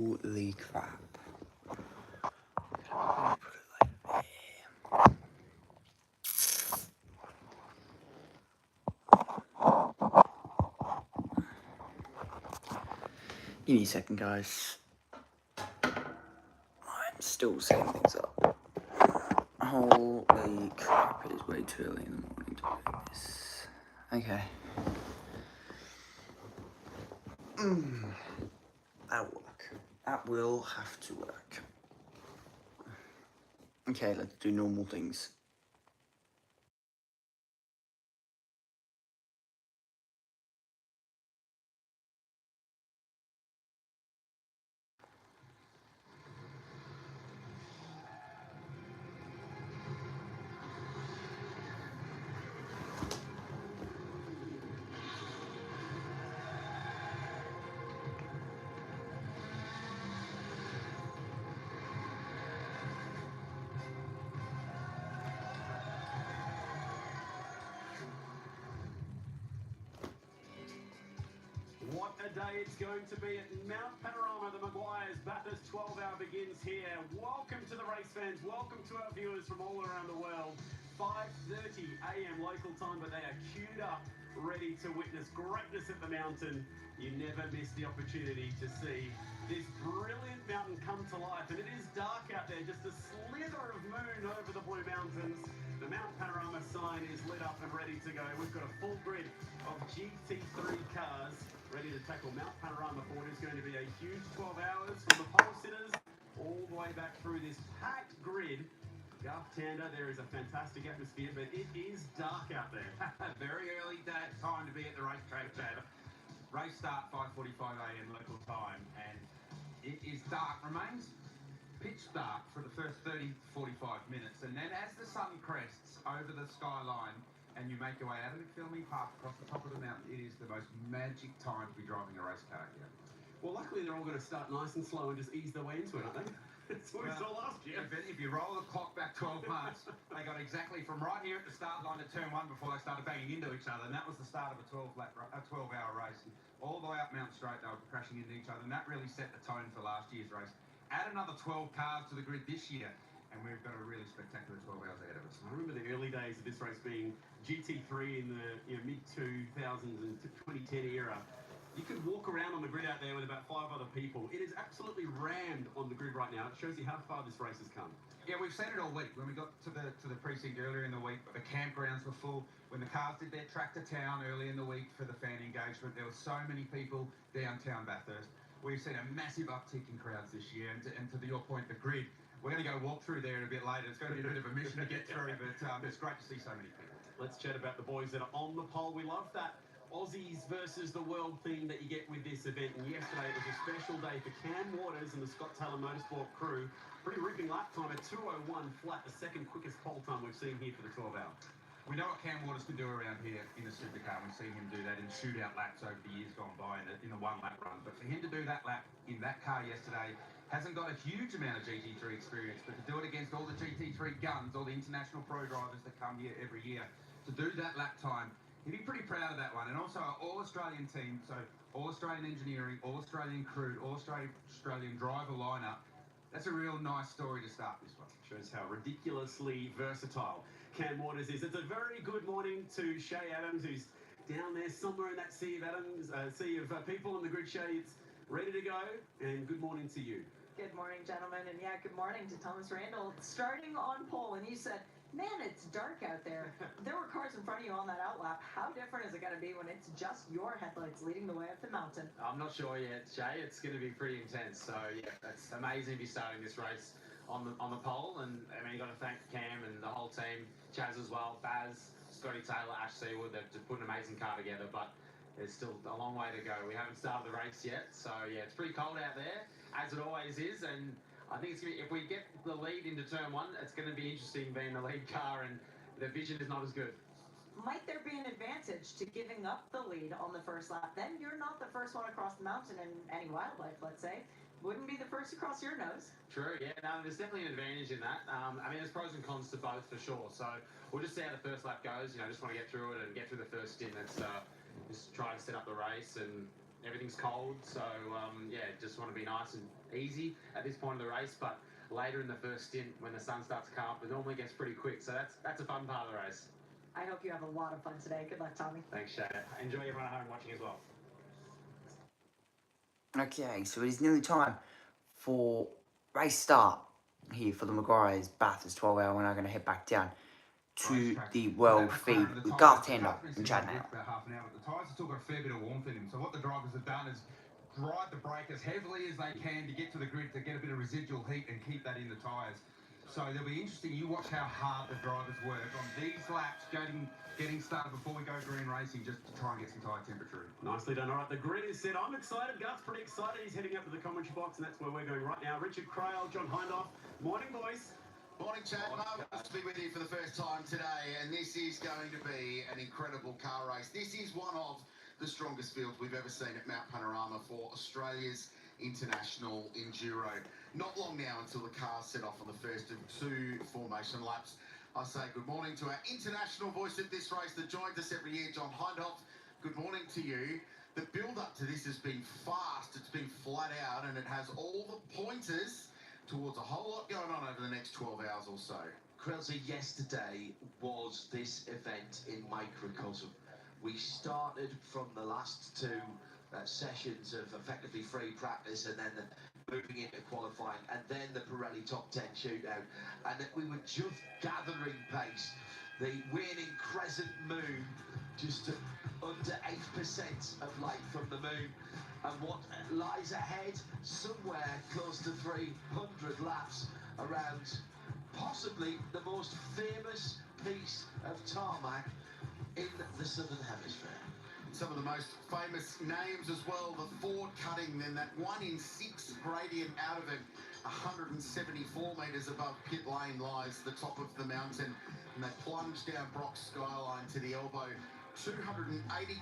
Holy crap. Give me a second, guys. I'm still setting things up. Holy crap, it is way too early in the morning to do this. Okay. That'll work. That will have to work. Okay, let's do normal things. What a day it's going to be at Mount Panorama. The Maguires Bathurst 12-hour begins here. Welcome to the race fans. Welcome to our viewers from all around the world. 5:30 a.m. local time, but they are queued up, ready to witness greatness at the mountain. You never miss the opportunity to see this brilliant mountain come to life. And it is dark out there, just a slither of moon over the Blue Mountains. The Mount Panorama sign is lit up and ready to go. We've got a full grid of GT3 cars ready to tackle Mount Panorama for what is going to be a huge 12 hours from the pole sitters all the way back through this packed grid. Garth Tander, there is a fantastic atmosphere, but it is dark out there. Very early time to be at the racetrack, Chad. Race start 5:45 a.m. local time, and it is dark, remains pitch dark for the first 30-45 minutes, and then as the sun crests over the skyline and you make your way out of McPhilmy Park across the top of the mountain, it is the most magic time to be driving a race car here. Well, luckily they're all going to start nice and slow and just ease their way into it, aren't they? That's what we saw last year. If you roll the clock back 12 months, they got exactly from right here at the start line to turn one before they started banging into each other, and that was the start of a 12-hour race. All the way up Mount Straight, they were crashing into each other, and that really set the tone for last year's race. Add another 12 cars to the grid this year, and we've got a really spectacular 12 hours ahead of us. I remember the early days of this race being GT3 in the mid-2000s and 2010 era. You could walk around on the grid out there with about 5 other people. It is absolutely rammed on the grid right now. It shows you how far this race has come. Yeah, we've seen it all week. When we got to the precinct earlier in the week, the campgrounds were full. When the cars did their track to town early in the week for the fan engagement, there were so many people downtown Bathurst. We've seen a massive uptick in crowds this year, and to your point, the grid. We're going to go walk through there a bit later. It's going to be a bit of a mission to get through, but it's great to see so many people. Let's chat about the boys that are on the pole. We love that Aussies versus the world theme that you get with this event. And yesterday it was a special day for Cam Waters and the Scott Taylor Motorsport crew. Pretty ripping lap time at 2:01 flat, the second quickest pole time we've seen here for the 12 hour. We know what Cam Waters can do around here in a supercar. We've seen him do that in shootout laps over the years gone by in a one-lap run. But for him to do that lap in that car yesterday, hasn't got a huge amount of GT3 experience, but to do it against all the GT3 guns, all the international pro drivers that come here every year, to do that lap time, he'd be pretty proud of that one. And also our all-Australian team, so all-Australian engineering, all-Australian crew, all-Australian driver lineup. That's a real nice story to start this one. Shows how ridiculously versatile Cam Waters is. It's a very good morning to Shay Adams, who's down there somewhere in that sea of atoms, sea of people on the grid. Shay, it's ready to go, and good morning to you. Good morning, gentlemen, and yeah, good morning to Thomas Randall. Starting on pole, and you said, man, it's dark out there. There were cars in front of you on that outlap. How different is it going to be when it's just your headlights leading the way up the mountain? I'm not sure yet, Jay. It's going to be pretty intense. So yeah, it's amazing to be starting this race on the pole. And I mean, you got to thank Cam and the whole team, Chaz as well, Baz, Scotty Taylor, Ash Seawood. They've just put an amazing car together, but there's still a long way to go. We haven't started the race yet, so yeah, it's pretty cold out there, as it always is, and I think it's gonna be, if we get the lead into turn one, it's going to be interesting being the lead car, and the vision is not as good. Might there be an advantage to giving up the lead on the first lap? Then you're not the first one across the mountain in any wildlife, let's say. Wouldn't be the first across your nose. True, yeah, no, there's definitely an advantage in that. I mean, there's pros and cons to both for sure, so we'll just see how the first lap goes. You know, just want to get through it and get through the first stint. Let's just try to set up the race and everything's cold, so yeah, just want to be nice and easy at this point of the race. But later in the first stint, when the sun starts to come up, it normally gets pretty quick. So that's a fun part of the race. I hope you have a lot of fun today. Good luck, Tommy. Thanks, Shay. Enjoy everyone at home watching as well. Okay, so it is nearly time for race start here for the Maguires. Bathurst 12 hour. We're now going to head back down to the world feed with Garth Tender and Chad Nail. About half an hour, but the tyres have still got a fair bit of warmth in them. So what the drivers have done is ride the brake as heavily as they can to get to the grid to get a bit of residual heat and keep that in the tyres. So it'll be interesting. You watch how hard the drivers work on these laps getting started before we go green racing, just to try and get some tyre temperature in. Nicely done. All right, the grid is set. I'm excited. Garth's pretty excited. He's heading up to the commentary box, and that's where we're going right now. Richard Crail, John Hindhoff. Morning, boys. Morning, Chad. Marvellous to be with you for the first time today, and this is going to be an incredible car race. This is one of the strongest fields we've ever seen at Mount Panorama for Australia's International Enduro. Not long now until the cars set off on the first of 2 formation laps. I say good morning to our international voice at this race that joins us every year, John Hindhoff. Good morning to you. The build-up to this has been fast, it's been flat out, and it has all the pointers towards a whole lot going on over the next 12 hours or so. Krelza, yesterday was this event in microcosm. We started from the last 2 sessions of effectively free practice, and then moving into qualifying, and then the Pirelli Top 10 shootout, and we were just gathering pace. The waning crescent moon, just under 8% of light from the moon, and what lies ahead, somewhere close to 300 laps around possibly the most famous piece of tarmac in the Southern Hemisphere. Some of the most famous names as well, the Ford cutting, then that 1 in 6 gradient out of it, 174 metres above pit lane lies the top of the mountain, and they plunge down Brock's Skyline to the elbow, 280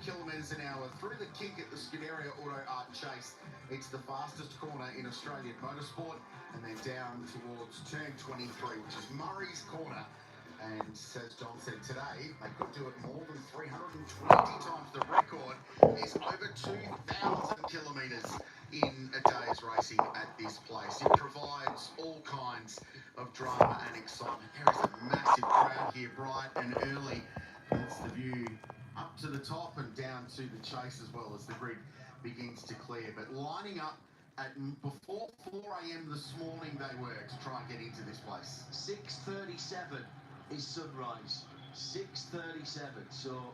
kilometres an hour through the kink at the Scuderia Auto Art Chase. It's the fastest corner in Australian motorsport, and then down towards turn 23, which is Murray's Corner. And as John said today, they could do it more than 320 times. The record is over 2,000 kilometres in a day's racing at this place. It provides all kinds of drama and excitement. There is a massive crowd here, bright and early. That's the view up to the top and down to the chase as well as the grid begins to clear. But lining up at before 4 a.m. this morning they were to try and get into this place. 6:37 is sunrise. 6:37. So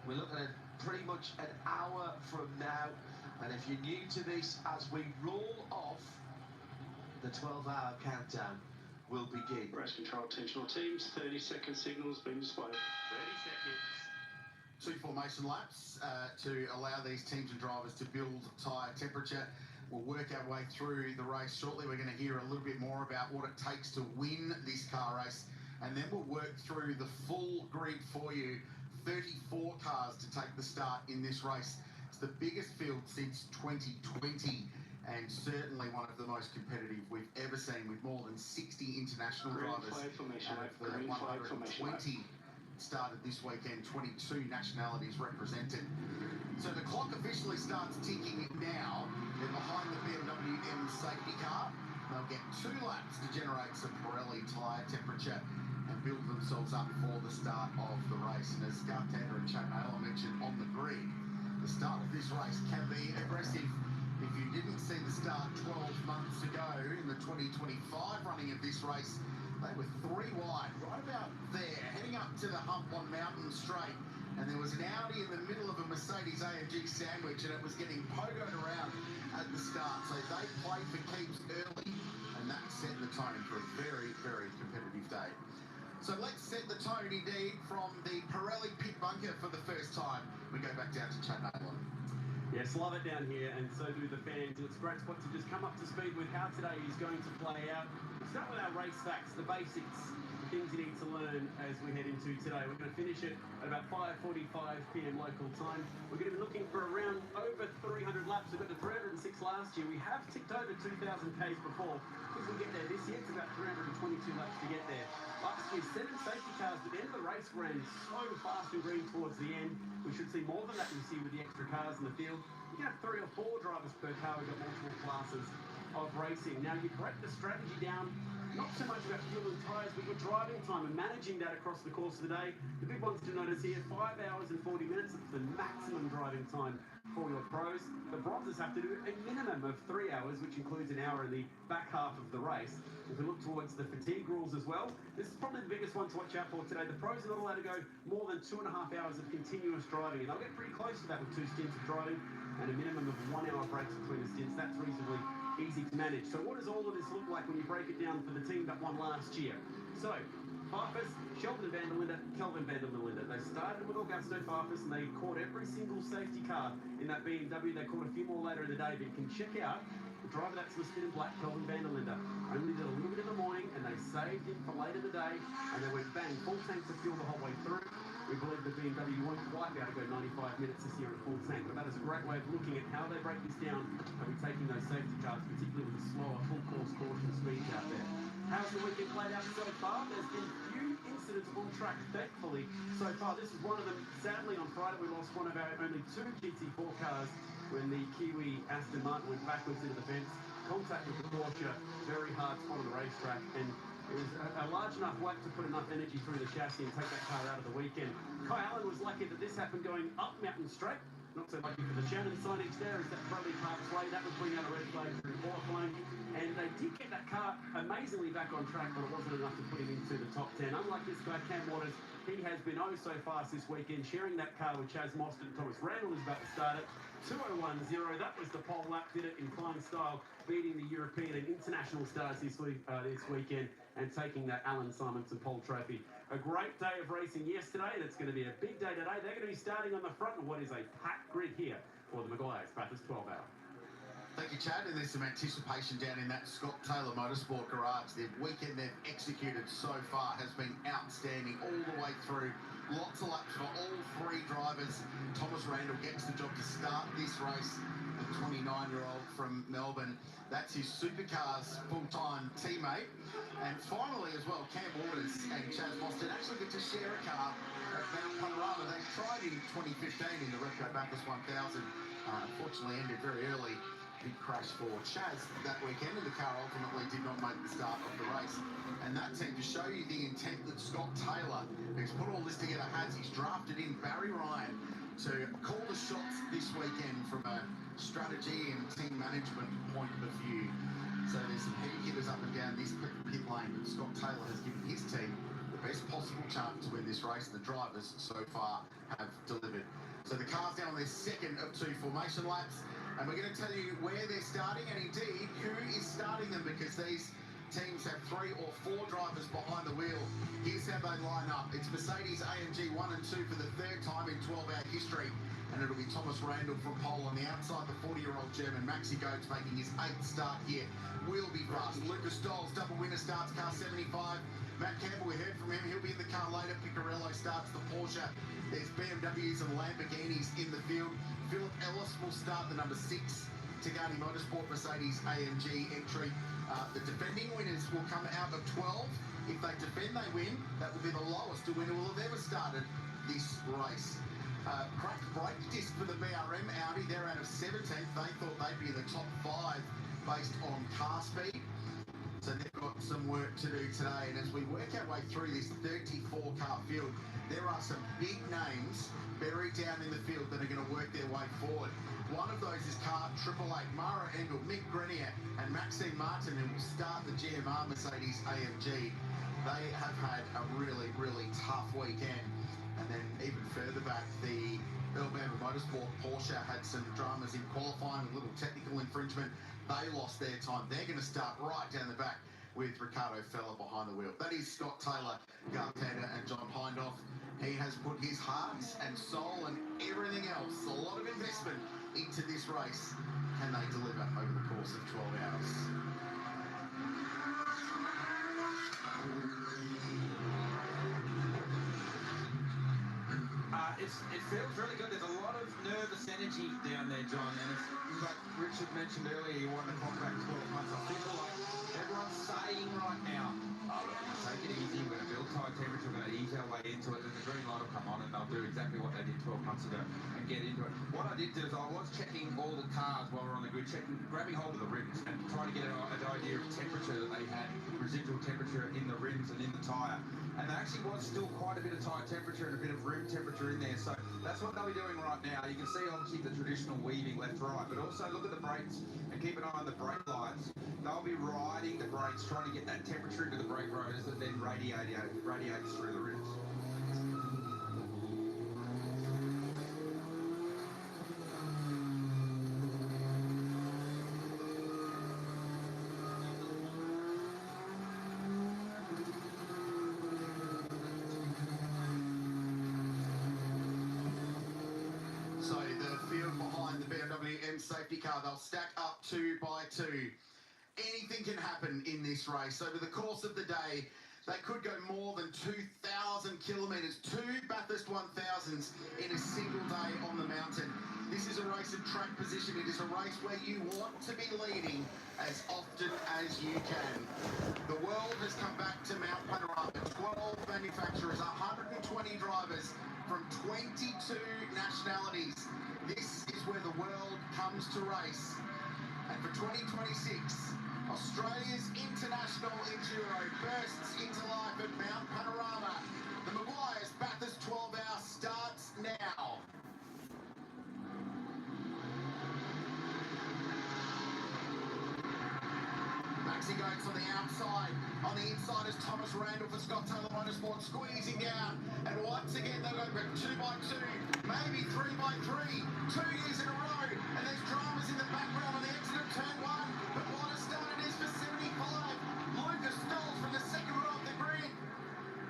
we're looking at pretty much an hour from now. And if you're new to this, as we roll off, the 12-hour countdown will begin. Race control, attention all teams. 30-second signals being displayed. 30 seconds. 2 formation laps to allow these teams and drivers to build tyre temperature. We'll work our way through the race shortly. We're going to hear a little bit more about what it takes to win this car race, and then we'll work through the full grid for you. 34 cars to take the start in this race. It's the biggest field since 2020, and certainly one of the most competitive we've ever seen, with more than 60 international drivers out of the 120 started this weekend, 22 nationalities represented. So the clock officially starts ticking now. They're behind the BMW M safety car. They'll get 2 laps to generate some Pirelli tyre temperature and build themselves up for the start of the race. And as Garth Tender and Chad Naylor mentioned on the grid, the start of this race can be aggressive. If you didn't see the start 12 months ago in the 2025 running of this race, they were 3 wide, right about there, heading up to the hump on Mountain Straight. And there was an Audi in the middle of a Mercedes-AMG sandwich, and it was getting pogoed around at the start. So they played for keeps early, and that set the tone for a very, very competitive day. So let's set the tone indeed from the Pirelli pit bunker for the first time. We go back down to Chad Naylor. Yes, love it down here, and so do the fans. It's a great spot to just come up to speed with how today is going to play out. We'll start with our race facts, the basics. things you need to learn as we head into today. We're going to finish it at about 5:45 p.m. local time. We're going to be looking for around over 300 laps. We got to 306 last year. We have ticked over 2,000 k's before. If we get there this year, it's about 322 laps to get there. Last year, 7 safety cars at the end of the race ran so fast and green towards the end. We should see more than that this year with the extra cars in the field. You can have 3 or 4 drivers per car. We've got multiple classes of racing. Now, you break the strategy down, not so much about fuel and tyres, but your driving time and managing that across the course of the day. The big ones to notice here, 5 hours and 40 minutes. It's the maximum driving time for your pros. The bronzes have to do a minimum of 3 hours, which includes an hour in the back half of the race. If we look towards the fatigue rules as well, this is probably the biggest one to watch out for today. The pros are not allowed to go more than 2.5 hours of continuous driving, and they'll get pretty close to that with 2 stints of driving and a minimum of 1 hour breaks between the stints. That's reasonably easy to manage. So what does all of this look like when you break it down for the team that won last year? So Bathurst, Sheldon van der Linde, Kelvin van der Linde. They started with Augusto Bathurst and they caught every single safety car in that BMW. They caught a few more later in the day, but you can check out the driver that's listed in black, Kelvin van der Linde. Only did a little bit in the morning and they saved him for later in the day, and they went bang, full tanks of fuel the whole way through. We believe the BMW won't quite be able to go 95 minutes this year at full tank, but that is a great way of looking at how they break this down and we're taking those safety cars, particularly with the slower full course caution speeds out there. How's the weekend played out so far? There's been few incidents on track, thankfully, so far. This is one of them. Sadly, on Friday, we lost one of our only 2 GT4 cars when the Kiwi Aston Martin went backwards into the fence. Contact with the Porsche, very hard spot on the racetrack, and it was a large enough whack to put enough energy through the chassis and take that car out of the weekend. Kai Allen was lucky that this happened going up Mountain Straight. Not so lucky for the Shannon signage there as that Bradley Parks way. That would bring out a red flag through qualifying. And they did get that car amazingly back on track, but it wasn't enough to put him into the top 10. Unlike this guy, Cam Waters, he has been oh so fast this weekend, sharing that car with Chaz Mostert and Thomas Randall is about to start it. 2:01.0, that was the pole lap, did it in flying style, beating the European and international stars this weekend and taking that Alan Simonson pole trophy. A great day of racing yesterday, and it's going to be a big day today. They're going to be starting on the front of what is a packed grid here for the Maguires, Bathurst 12 hour. Thank you, Chad. And there's some anticipation down in that Scott Taylor Motorsport Garage. The weekend they've executed so far has been outstanding all the way through. Lots of laps for all 3 drivers. Thomas Randall gets the job to start this race, the 29-year-old from Melbourne. That's his supercars full-time teammate. And finally as well, Cam Waters and Chaz Mostert actually get to share a car at Mount Panorama. They tried in 2015 in the Retro Bathurst 1000. Unfortunately ended very early. Big crash for Chaz that weekend, and the car ultimately did not make the start of the race. And that team, to show you the intent that Scott Taylor, who's put all this together, has. He's drafted in Barry Ryan to call the shots this weekend from a strategy and team management point of view. So there's some heavy hitters up and down this pit lane, but Scott Taylor has given his team the best possible chance to win this race, and the drivers so far have delivered. So the car's now on their second of 2 formation laps, and we're going to tell you where they're starting and indeed who is starting them, because these teams have 3 or 4 drivers behind the wheel. Here's how they line up. It's Mercedes AMG 1 and 2 for the 3rd time in 12-hour history, and it'll be Thomas Randall from pole on the outside. The 40-year-old German Maxi Goetz making his 8th start here will be fast. Lucas Doles, double winner, starts car 75. Matt Campbell, we heard from him, he'll be in the car later. Picarello starts the Porsche. There's BMWs and Lamborghinis in the field. Philip Ellis will start the number 6 Tagani Motorsport Mercedes AMG entry. The defending winners will come out of 12. If they defend, they win. That will be the lowest a winner will have ever started this race. Cracked brake disc for the BRM Audi. They're out of 17th. They thought they'd be in the top 5 based on car speed. So they've got some work to do today. And as we work our way through this 34-car field, there are some big names buried down in the field that are going to work their way forward. One of those is car 888, Mara Engel, Mick Grenier and Maxime Martin, who will start the GMR Mercedes AMG. They have had a really, really tough weekend. And then even further back, the Alabama Motorsport Porsche had some dramas in qualifying, a little technical infringement. They lost their time. They're going to start right down the back with Ricardo Feller behind the wheel. That is Scott Taylor, Garth Tander and John Hindhoff. He has put his heart and soul and everything else, a lot of investment into this race. Can they deliver over the course of 12 hours? it feels really good. There's a lot of nervous energy down there, John, and it's like Richard mentioned earlier, you want to come back 12 months. I feel like everyone's saying right now, oh, look, we're going to take it easy, we're going to build high temperature, we're going to ease our way into it, and the green light will come on and they'll do exactly what they did 12 months ago and get into it. What I did do is I was checking all the cars while we're on the grid, grabbing hold of the rims and trying to get an idea of temperature that they had, residual temperature in the rims and in the tyre. And there actually was still quite a bit of tyre temperature and a bit of rim temperature in there. So that's what they'll be doing right now. You can see obviously the traditional weaving left-right, but also look at the brakes and keep an eye on the brake lights. They'll be riding the brakes, trying to get that temperature into the brake rotors that then radiates through the rims. So the field behind the BMW M safety car, they'll stack up 2 by 2. Anything can happen in this race. Over the course of the day, they could go more than 2,000 kilometres, 2 Bathurst 1000s in a single day on the mountain. This is a race of track position. It is a race where you want to be leading as often as you can. The world has come back to Mount Panorama. 12 manufacturers, 120 drivers from 22 nationalities. This is where the world comes to race. And for 2026, Australia's international enduro bursts into life at Mount Panorama. The Maguire's Bathurst 12 Hour starts now. Maxi Goats on the outside. On the inside is Thomas Randall for Scott Taylor Motorsport, squeezing down. And once again, they're going back 2 by 2, maybe 3 by 3, 2 years in a row. And there's dramas in the background on the exit of turn 1. But what a start it is for 75. Lucas Knowles from the second row of the grid.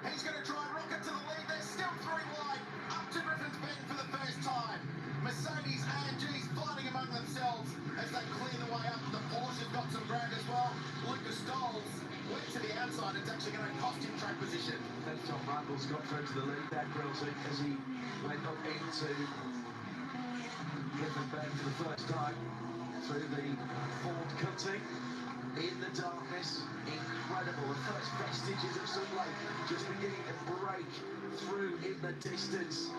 He's going to try and rocket to the lead. There's still 3 wide. Up to Griffin's Bend for the first time. Mercedes AMG's fighting among themselves as they clear the way up. The Porsche's got some ground as well. Lucas Knowles went to the outside. It's actually going to cost him track position. Then Tom Randall's got through to the lead there, Grilsey, as he went up into Griffin Bend for the first time through the Ford cutting. In the darkness, incredible. The first vestiges of sunlight just beginning to break through in the distance.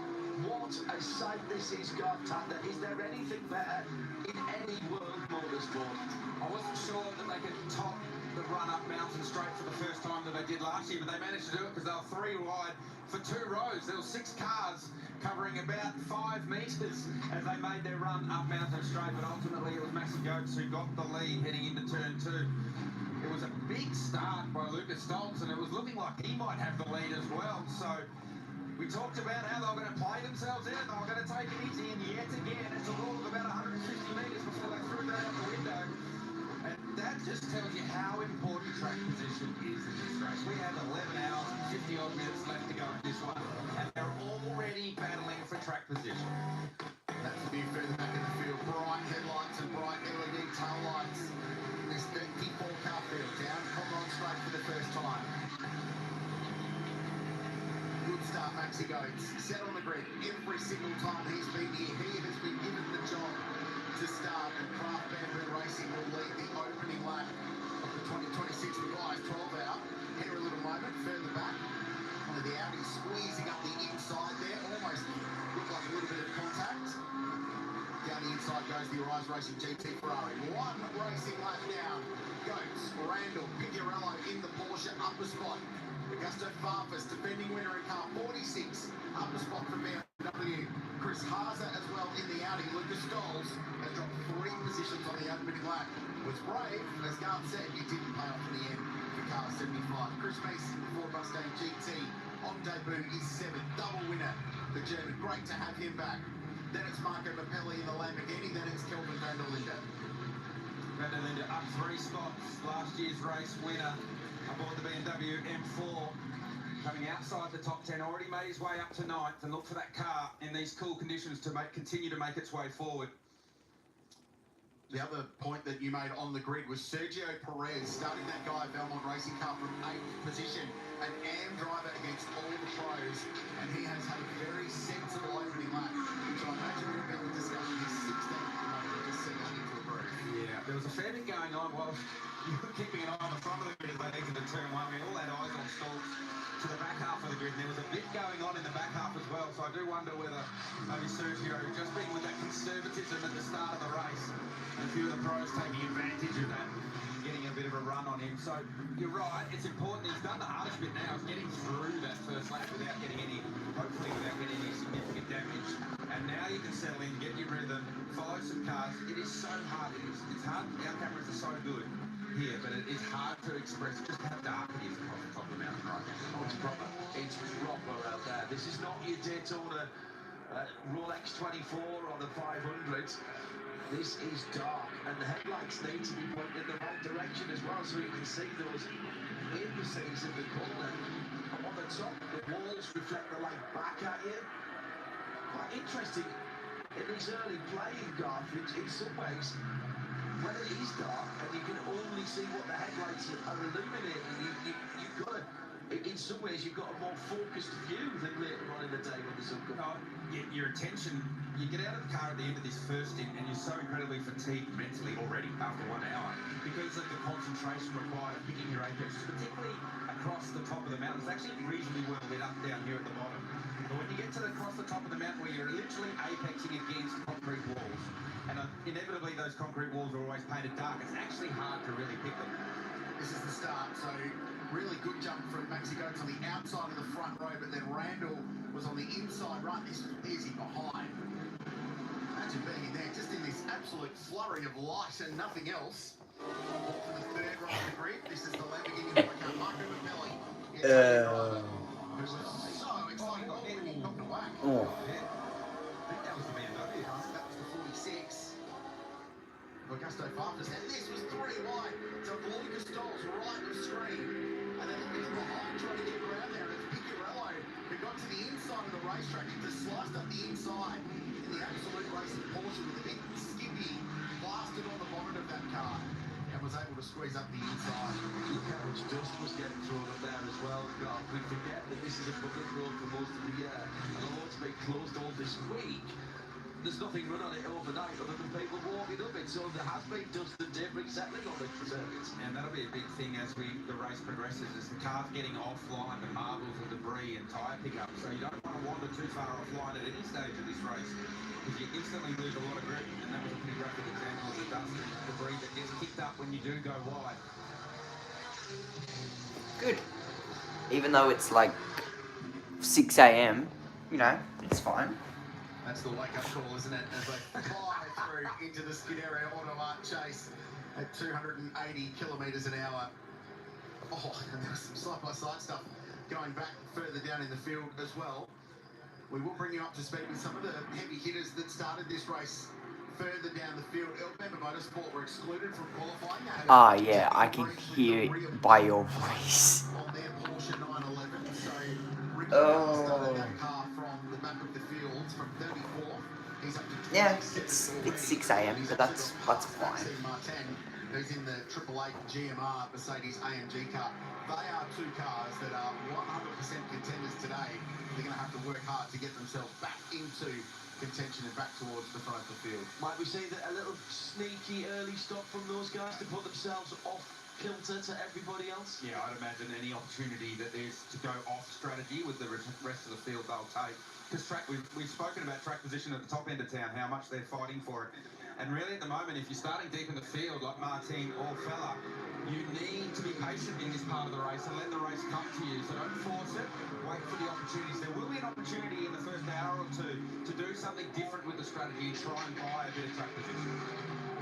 What a sight this is, God, Tander. Is there anything better in any world motorsport? I wasn't sure that they could top the run-up mountain straight for the first time that they did last year, but they managed to do it because they were 3 wide for 2 rows. There were 6 cars covering about 5 metres as they made their run up mountain straight, but ultimately it was Maxi Goats who got the lead heading into turn 2. It was a big start by Lucas Stoltz, and it was looking like he might have the lead as well. So we talked about how they were going to play themselves in it, they were going to take it easy, and yet again, it's a rule of about 150 metres before they threw that out the window. And that just tells you how important track position is in this race. We have 11 hours and 50 odd minutes left to go in this one, and they're already battling for track position. That's the view further back in the field. Bright headlights and bright LED tail lights. This 34 car field down Common straight for the first time. Good start, Maxi Goats. Set on the grid every single time he's been here. He has been given the job to start, and Craft Bamboo Racing will lead the opening lap of the 2026 Maguire's 12 Hour. Here a little moment further back. One of the Audi squeezing up the inside there. Almost looked like a little bit of contact. Down the inside goes the Arise Racing GT Ferrari. 1 racing lap down. Goats, Randall, Picciarello in the Porsche upper spot. Augusto Farfus, defending winner in car 46, upper spot from BMW. Chris Haase as well in the Audi. Lucas Stoltz has dropped 3 positions on the opening lap. Was brave, as Garth said, it didn't pay off in the end for car 75. Chris Mason, the Ford Mustang GT, on debut is 7th, double winner, the German. Great to have him back. Then it's Marco Mappelli in the Lamborghini, then it's Kelvin van der Linde. Van der Linde up 3 spots, last year's race winner aboard the BMW M4, coming outside the top 10, already made his way up to 9th, and look for that car in these cool conditions to continue to make its way forward. The other point that you made on the grid was Sergio Perez starting that guy Belmont Racing Car from 8th position, an AM driver against all the pros, and he has had a very sensible opening lap, which I imagine would have been the discussion. His 16th just settling into a groove. Yeah, there was a fair bit going on while you were keeping an eye on the front of the grid as they exited turn 1. We all had eyes on Stoltz to the back half of the grid, and there was a bit going on in the back half as well, so I do wonder whether maybe Sergio just being with that conservatism at the start of the race, and a few of the pros taking advantage of that, getting a bit of a run on him. So you're right, it's important. He's done the hardest bit now, is getting through that first lap without getting any, hopefully without getting any significant damage. And now you can settle in, get your rhythm, follow some cars. It is so hard. It's hard. Our cameras are so good here, but it is hard to express just how dark it is across the top of the mountain right now. It's proper. It's proper out there. This is not your Daytona Rolex 24 on a 500. This is dark, and the headlights need to be pointing in the right direction as well, so you can see those indices in the corner. On the top, the walls reflect the light back at you. Quite interesting in these early playing graphics, in some ways, when it is dark and you can only see what the headlights are illuminating, you've got in some ways, you've got a more focused view than later on in the day when the sun comes out. Your attention, you get out of the car at the end of this first stint and you're so incredibly fatigued mentally already after 1 hour because of the concentration required of picking your apexes, particularly across the top of the mountain. It's actually reasonably well lit up down here at the bottom. But when you get to across the top of the mountain where you're literally apexing against concrete walls, and inevitably those concrete walls are always painted dark, it's actually hard to really pick them. This is the start, so really good jump from Maxi Goetz on the outside of the front row, but then Randall was on the inside right. This was easy behind. Imagine being in there, just in this absolute flurry of light and nothing else. Off for the third row of the grid. This is the Lamborghini Huracan, Marco Mappelli. Who was so excited when he knocked away. Oh. Yeah. I think that was the BMW. That was the 46. Augusto Farfus, and this was 3 wide. So Lucas Stoll's right of the screen. And then looking behind, trying to get around there. And it's Picciarello who got to the inside of the racetrack and just sliced up the inside in the absolute racing Porsche with a big skippy blasted on the bonnet of that car and was able to squeeze up the inside. Look how much dust was getting thrown up there as well. God, we forget that this is a public road for most of the year. And the road's been closed all this week. There's nothing run on it overnight other than people walking up it, so there has been dust and debris settling on the circuits. And that'll be a big thing as the race progresses, as the car's getting offline, the marbles and debris and tyre pickup. So you don't want to wander too far offline at any stage of this race, because you instantly lose a lot of grip, and that was a pretty graphic example of the dust and debris that gets kicked up when you do go wide. Good. Even though it's like 6 AM, you know, it's fine. That's the wake-up call, isn't it? As they fly through into the Scuderia Auto Art chase at 280 kilometres an hour. Oh, and there's some side-by-side stuff going back further down in the field as well. We will bring you up to speed with some of the heavy hitters that started this race further down the field. Elbemba Motorsport were excluded from qualifying. Ah, yeah, I can hear it by your voice. On their Porsche 911, so Ricky Oh. started that car from the back of the field from 34. He's up to 26. Yeah, it's 6 AM, but that's fine. Martin, who's in the 888 GMR Mercedes AMG car. They are 2 cars that are 100% contenders today. They're going to have to work hard to get themselves back into contention and back towards the front of the field. Might we say that a little sneaky early stop from those guys to put themselves off kilter to everybody else? Yeah, I'd imagine any opportunity that there's to go off strategy with the rest of the field they'll take. Because we've spoken about track position at the top end of town, how much they're fighting for it. And really at the moment, if you're starting deep in the field like Martin or Fella, you need to be patient in this part of the race and let the race come to you. So don't force it, wait for the opportunities. There will be an opportunity in the first hour or two to do something different with the strategy and try and buy a bit of track position.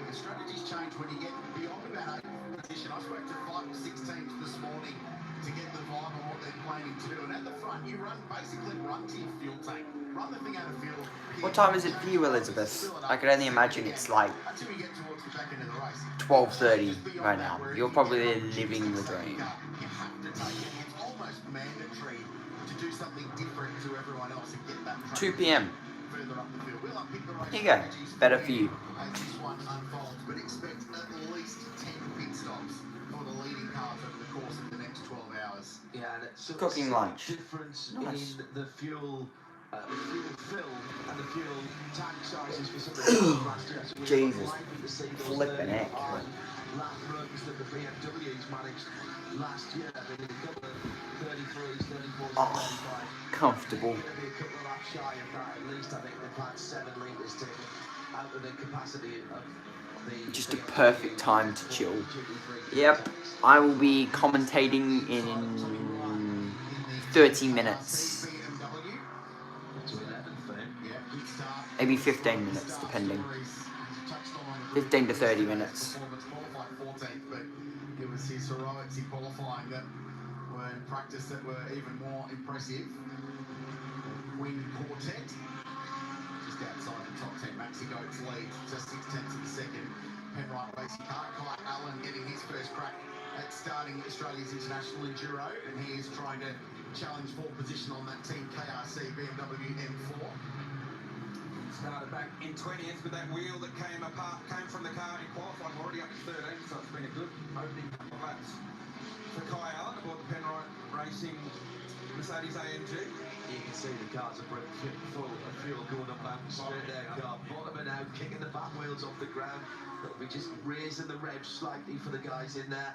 The strategies change when you get beyond about 8th position. I spoke to 5 or 6 teams this morning to get the vibe on what they're planning to do. And at the front, you basically run to your fuel tank. Run the thing out of fuel. What time is it for you, Elizabeth? I can only imagine it's like Until we get towards the back end of the race. 12:30 right now. You're probably living the dream. You have to take it. It's almost mandatory to do something different to everyone else and get that track 2 PM. further up the field. We'll unpick the race Here you go. strategies Better for you. as this one unfolds, but expect at least 10 pit stops for the leading cars over the course of the next 12 hours. Yeah, and it's Cooking lunch. difference Nice. in the fuel fill and the fuel tank sizes for some of the cars last year. So Jesus. likely to see those Flippin' heck. 35 lap runs that the BMWs managed last year. I mean, a couple of 33s, 34s, Oh, 35s. comfortable. Going to be a couple of laps shy of that at least. I think they've had 7 litres taken out of the capacity of the... Just a perfect time to chill. Yep, I will be commentating in 30 minutes. Maybe 15 minutes, depending. 15 to 30 minutes. But it was his heroics in qualifying that were in practice that were even more impressive. Win quartet, just outside the top 10. Maxi Goats lead, just 6/10 of a second. Penrite racing car, Kai Allen getting his first crack at starting Australia's International Enduro, and he is trying to challenge for position on that Team KRC BMW M4. Started back in 20th with that wheel that came from the car in qualifying, already up to 13, so it's been a good opening couple of laps for Kai Allen aboard the Penrite Racing Mercedes AMG. You can see the cars are full of fuel going up out straight there, car bottoming out, kicking the back wheels off the ground. They'll be just raising the revs slightly for the guys in there.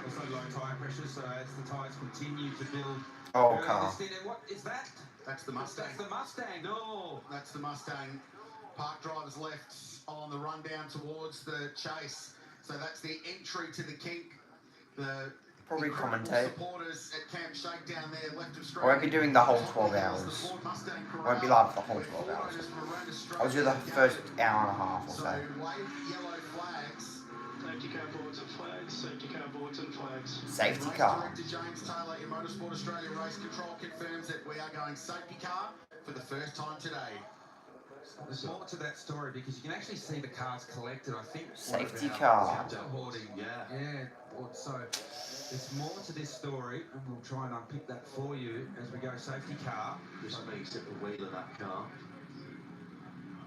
Also low tyre pressure, so as the tyres continue to build. Oh, car. And what is that? That's the Mustang. That's the Mustang. No. That's the Mustang. Park drivers left on the run down towards the chase. So that's the entry to the kink. The Probably commentate. Supporters at Camp Shakedown there, left of screen. I won't be doing the whole 12 hours. I won't be live for the whole 12 hours. I'll do the first hour and a half or so. So wave yellow flags. Safety car boards and flags. Safety car boards and flags. Safety Race car. Director James Taylor in Motorsport Australia Race Control confirms that we are going safety car for the first time today. There's more to that story because you can actually see the cars collected. I think Safety car. Hoarding. Yeah. So there's more to this story, and we'll try and unpick that for you as we go safety car. Just makes it the wheel of that car.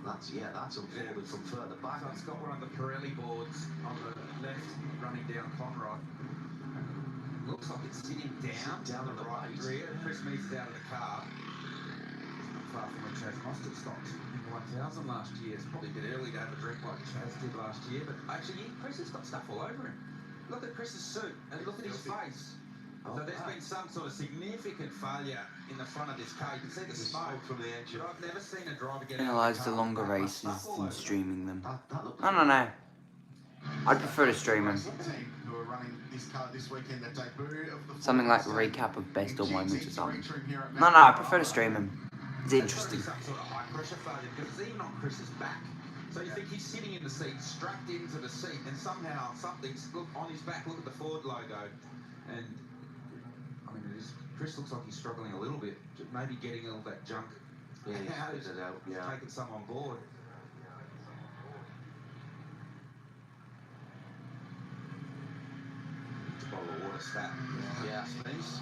That's unfolded from further back. So it's got one of the Pirelli boards on the left running down Conrod. Looks like it's sitting down on the right rear. Chris Meads is out of the car. Far from when Chaz Mostert stopped in 1000 last year. It's probably a bit early to have a drink like Chaz did last year, but actually Chris has got stuff all over him. Look at Chris's suit and look at his face. So there's been some sort of significant failure in the front of this car. You can see the smoke from the engine. But I've never seen a driver get Analyse the longer races than streaming them. No. I'd prefer to stream them. Who are running this car this weekend, the debut of the Something like a recap of best or moments or something. No, I prefer to stream them. It's interesting. Some sort of high pressure failure because it's even on Chris's back. So you think he's sitting in the seat, strapped into the seat, and somehow something's on his back. Look at the Ford logo, and I mean, Chris looks like he's struggling a little bit, maybe getting all that junk out, taking some on board. It's a bottle of water stat. Yeah. Space.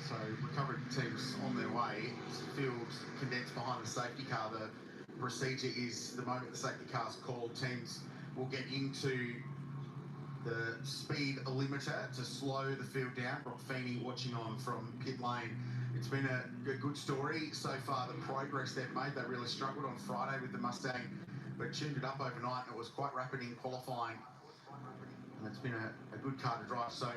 So recovery teams on their way. Field condensed behind the safety car. The procedure is the moment the safety car is called, teams will get into the speed limiter to slow the field down. Rob Feeney watching on from pit lane. It's been a good story so far, the progress they've made. They really struggled on Friday with the Mustang, but tuned it up overnight, and it was quite rapid in qualifying. And it's been a good car to drive. So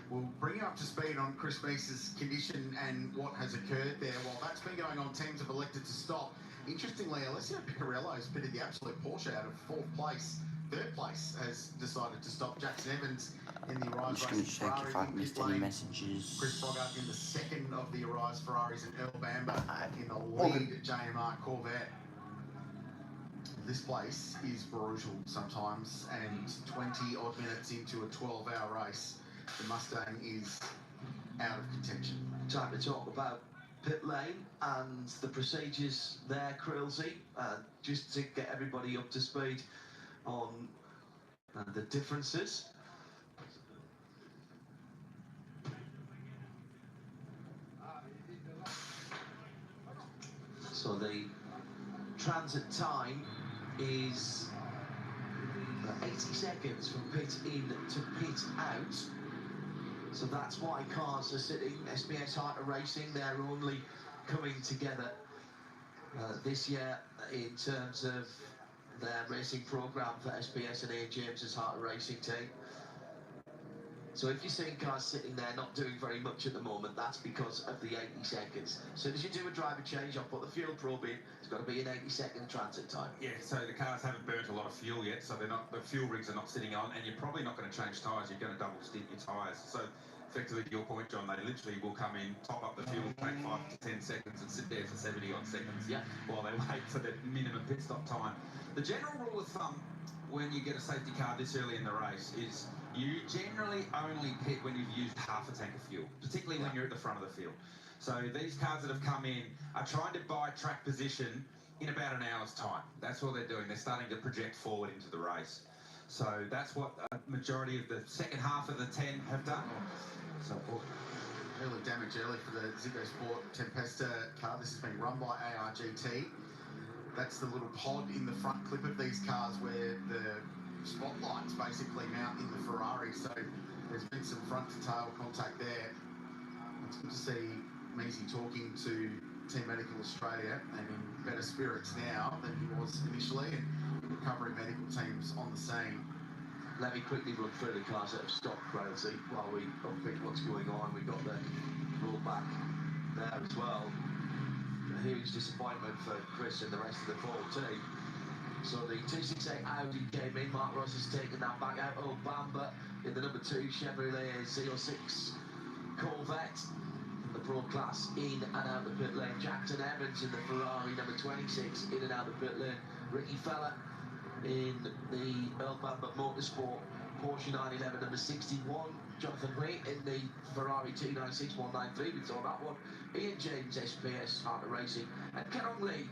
we'll bring you up to speed on Chris Meads' condition and what has occurred there. While that's been going on, teams have elected to stop. Interestingly, Alessio Picarello's pitted the absolute Porsche out of fourth place. Third place has decided to stop. Jackson Evans in the Arise I'm just going to Racing check if Ferrari I've in missed pit any lane. messages. Chris Bogart in the second of the Arise Ferraris, and Earl Bamber in the all lead JMR Corvette. This place is brutal sometimes, and 20 odd minutes into a 12-hour race, the Mustang is out of contention. Time to talk about pit lane and the procedures there, Krillsy, just to get everybody up to speed on the differences. transit time is 80 seconds from pit in to pit out. So that's why cars are sitting. SBS Heart of Racing, they're only coming together this year in terms of their racing programme for SBS and Ian James's Heart of Racing team. So if you're seeing cars sitting there not doing very much at the moment, that's because of the 80 seconds. As soon as you do a driver change, I'll put the fuel probe in. It's got to be an 80-second transit time. Yeah, so the cars haven't burnt a lot of fuel yet, so they're not, the fuel rigs are not sitting on, and you're probably not going to change tyres. You're going to double stint your tyres. So effectively, to your point, John, they literally will come in, top up the fuel, take 5 to 10 seconds, and sit there for 70 odd seconds. Yeah. While they wait for the minimum pit stop time. The general rule of thumb when you get a safety car this early in the race is you generally only pit when you've used half a tank of fuel, particularly when you're at the front of the field. So these cars that have come in are trying to buy track position in about an hour's time. That's what they're doing. They're starting to project forward into the race. So that's what a majority of the second half of the 10 have done. So early damage early for the Ziggo Sport Tempesta car. This has been run by ARGT. That's the little pod in the front clip of these cars where the spotlights basically mount in the Ferrari. So there's been some front to tail contact there. It's good to see Measy talking to Team Medical Australia and in better spirits now than he was initially, and recovery medical teams on the scene. Let me quickly run through the cars that have stopped, Rosie, while we unpick what's going on. We've got the rollback there as well. A huge disappointment for Chris and the rest of the full team. So the 268 Audi came in. Mark Ross has taken that back out. Oh, Bamba in the number 2 Chevrolet Z06 Corvette. The Pro Class in and out the pit lane. Jackson Evans in the Ferrari number 26 in and out the pit lane. Ricky Fella in the Earl Bamba Motorsport Porsche 911 number 61. Jonathan Waite in the Ferrari 296193. We saw that one. Ian James SPS Heart of Racing and Carol Lee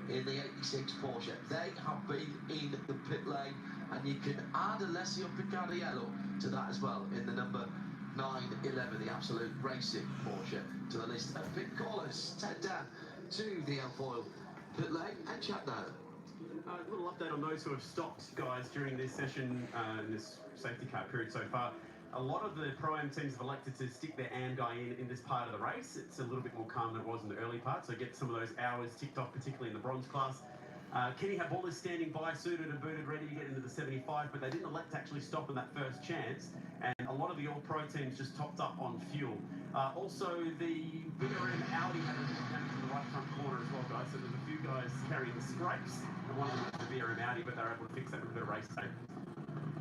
in the 86 Porsche. They have been in the pit lane, and you can add Alessio Picariello to that as well in the number 911, the Absolute Racing Porsche, to the list of pit callers. Ted down to the Alfoil pit lane and chat now. A little update on those who have stopped, guys, during this session, in this safety car period so far. A lot of the Pro-Am teams have elected to stick their AM guy in this part of the race. It's a little bit more calm than it was in the early part, so get some of those hours ticked off, particularly in the bronze class. Kenny Habul is standing by, suited and booted, ready to get into the 75, but they didn't elect to actually stop in that first chance, and a lot of the All-Pro teams just topped up on fuel. Also, the BRM Audi had a damage in the right front corner as well, guys, so there's a few guys carrying scrapes, and one of them was the BRM Audi, but they were able to fix that with a bit of race tape.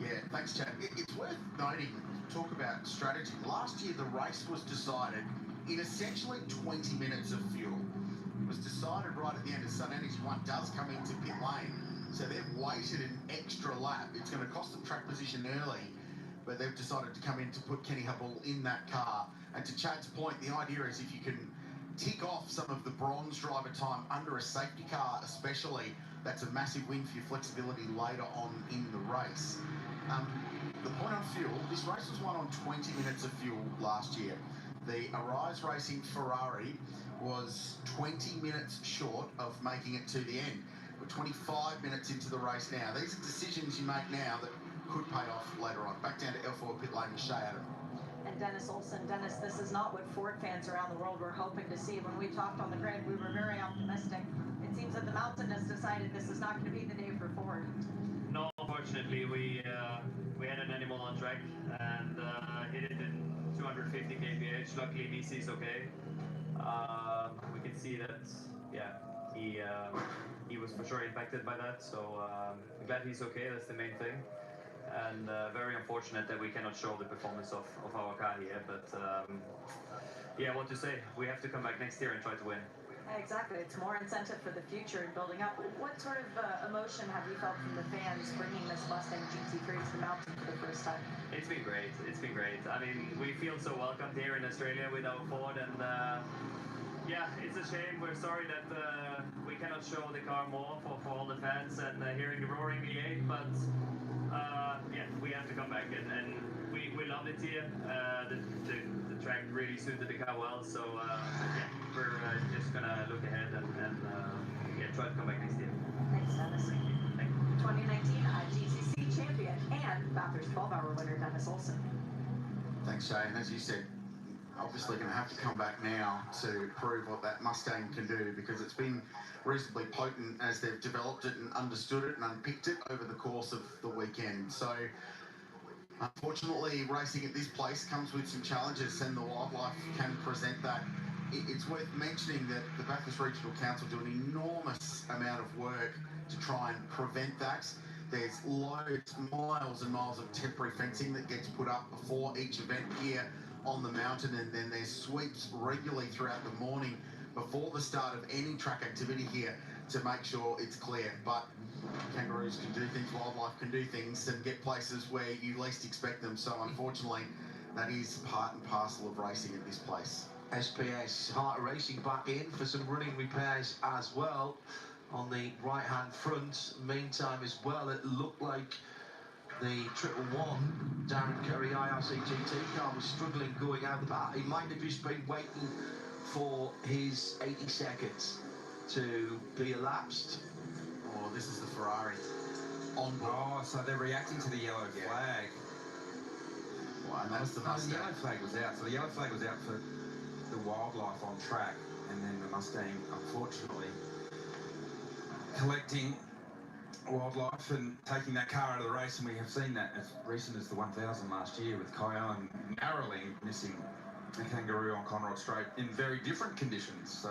Yeah, thanks, Chad. It's worth noting, talk about strategy. Last year, the race was decided in essentially 20 minutes of fuel. It was decided right at the end, as Sun Energy One does come into pit lane. So they've waited an extra lap. It's going to cost them track position early, but they've decided to come in to put Kenny Habul in that car. And to Chad's point, the idea is if you can tick off some of the bronze driver time under a safety car especially, that's a massive win for your flexibility later on in the race. The point on fuel, this race was won on 20 minutes of fuel last year. The Arise Racing Ferrari was 20 minutes short of making it to the end. We're 25 minutes into the race now. These are decisions you make now that could pay off later on. Back down to L4 pit lane with Shay Adam. And Dennis Olsen. Dennis, this is not what Ford fans around the world were hoping to see. When we talked on the grid, we were very optimistic. It seems that the mountain has decided this is not going to be the day for Ford. No, unfortunately, we had an animal on track and hit it in 250 kph. Luckily, VC is okay. We can see that, yeah, he was for sure impacted by that. So I'm glad he's okay. That's the main thing. And very unfortunate that we cannot show the performance of our car here. But yeah, what to say? We have to come back next year and try to win. Exactly. It's more incentive for the future and building up. What sort of emotion have you felt from the fans bringing this Mustang GT3 to the mountain for the first time? It's been great. It's been great. I mean, we feel so welcomed here in Australia with our Ford, and yeah, it's a shame. We're sorry that we cannot show the car more for all the fans and hearing the roaring V8, but yeah, we have to come back, and we loved it here. The track really suited the car well, so yeah, we're just gonna look ahead and yeah, try to come back next year. Thanks, Dennis. 2019 GCC champion and Bathurst 12-hour winner, Dennis Olsen. Thanks, Shay. And as you said, obviously going to have to come back now to prove what that Mustang can do, because it's been reasonably potent as they've developed it and understood it and unpicked it over the course of the weekend. So unfortunately, racing at this place comes with some challenges, and the wildlife can present that. It's worth mentioning that the Bathurst Regional Council do an enormous amount of work to try and prevent that. There's loads, miles and miles of temporary fencing that gets put up before each event here on the mountain, and then there's sweeps regularly throughout the morning before the start of any track activity here to make sure it's clear. But kangaroos can do things, wildlife can do things, and get places where you least expect them. So unfortunately, that is part and parcel of racing at this place. SPS Heart of Racing back in for some running repairs as well on the right hand front. Meantime as well, it looked like the 111 Darren Curry IRCGT car was struggling going out the back. He might have just been waiting for his 80 seconds to be elapsed. Oh, this is the Ferrari on board. Oh, so they're reacting to the yellow flag. Well, and that's the The Mustang. yellow flag was out. So the yellow flag was out for the wildlife on track, and then the Mustang, unfortunately, collecting wildlife and taking that car out of the race. And we have seen that as recent as the 1000 last year, with Kai Allen narrowly missing a kangaroo on Conrod Straight in very different conditions. So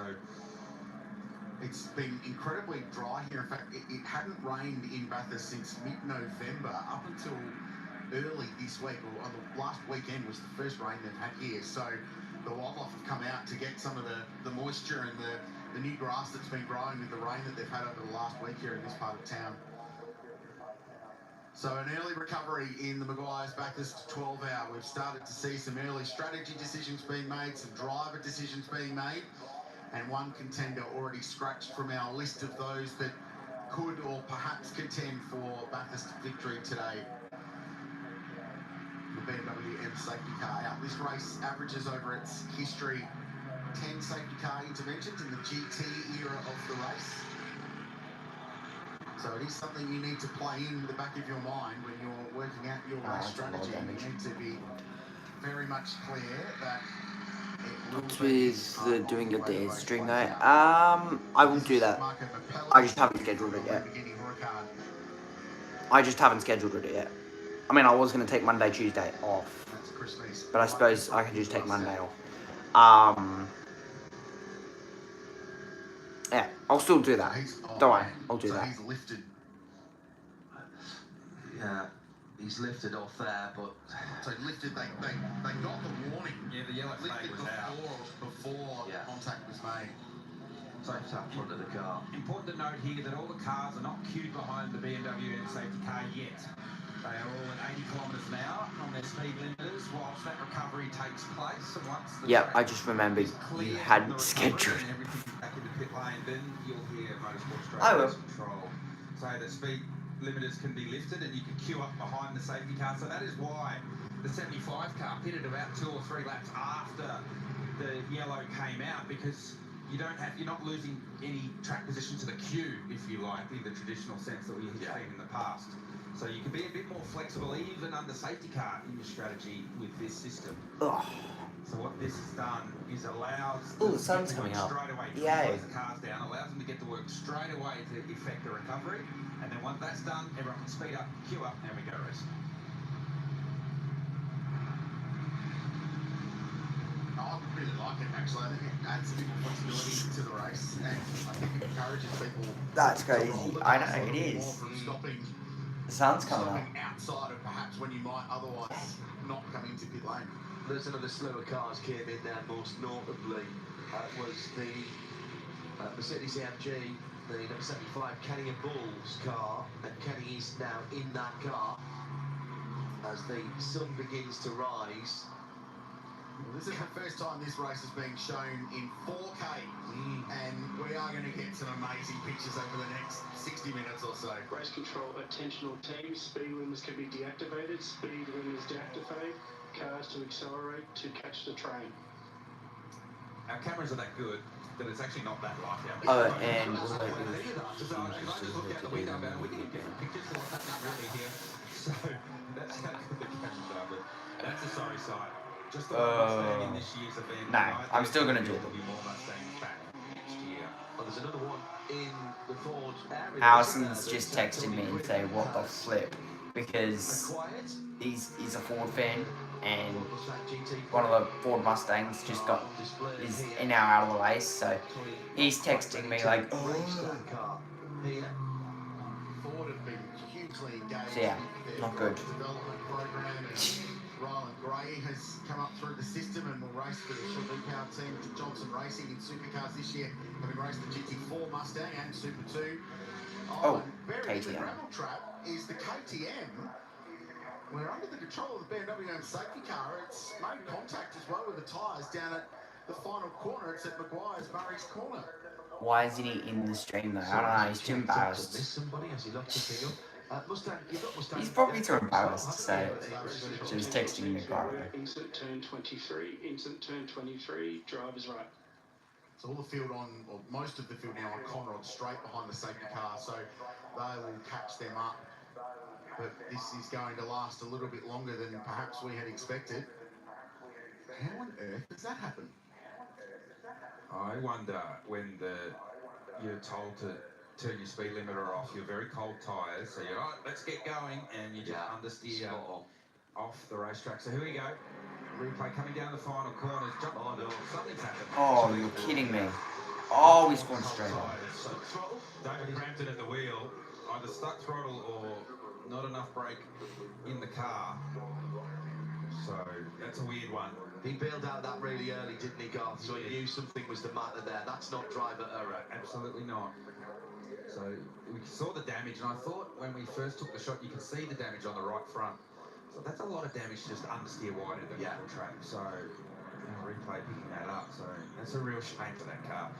it's been incredibly dry here. In fact, it hadn't rained in Bathurst since mid-November up until early this week, or on the last weekend was the first rain they've had here. So the wildlife have come out to get some of the moisture and the new grass that's been growing with the rain that they've had over the last week here in this part of town. So an early recovery in the Maguire's Bathurst 12-hour. We've started to see some early strategy decisions being made, some driver decisions being made, and one contender already scratched from our list of those that could or perhaps contend for Bathurst victory today. The BMW M safety car out. This race averages over its history 10 safety car interventions in the GT era of the race. So it is something you need to play in the back of your mind when you're working out your race strategy. You need to be very much clear that it will What's be with the doing your day's stream though? I will do that. I just haven't scheduled it yet. I just haven't scheduled it yet. I mean, I was going to take Monday, Tuesday off, but I suppose I can just take Monday off. Yeah, I'll still do that. Don't worry, I'll do that. He's lifted. Yeah, he's lifted off there, but So lifted. They got the warning. yeah, the yellow flag Lifted was out. before Yeah. contact was made. safe tap front of the car. Important to note here that all the cars are not queued behind the BMW M safety car yet. They are all at 80 kilometres an hour on their speed limiters whilst that recovery takes place. And once the Yep, track I just remembered is cleared you from hadn't the recovery scheduled. and everything back into pit lane, then you'll hear Motorsport I will. Australia's control say that speed limiters can be lifted and you can queue up behind the safety car. So that is why the 75 car pitted about 2 or 3 laps after the yellow came out, because you're not losing any track position to the queue, if you like, in the traditional sense that we have seen in the past. So you can be a bit more flexible even under safety car in your strategy with this system. Ugh. So what this has done is allows Ooh, them the sun's to get to coming work up. straight away. Yay. Close the cars down, allows them to get to work straight away to effect the recovery. And then once that's done, everyone can speed up, queue up, and we go racing. I really like it, actually. I think it adds a bit more flexibility to the race, and I think it encourages people. That's to crazy. roll the I dice know, a little it bit is. more from stopping The sun's coming up. outside of perhaps when you might otherwise not come into pit lane. There's another slower cars came in there, most notably was the Mercedes AMG, the number 75 Kenny and Bull's car, and Kenny is now in that car as the sun begins to rise. Well, this is the first time this race is being shown in 4K, and we are going to get some amazing pictures over the next 60 minutes or so. Race control attentional teams. Speed limits can be deactivated. Speed limits deactivate. Cars to accelerate to catch the train. our cameras are that good that it's actually not that light out. Oh, and So, also can I just look out the window and we can get different pictures of what's happening really here. So that's how good the cameras are, but that's a sorry sight. Just the one Mustang in this year's event. No, I'm still gonna do There'll them. be more Mustangs back next year. Well, there's another one in the Ford area. Allison's just texted me and say, what the flip? Because he's a Ford fan, and one of the Ford Mustangs just is now out of the race, so he's texting me like, oh. Ford have been hugely engaged So yeah, with not their good. development program, and Ryland Gray has come up through the system and will race for the Chevy Car team. Johnson Racing in supercars this year, having raced the GT4 Mustang and Super 2. Oh, and buried in the KTM. gravel trap is the KTM. We're under the control of the BMW safety car. It's made contact as well with the tyres down at the final corner. It's at Maguire's Murray's corner. Why isn't he in the stream though? I don't know, he's too embarrassed. He's probably too embarrassed to say it. So he's texting me privately. Insert turn 23, insert turn 23, driver's right. So all the field or most of the field now on Conrod straight behind the safety car, so they will catch them up. But this is going to last a little bit longer than perhaps we had expected. How on earth does that happen? I wonder when you're told to turn your speed limiter off, you're very cold tyres, so you're, right, let's get going, and you just understeer off the racetrack. So here we go. Replay coming down the final corners. Jump on the something's happened. Oh, you're kidding me. Oh, he's gone straight on. David Brampton at the wheel, either stuck throttle or not enough brake in the car. So that's a weird one. He bailed out that really early, didn't he, Garth? So he knew something was the matter there. That's not driver error. Absolutely not. So we saw the damage, and I thought when we first took the shot, you could see the damage on the right front. So that's a lot of damage just understeer wide of the gravel track. So replay picking that up. So that's a real shame for that car.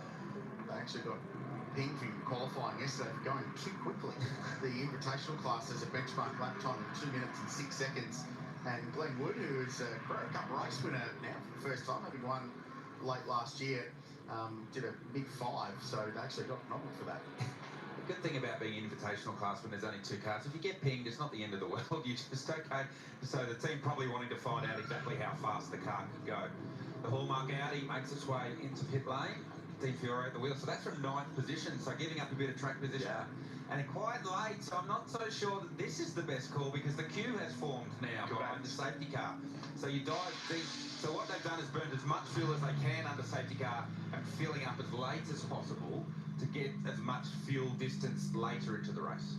They actually got pinged in qualifying yesterday for going too quickly. The Invitational class has a benchmark lap time of 2 minutes and 6 seconds. And Glenn Wood, who is a Carrera Cup race winner now for the first time, having won late last year, did a big 5, so they actually got an for that. The good thing about being invitational class when there's only 2 cars, if you get pinged, it's not the end of the world. You just, okay. So the team probably wanting to find out exactly how fast the car could go. The Hallmark Audi makes its way into pit lane. Di Fiore at the wheel, so that's from 9th position, so giving up a bit of track position. And quite late, so I'm not so sure that this is the best call, because the queue has formed now behind the safety car. So you dive deep. So what they've done is burned as much fuel as they can under safety car and filling up as late as possible to get as much fuel distance later into the race.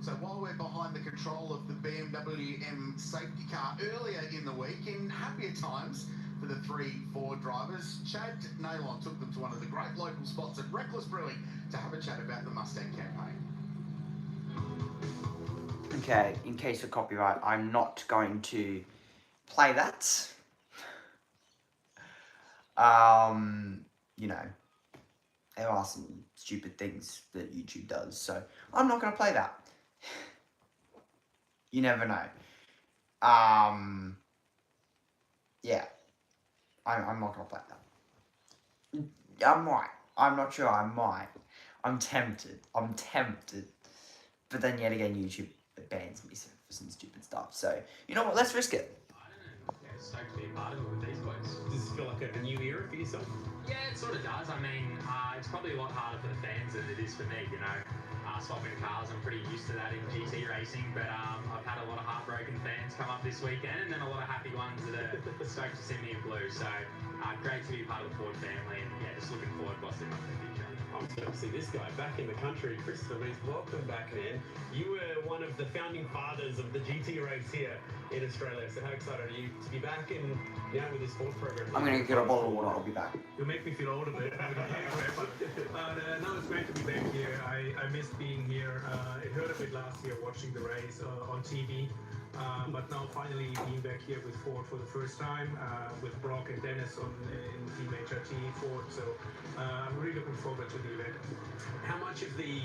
So while we're behind the control of the BMW M safety car earlier in the week, in happier times for the 3 Ford drivers, Chad Naylon took them to one of the great local spots at Reckless Brewing to have a chat about the Mustang campaign. Okay, in case of copyright, I'm not going to play that. You know, there are some stupid things that YouTube does, so I'm not going to play that. You never know. Yeah, I'm not going to play that. I might. I'm not sure. I might. I'm tempted. But then yet again, YouTube bans me for some stupid stuff. So, you know what? Let's risk it. I don't know. Yeah, stoked to be a part of it with these boys. Does this feel like a new era for yourself? Yeah, it sort of does. I mean, it's probably a lot harder for the fans than it is for me, you know. Swapping cars, I'm pretty used to that in GT racing, but I've had a lot of heartbroken fans come up this weekend, and then a lot of happy ones that are stoked to see me in blue. So, great to be part of the Ford family, and yeah, just looking forward to what's in the future. I'm stoked to see this guy back in the country. Christopher Rees, welcome back, man. You were one of the founding fathers of the GT race here in Australia, so how excited are you to be back and, you know, with this sports program? I'm going to get a bottle of water. I'll be back. You make me feel old a bit. No, it's great to be back here. I missed being here. It hurt a bit last year watching the race on TV. but now finally being back here with Ford for the first time, with Brock and Dennis in Team HRT Ford. So I'm really looking forward to the event. How much of the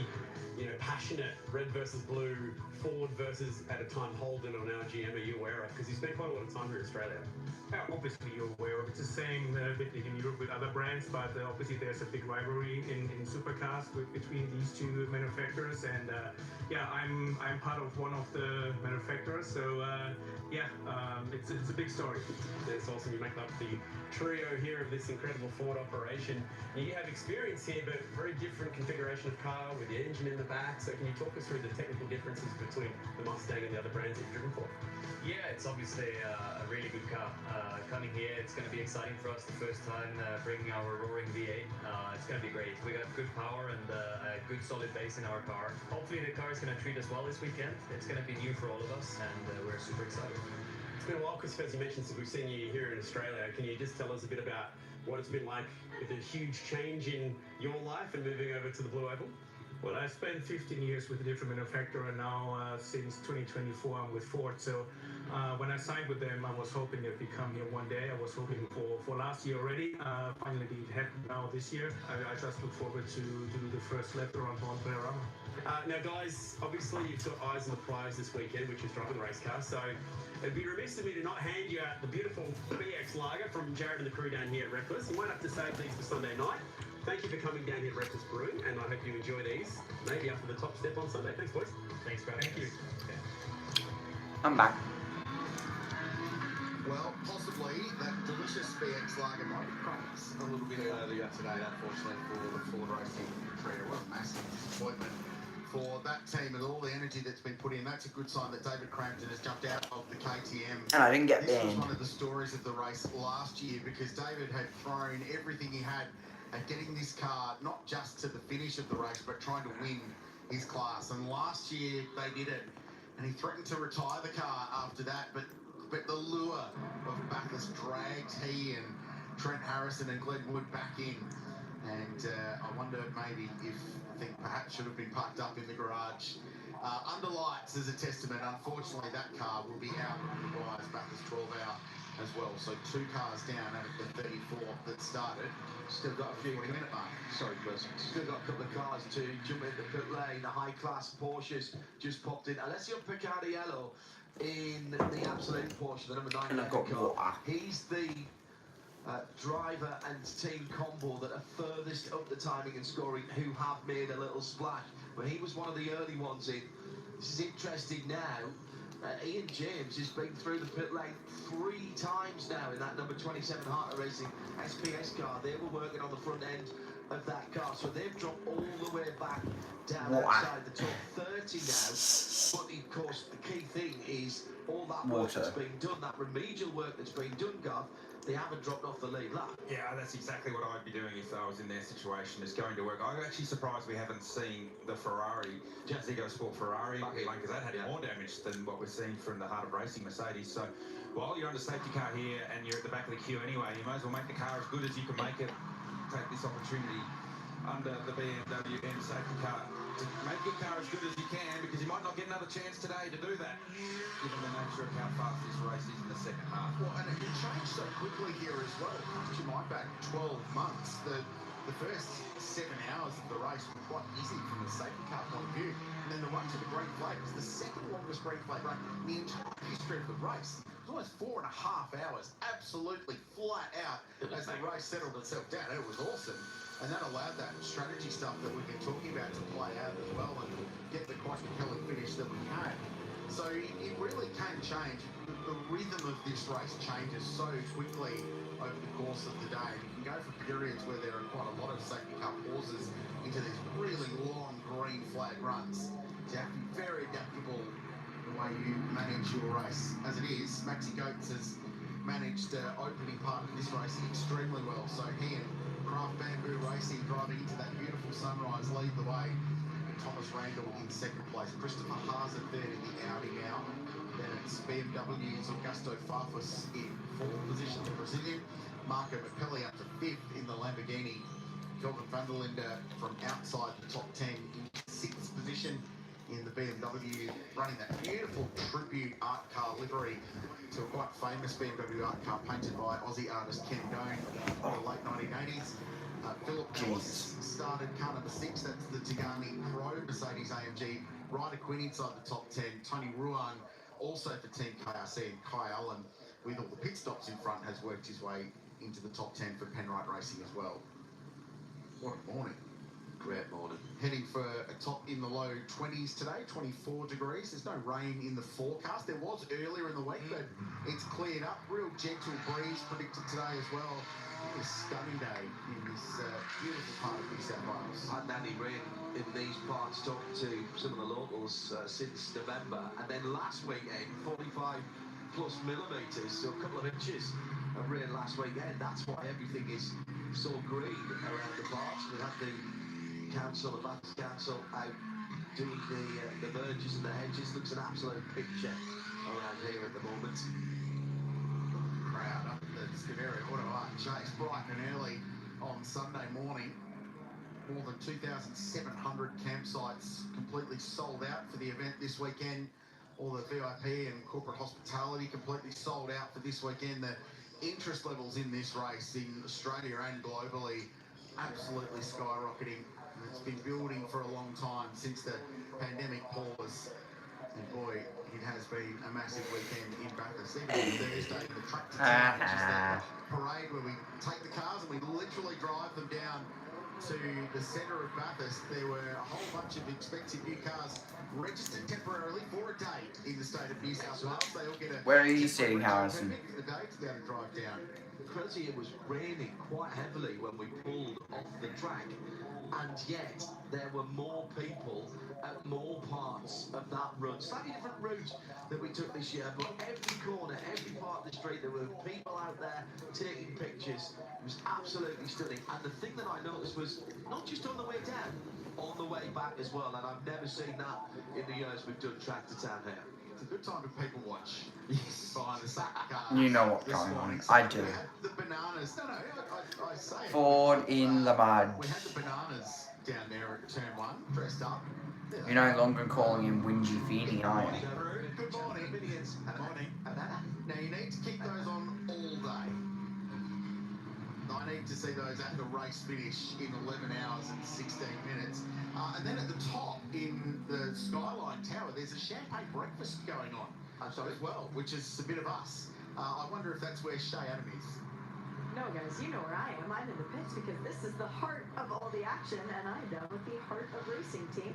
passionate red versus blue, Ford versus at a time Holden on our GM are you aware of? Because you spent quite a lot of time here in Australia. Obviously, you're aware of it's the same bit in Europe with other brands, but obviously there's a big rivalry in supercars between these two manufacturers. And I'm part of one of the manufacturers, so it's a big story. It's awesome. You make up the trio here of this incredible Ford operation. You have experience here, but very different configuration of car with the engine in the back. So can you talk us through the technical differences between the Mustang and the other brands that you've driven for? Yeah, it's obviously a really good car. Coming here, it's going to be exciting for us the first time bringing our roaring V8. It's going to be great. We got good power and a good solid base in our car. Hopefully the car is going to treat us well this weekend. It's going to be new for all of us, and we're super excited. It's been a while, Chris, as you mentioned, since we've seen you here in Australia. Can you just tell us a bit about what it's been like with a huge change in your life and moving over to the Blue Oval? Well, I spent 15 years with a different manufacturer, and now since 2024 I'm with Ford. So when I signed with them, I was hoping they'd come here one day. I was hoping for last year already. Finally, it happened now this year. I just look forward to do the first lap around Mount Panorama. Now, guys, obviously you've got eyes on the prize this weekend, which is driving the race car. So it'd be remiss of me to not hand you out the beautiful BX Lager from Jared and the crew down here at Reckless. You might have to save these for Sunday night. Thank you for coming down here to Reckless Brewing, and I hope you enjoy these. Maybe after the top step on Sunday. Thanks, boys. Thanks, Brad. Thank you. I'm back. Well, possibly that delicious BX Lager might be cracked a little bit earlier today, unfortunately, for the Ford Racing trio. What a massive disappointment for that team with all the energy that's been put in. That's a good sign that David Crampton has jumped out of the KTM. And I didn't get This was banned. one of the stories of the race last year, because David had thrown everything he had at getting this car not just to the finish of the race, but trying to win his class. And last year they did it, and he threatened to retire the car after that, but the lure of Bathurst dragged he and Trent Harrison and Glenn Wood back in. And I wonder maybe if perhaps should have been parked up in the garage under lights as a testament. Unfortunately, that car will be out on the Maguire's Bathurst 12-hour as well. So 2 cars down out of the 34 that started. Still got a few 40-minute mark. Sorry, Chris. Still got a couple of cars to jump into pit lane. The high-class Porsches just popped in. Alessio Picariello in the absolute Porsche, the number 9 And I've got car. water. He's the driver and team combo that are furthest up the timing and scoring, who have made a little splash. But he was one of the early ones in. This is interesting now. Ian James has been through the pit lane 3 times now in that number 27 Heart Racing SPS car. They were working on the front end of that car, so they've dropped all the way back down outside the top 30 now. But of course, the key thing is all that work that's been done, that remedial work that's been done, Gav. They haven't dropped off the lead lap. Yeah, that's exactly what I'd be doing if I was in their situation, is going to work. I'm actually surprised we haven't seen the Ferrari, Ziggo Sport Ferrari, because that had more damage than what we're seeing from the Heart of Racing Mercedes. So while you're under safety car here and you're at the back of the queue anyway, you might as well make the car as good as you can make it. Take this opportunity under the BMW and safety car to make your car as good as you can, because you might not get another chance today to do that, given the nature of how fast this race is in the second half. Well, and it changed so quickly here as well. Cast your mind back 12 months. The first 7 hours of the race were quite easy from the safety car point of view. And then the run to the green flag was the second longest green flag run in the entire history of the race. It was almost 4.5 hours, absolutely flat out as the race settled itself down. It was awesome. And that allowed that strategy stuff that we've been talking about to play out as well and get the quite compelling finish that we had. So it really can change. The rhythm of this race changes so quickly over the course of the day. You can go for periods where there are quite a lot of safety car pauses into these really long green flag runs. So you have to be very adaptable the way you manage your race. As it is, Maxi Goetz has managed opening part of this race extremely well. So he and Craft Bamboo Racing driving into that beautiful sunrise lead the way. And Thomas Randall in second place. Christopher Haas at third in the Audi now. Then it's BMW's Augusto Farfus in fourth position, the Brazilian. Marco Mappelli up to fifth in the Lamborghini. Kelvin van der Linde from outside the top 10 in sixth position in the BMW, running that beautiful tribute art car livery to a quite famous BMW art car painted by Aussie artist Ken Doan in the late 1980s. Philip Ellis started car number 6, that's the Tigani Pro Mercedes AMG. Ryder Quinn inside the top 10. Tony Ruan, also for Team KRC, and Kai Allen, with all the pit stops in front, has worked his way into the top 10 for Penrite Racing as well. What a morning. Great morning. Heading for a top in the low 20s today, 24 degrees. There's no rain in the forecast. There was earlier in the week, but it's cleared up. Real gentle breeze predicted today as well. A stunning day in this beautiful part of New South Wales. Had any rain in these parts, talking to some of the locals since November, and then last weekend 45 plus millimetres, so a couple of inches of rain last weekend. That's why everything is so green around the parks. We had the council, the Bathurst Council, out doing the verges and the hedges. Looks an absolute picture around here at the moment. Crowd up at the Scuderia Auto Art Chase bright and early on Sunday morning. More than 2,700 campsites completely sold out for the event this weekend. All the VIP and corporate hospitality completely sold out for this weekend. The interest levels in this race in Australia and globally absolutely skyrocketing. It's been building for a long time since the pandemic pause. And boy, it has been a massive weekend in Bathurst. Even on Thursday, the track to town, which is the parade where we take the cars and we literally drive them down to the centre of Bathurst. There were a whole bunch of expensive new cars registered temporarily for a day in the state of New South Wales. They all get a Where are you sitting, Harrison? for the day to be able to drive down. Crazy, it was raining quite heavily when we pulled off the track, and yet there were more people at more parts of that run. Slightly different route that we took this year, but every corner, every part of the street, there were people out there taking pictures. It was absolutely stunning. And the thing that I noticed was not just on the way down, on the way back as well, and I've never seen that in the years we've done track to town here. It's a good time to people watch. Behind the sack car. You know what's going on. I do. We had the bananas. No, I say it. Ford in the mud. We had the bananas down there at turn 1, dressed up. You're no longer calling him Whingy Feeny, are you? Good morning. Morning. Now you need to keep those on all day. I need to see those at the race finish in 11 hours and 16 minutes. And then at the top in the Skyline Tower, there's a champagne breakfast going on as well, which is a bit of us. I wonder if that's where Shay Adam is. No, guys, you know where I am. I'm in the pits because this is the heart of all the action, and I'm down with the Heart of Racing team.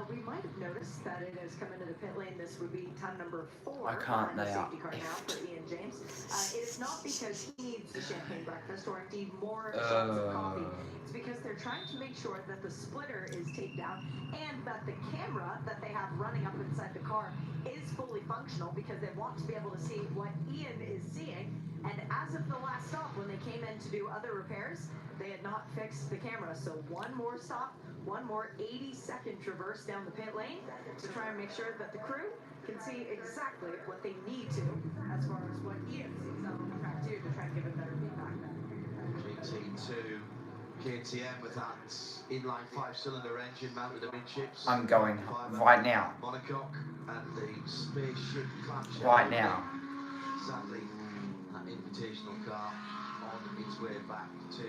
We might have noticed that it has come into the pit lane. This would be time number 4 I can't on the lay safety out. car now for Ian James. It is not because he needs the champagne breakfast or indeed more shots of coffee. It's because they're trying to make sure that the splitter is taped down and that the camera that they have running up inside the car is fully functional, because they want to be able to see what Ian is seeing. And as of the last stop, when they came in to do other repairs, they had not fixed the camera. So one more stop, one more 80-second traverse down the pit lane to try and make sure that the crew can see exactly what they need to as far as what Ian sees out on the track too, to try and give it better feedback. GT2 KTM with that inline 5-cylinder engine mounted amidships. I'm going right now. Monocoque and the spaceship clamshell. Right now. Sadly, that invitational car on its way back to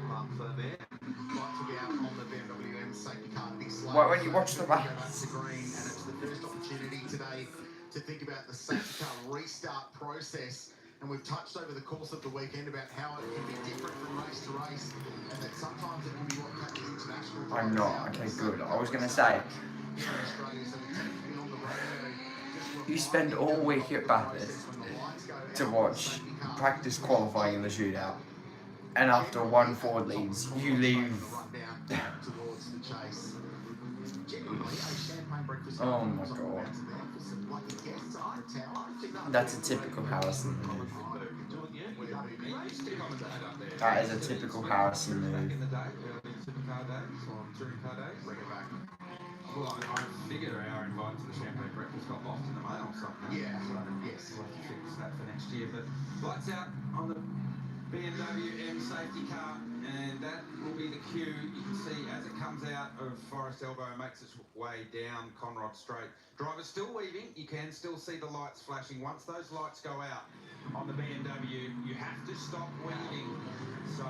Mark Fermier. Like to be out on the BMW M safety car this late. Well, when you watch the Go back race. to green, and it's the first opportunity today to think about the safety car restart process. And we've touched over the course of the weekend about how it can be different from race to race, and that sometimes it can be what catches international. I'm not. Okay, good. I was going to say, you spend all week at Bathurst to watch practice qualifying in the shootout, and after one Ford leaves, you leave. Oh my god. That's a typical Harrison move. That is a typical Harrison move. Well, I figure our invite to the champagne breakfast got lost in the mail or something. Yeah, so yes. we'll have to fix that for next year. But lights out on the BMW M safety car, and that will be the cue. You can see as it comes out of Forest Elbow and makes its way down Conrod Straight. Driver's still weaving. You can still see the lights flashing. Once those lights go out on the BMW, you have to stop weaving. So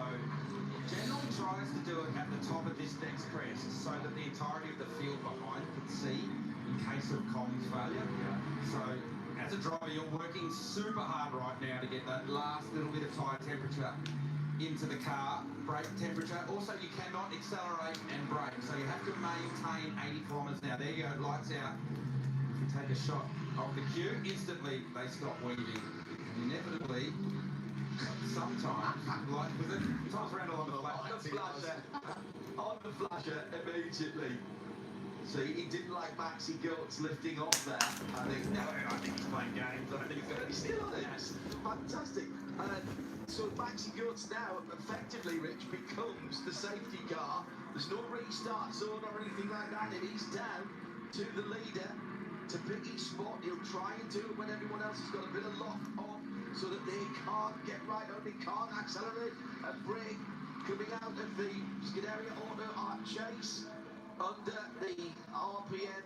General tries to do it at the top of this next crest so that the entirety of the field behind can see in case of comms failure. So as a driver, you're working super hard right now to get that last little bit of tyre temperature into the car, brake temperature. Also, you cannot accelerate and brake, so you have to maintain 80 kilometres now. There you go, lights out. If you take a shot of the cue, instantly they stop weaving. And inevitably, sometimes, like with it, Thomas Randall on the flasher immediately. See, he didn't like Maxi Goats lifting off there. I think he's playing games. I think he's going to be still on it. Yes. Fantastic. So Maxi Goats now effectively, Rich, becomes the safety car. There's no restart zone or anything like that, and he's down to the leader to pick each spot. He'll try and do it when everyone else has got a bit of lock on so that they can't get right on, they can't accelerate and brake. Coming out of the Scuderia Auto Art Chase under the RPM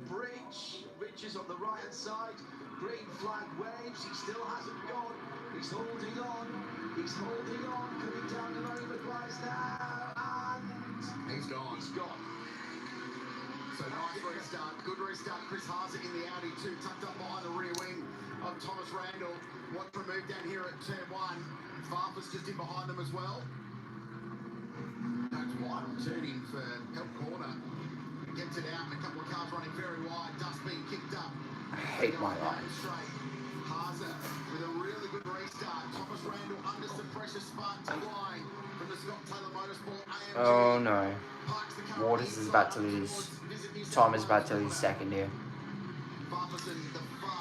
bridge. Rich is on the right hand side. Green flag waves. He still hasn't gone. He's holding on. He's holding on. Coming down the road of Glass now. And He's gone. he's gone. So nice restart. Good restart. Chris Haase in the Audi 2, tucked up behind the rear wing of Thomas Randall. What remove down here at turn 1. Bathurst just in behind them as well. That's wide turning for Help Corner. Gets it out and a couple of cars running very wide. Dust being kicked up. I hate my life. Haase with a really good restart. Thomas Randall under some pressure, sparked to line from the Scott Taylor Motorsport AMG. Oh no. Waters is about to lose. Tom is about to lose second here.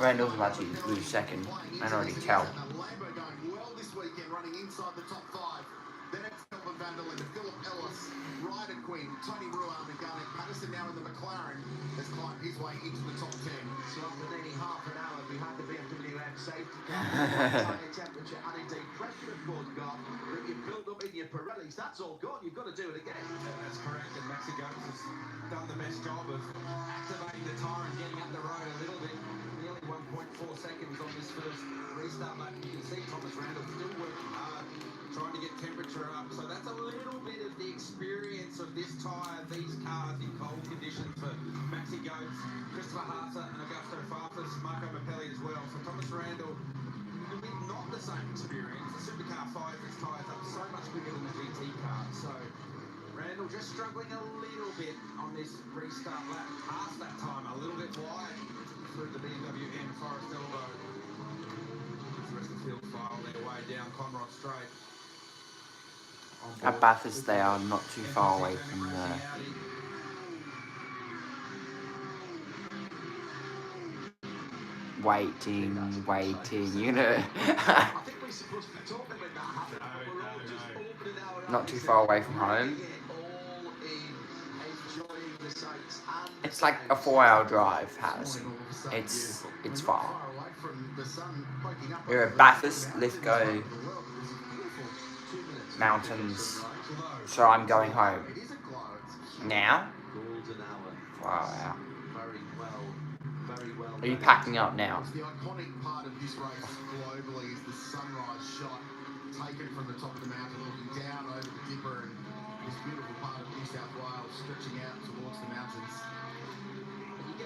Randall's about to lose second. I can already tell. Lambo going well this weekend, running inside the top 5. Then it's Kelvin Vanderlyn, Philip Ellis, Ryder Quinn, Tony Ruan, and Garnet Patterson now in the McLaren has climbed his way into the top 10. So after nearly half an hour behind the BMW M safety car, tyre temperature and indeed pressure, of course, gone, that you build up in your Pirellis, that's all gone. You've got to do it again. That's correct, and Maxi Goats has done the best job of activating the tyre and getting up the road a little bit. Nearly 1.4 seconds on this first restart lap. You can see Thomas Randall still working hard, trying to get temperature up. So that's a little bit of the experience of this tyre, these cars in cold conditions for Maxi Goats, Christopher Haase and Augusto Farfus, Marco Mappelli as well. So Thomas Randall with not the same experience. The supercar fires its tyres up so much bigger than the GT car. So Randall just struggling a little bit on this restart lap. Past that time, a little bit wide through the BMW M Forest Elbow. The rest of the field file their way down Conrod Straight. At Bathurst, they are not too far away from the waiting, you know. I think we're supposed to be talking about that happening. We're all just opening our Not too far away from home. It's like a 4-hour drive, Harris. It's far. We're at Bathurst, Lithgow, mountains, so I'm going home. Now? Wow. Are you packing up now? The iconic part of this race globally is the sunrise shot taken from the top of the mountain looking down over the Dipper and this beautiful part of New South Wales stretching out towards the mountains. If you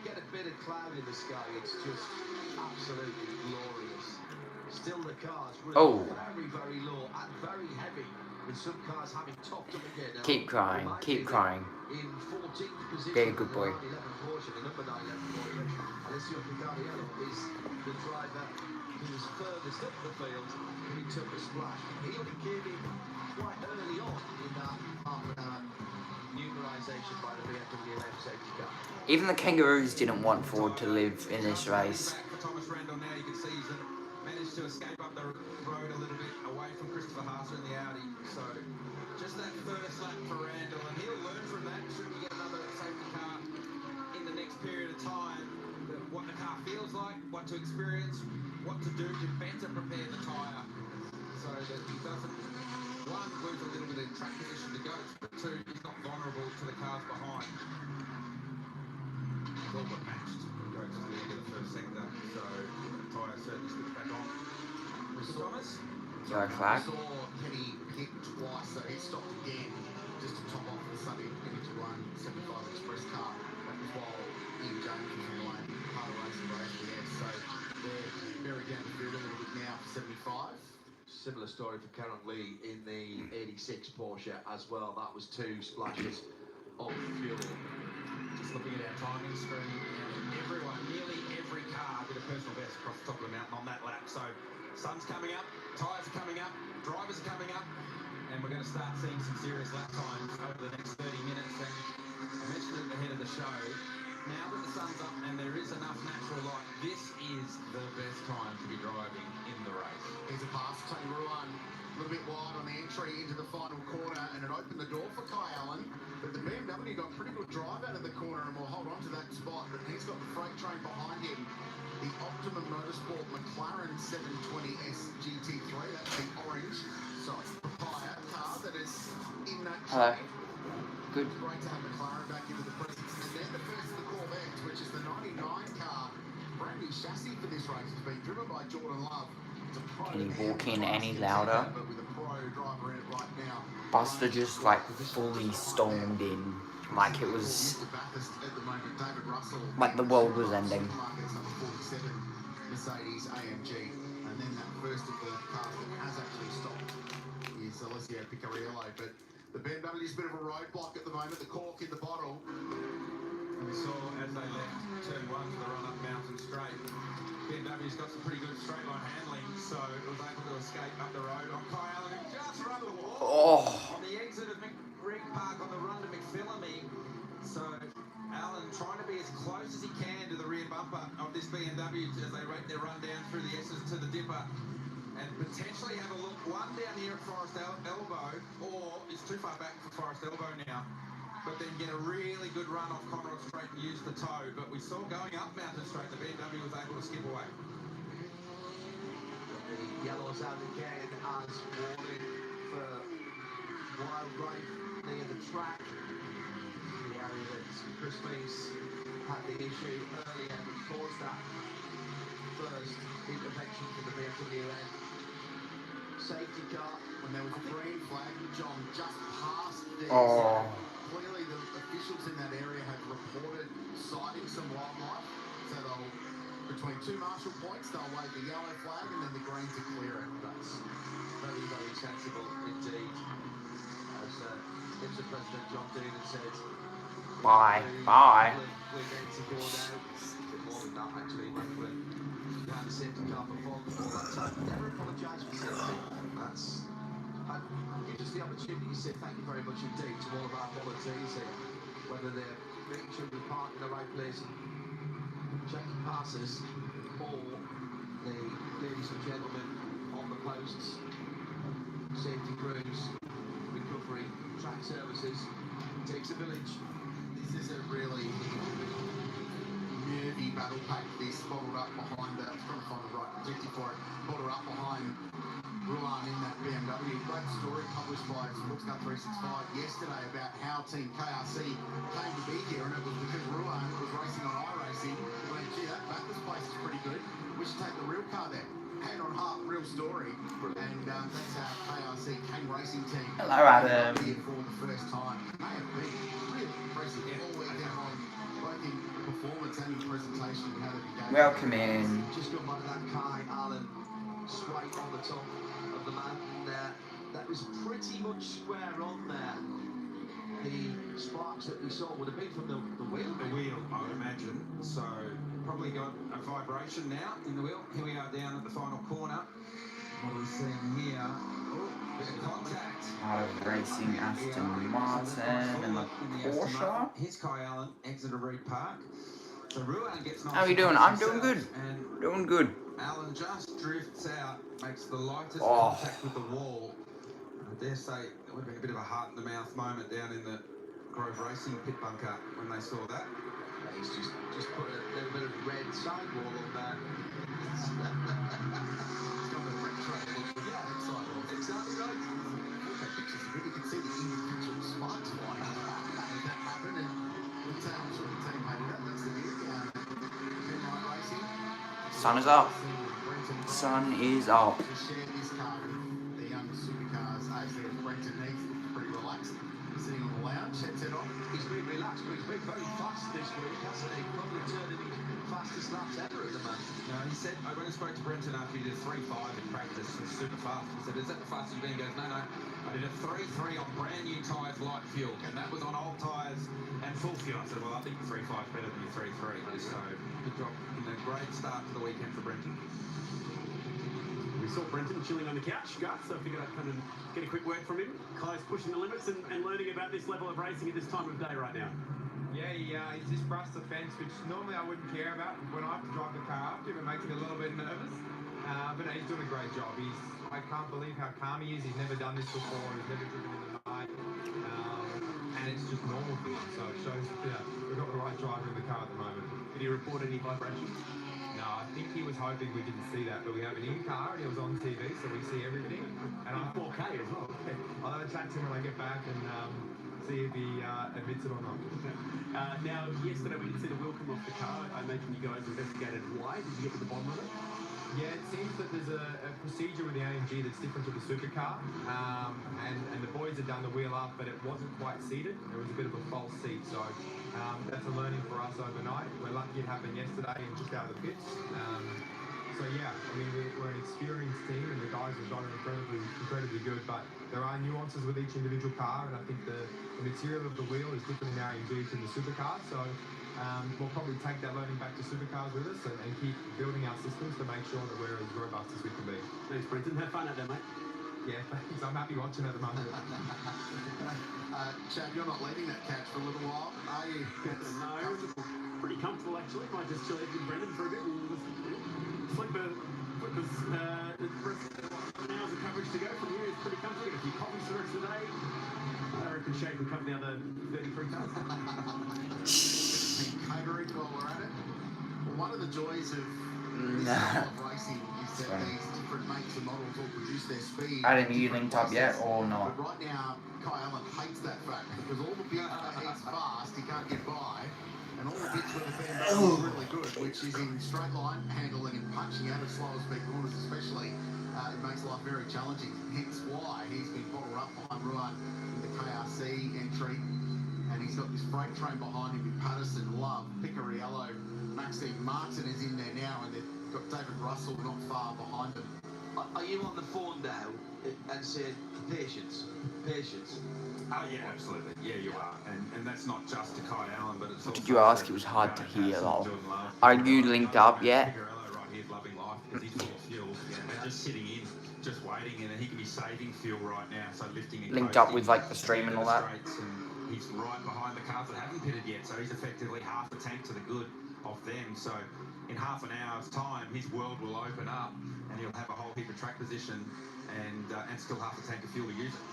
get a bit of cloud in the sky, it's just absolutely glorious. Still the cars were very, very low and very heavy, with some cars having topped up again. Keep crying, keep crying. In 14th position, be a good boy. The number 9 Porsche. Alessio Picariello is the driver who was furthest up the field and he took a splash. He only came in quite early on in that half an hour numerisation by the BMW M safety car. Even the Kangaroos didn't want Ford to live in this race. For Thomas Randall now, you can see he's managed to escape up the road a little bit away from Christopher Haase in the Audi. So just that first lap for Randall, and he'll learn from that. Should we get another safety car in the next period of time, what the car feels like, what to experience, what to do to better prepare the tyre so that he doesn't, one, lose a little bit of track position to go, but two, he's not vulnerable to the cars behind. It's all but matched. He goes to the end of the first sector, so the tyre certainly slips back on. Mr. Thomas? Yellow flag. We saw Kenny hit twice, so he stopped again just to top off the Sunday Energy One 75 Express car. That was while Ian James was in the lane, part of racing by SBS. So they're buried down the field a little bit now for 75. Similar story for Karen Lee in the 86 Porsche as well. That was 2 splashes of fuel. Just looking at our timing screen, everyone, nearly every car did a personal best across the top of the mountain on that lap. So sun's coming up, tyres are coming up, drivers are coming up, and we're going to start seeing some serious lap times over the next 30 minutes. And I mentioned at the head of the show, now that the sun's up and there is enough natural light, this is the best time to be driving in the race. Here's a pass, Tony Ruan, a little bit wide on the entry into the final corner, and it opened the door for Kai Allen. But the BMW got pretty good drive out of the corner and will hold on to that spot. But he's got the freight train behind him. The Optimum Motorsport McLaren 720 SGT3, that's the orange, papaya car that is in that Hello. train. Good. Great to have McLaren back into the presence. And then the first of the Corvette, which is the 99 car, brand new chassis for this race, has been driven by Jordan Love. It's a pro Can you man, walk in any contender, louder? but with a pro driver in it right now. Buster just like fully stormed in, like it was Bathurst at the moment, David Russell, like the world was ending. Supermarkets number 47 Mercedes AMG, and then that first of the cars that has actually stopped is Alessio Picariello. But the BMW's a bit of a roadblock at the moment, the cork in the bottle. And we saw as they left turn 1 to the run-up mountain straight, BMW's got some pretty good straight line handling, so it was able to escape up the road on Kai Allen, who just run the wall on the exit of Reed Park on the run to McPhillamy. So Allen trying to be as close as he can to the rear bumper of this BMW as they rate their run down through the S's to the dipper, and potentially have a look one down here at Forest Elbow, or it's too far back for Forest Elbow now, but then get a really good run off Conrod Straight and use the toe. But we saw going up Mountain Straight, the BMW was able to skip away. The yellows out again as warning for wild rife near the track. The area that Chris Mees had the issue earlier that caused that first intervention from the BMW end. Safety car. When there was a green flag, John, just past there. Clearly the officials in that area have reported sighting some wildlife. So they'll, between 2 marshal points, they'll wave the yellow flag and then the green to clear it. That's very, very sensible indeed. As IMSA President John Doonan said, Bye. we're going to go now. A bit more than that actually, Franklin. You had the safety car perform before that time. Never apologise for safety. And gives us the opportunity to say thank you very much indeed to all of our volunteers here, whether they're making sure we park in the right place, checking passes, or the ladies and gentlemen on the posts, safety crews, recovery, track services. It takes a village. This is a really nervy battle pack. This bottled up behind I was trying to find the right objective for it. Bottled up behind Ruan in that BMW. Great story published by Sportscar 365 yesterday about how Team KRC came to be here, and it was because Ruan was racing on iRacing. Went, gee, that Bathurst place is pretty good. We should take the real car there. Hand on heart, real story. And that's our KRC Kane Racing team. Hello, Adam. Here for the first time. They have been really impressive all weekend on, both in performance and in presentation and how they've engaged. Welcome in. Just go by that Kai Allen swipe on the top of the mountain there. That was pretty much square on there. The sparks that we saw would have been from the wheel. The wheel, I would imagine. So probably got a vibration now in the wheel. Here we are down at the final corner. What are we seeing here? Oh, bit of contact. Out of racing Aston Martin and the Porsche. Here's Kai Allen, exit of Reed Park. So Ruan gets nice. How are you doing? I'm doing good. And Doing good. Allen just drifts out, makes the lightest contact with the wall. I dare say it would have been a bit of a heart in the mouth moment down in the Grove Racing pit bunker when they saw that. He's just put a little bit of red sidewall on there. It's got the red trail. Yeah, it's like Sun is up. Sun is up. To share this car with the young supercars as there's Brenton Neath, pretty relaxed, sitting on the lounge, headset on. He's been relaxed, but he's been very fast this week, hasn't he? Probably turning his fastest laps ever at the moment. No, he said, I went and spoke to Brenton after he did 3.5 in practice, it was super fast. He said, is that the fastest you've been? He goes, no, I did a 3.3 on brand new tyres, light fuel, and that was on old tyres and full fuel. I said, well, I think your 3.5 is better than your 3.3. So, good job. Great start to the weekend for Brenton. We saw Brenton chilling on the couch, Gus, so I figured I'd come and get a quick word from him. Kai's pushing the limits and learning about this level of racing at this time of day right now. Yeah, he's just brushed the fence, which normally I wouldn't care about. When I have to drive the car after him, it makes me a little bit nervous. But no, he's doing a great job. I can't believe how calm he is. He's never done this before. He's never driven in the night. And it's just normal for him. So it shows we've got the right driver in the car at the moment. Did he report any vibrations? No, I think he was hoping we didn't see that, but we have an in-car and he was on TV, so we see everything. And In 4K as well. I'll have a chat to him when I get back and see if he admits it or not. Now, yesterday we did see the wheel come off the car. I imagine you guys investigated why. Did you get to the bottom of it? Yeah, it seems that there's a procedure with the AMG that's different to the supercar, and the boys had done the wheel up, but it wasn't quite seated. It was a bit of a false seat, so that's a learning for us overnight. We're lucky it happened yesterday and just out of the pits. So yeah, I mean, we're an experienced team, and the guys have done it incredibly good, but there are nuances with each individual car, and I think the material of the wheel is different in AMG to the supercar, so we'll probably take that learning back to supercars with us and keep building our systems to make sure that we're as robust as we can be. Thanks, Brenton. Have fun out there, mate. Yeah, thanks. I'm happy watching at the moment. Chad, you're not leading that catch for a little while, are you? No, pretty comfortable actually. Might just chill out with Brendan for a bit and flip the rest of hours of coverage to go from here. It's pretty comfortable. Get a few coffees for the rest of the day. I reckon Shane can cover the other 33 cars. Catering while we're at it. Well, one of the joys of this style of racing is that these different makes and models all produce their speed. Adam, you linked up yet or not? But right now, Kai Allen hates that fact because all the bits where he's fast, he can't get by, and all the bits where the BMW is really good, which is in straight line handling and punching out of slower speed corners especially, it makes life very challenging. Hence why he's been bottled up behind Ruan in the KRC entry. And he's got this freight train behind him with Patterson, Love, Picariello, Maxine Martin is in there now, and they've got David Russell not far behind them. Are you on the phone now and saying, patience? Oh, yeah, absolutely. Yeah, you are. And that's not just to Kai Allen, but it's also... Did you ask? It was hard to hear, lol. Are you linked up yet? Picariello right here loving life because he's full of fuel and just sitting in, just waiting, and he can be saving fuel right now, so lifting and Linked coasting up with like the stream and all that. He's right behind the cars that haven't pitted yet, so he's effectively half a tank to the good of them. So in half an hour's time, his world will open up, and he'll have a whole heap of track position and still half a tank of fuel to use it.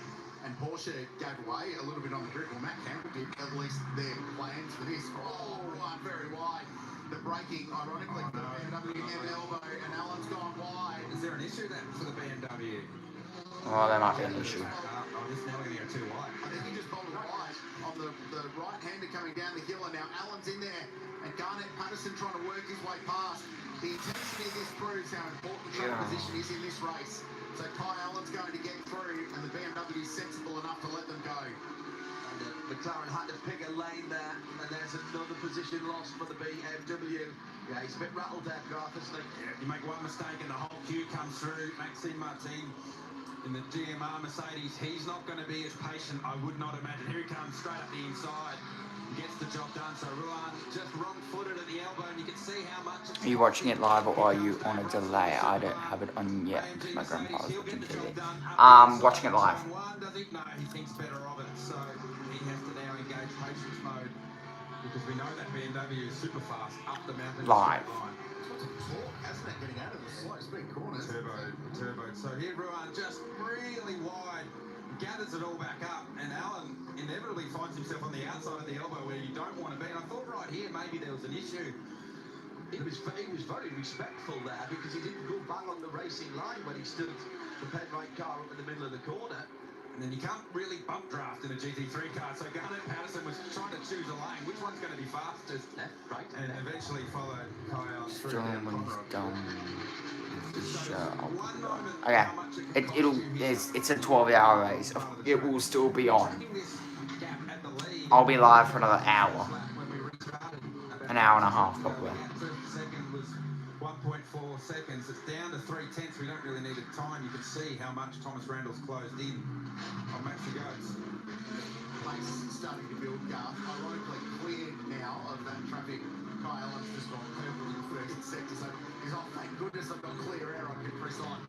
And Porsche gave away a little bit on the grid. Well, Matt Campbell did, at least their plans for this. Oh, one very wide. The braking, ironically, for the BMW and elbow, and Allen's gone wide. Is there an issue then for the BMW? Oh, there might be an issue. This now we're going to go too wide. I think he just bolted wide on the right-hander coming down the hill, and now Allen's in there, and Garnett Patterson trying to work his way past. The intensity of this proves how important track position is in this race. So Kai Allen's going to get through, and the BMW is sensible enough to let them go. And McLaren had to pick a lane there, and there's another position lost for the BMW. Yeah, he's a bit rattled there, Garth, isn't he? Yeah, you make one mistake and the whole queue comes through. Maxime Martin in the GMR Mercedes, he's not going to be as patient, I would not imagine. Here he comes, straight up the inside. Gets the job done, so Ruan just wrong-footed at the elbow, and you can see how much... Are you watching it live or are you on a delay? I don't have it on yet because my grandpa is watching TV. Watching it live. No, he thinks better of it, so he has to now engage patience mode because we know that BMW is super fast up the mountain. Live. It's a torque, hasn't it, getting out of the slow speed corners? Turbo. So here Ruan just really wide, gathers it all back up, and Allen inevitably finds himself on the outside of the elbow where you don't want to be. And I thought right here maybe there was an issue. He was very respectful there because he didn't go bang on the racing line when he stood the Penrite car up in the middle of the corner. And then you can't really bump draft in a GT3 car, so Garnet Patterson was trying to choose a lane, which one's going to be fastest, right, and eventually followed Kyle through Still down when he's Conroe. done with the show. One moment Okay, how much it can it'll cost you here. it's a 12-hour race. Part of the It track. will still be on. Taking this gap at the lead, I'll be live for another hour, when we restarted, about an hour and a half 2 seconds ago, probably. the gap to second was 1.4 seconds. It's down to 3/10. We don't really need a time. You can see how much Thomas Randall's closed in on Maxi Goats. Pace starting to build, Garth. Ironically cleared now of that traffic. Kyle has just gone purple in the first sector, so he's oh, thank goodness I've got clear air, I can press on.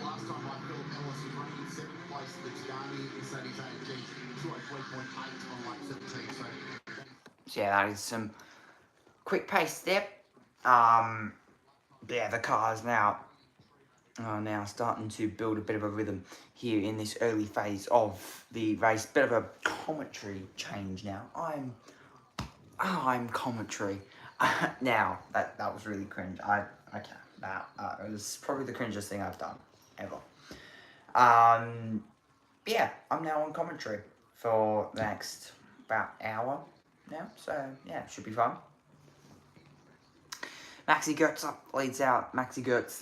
Last time I Philip Ellis was running in 7th place at the Tigani Mercedes AMG, 203.8 on lap 17, so Yeah, that is some quick pace there. Yeah, the cars now are now starting to build a bit of a rhythm here in this early phase of the race. Bit of a commentary change now. I'm commentary. Now that was really cringe. It was probably the cringest thing I've done ever. Yeah, I'm now on commentary for the next about hour now. So yeah, should be fun. Maxi Goetz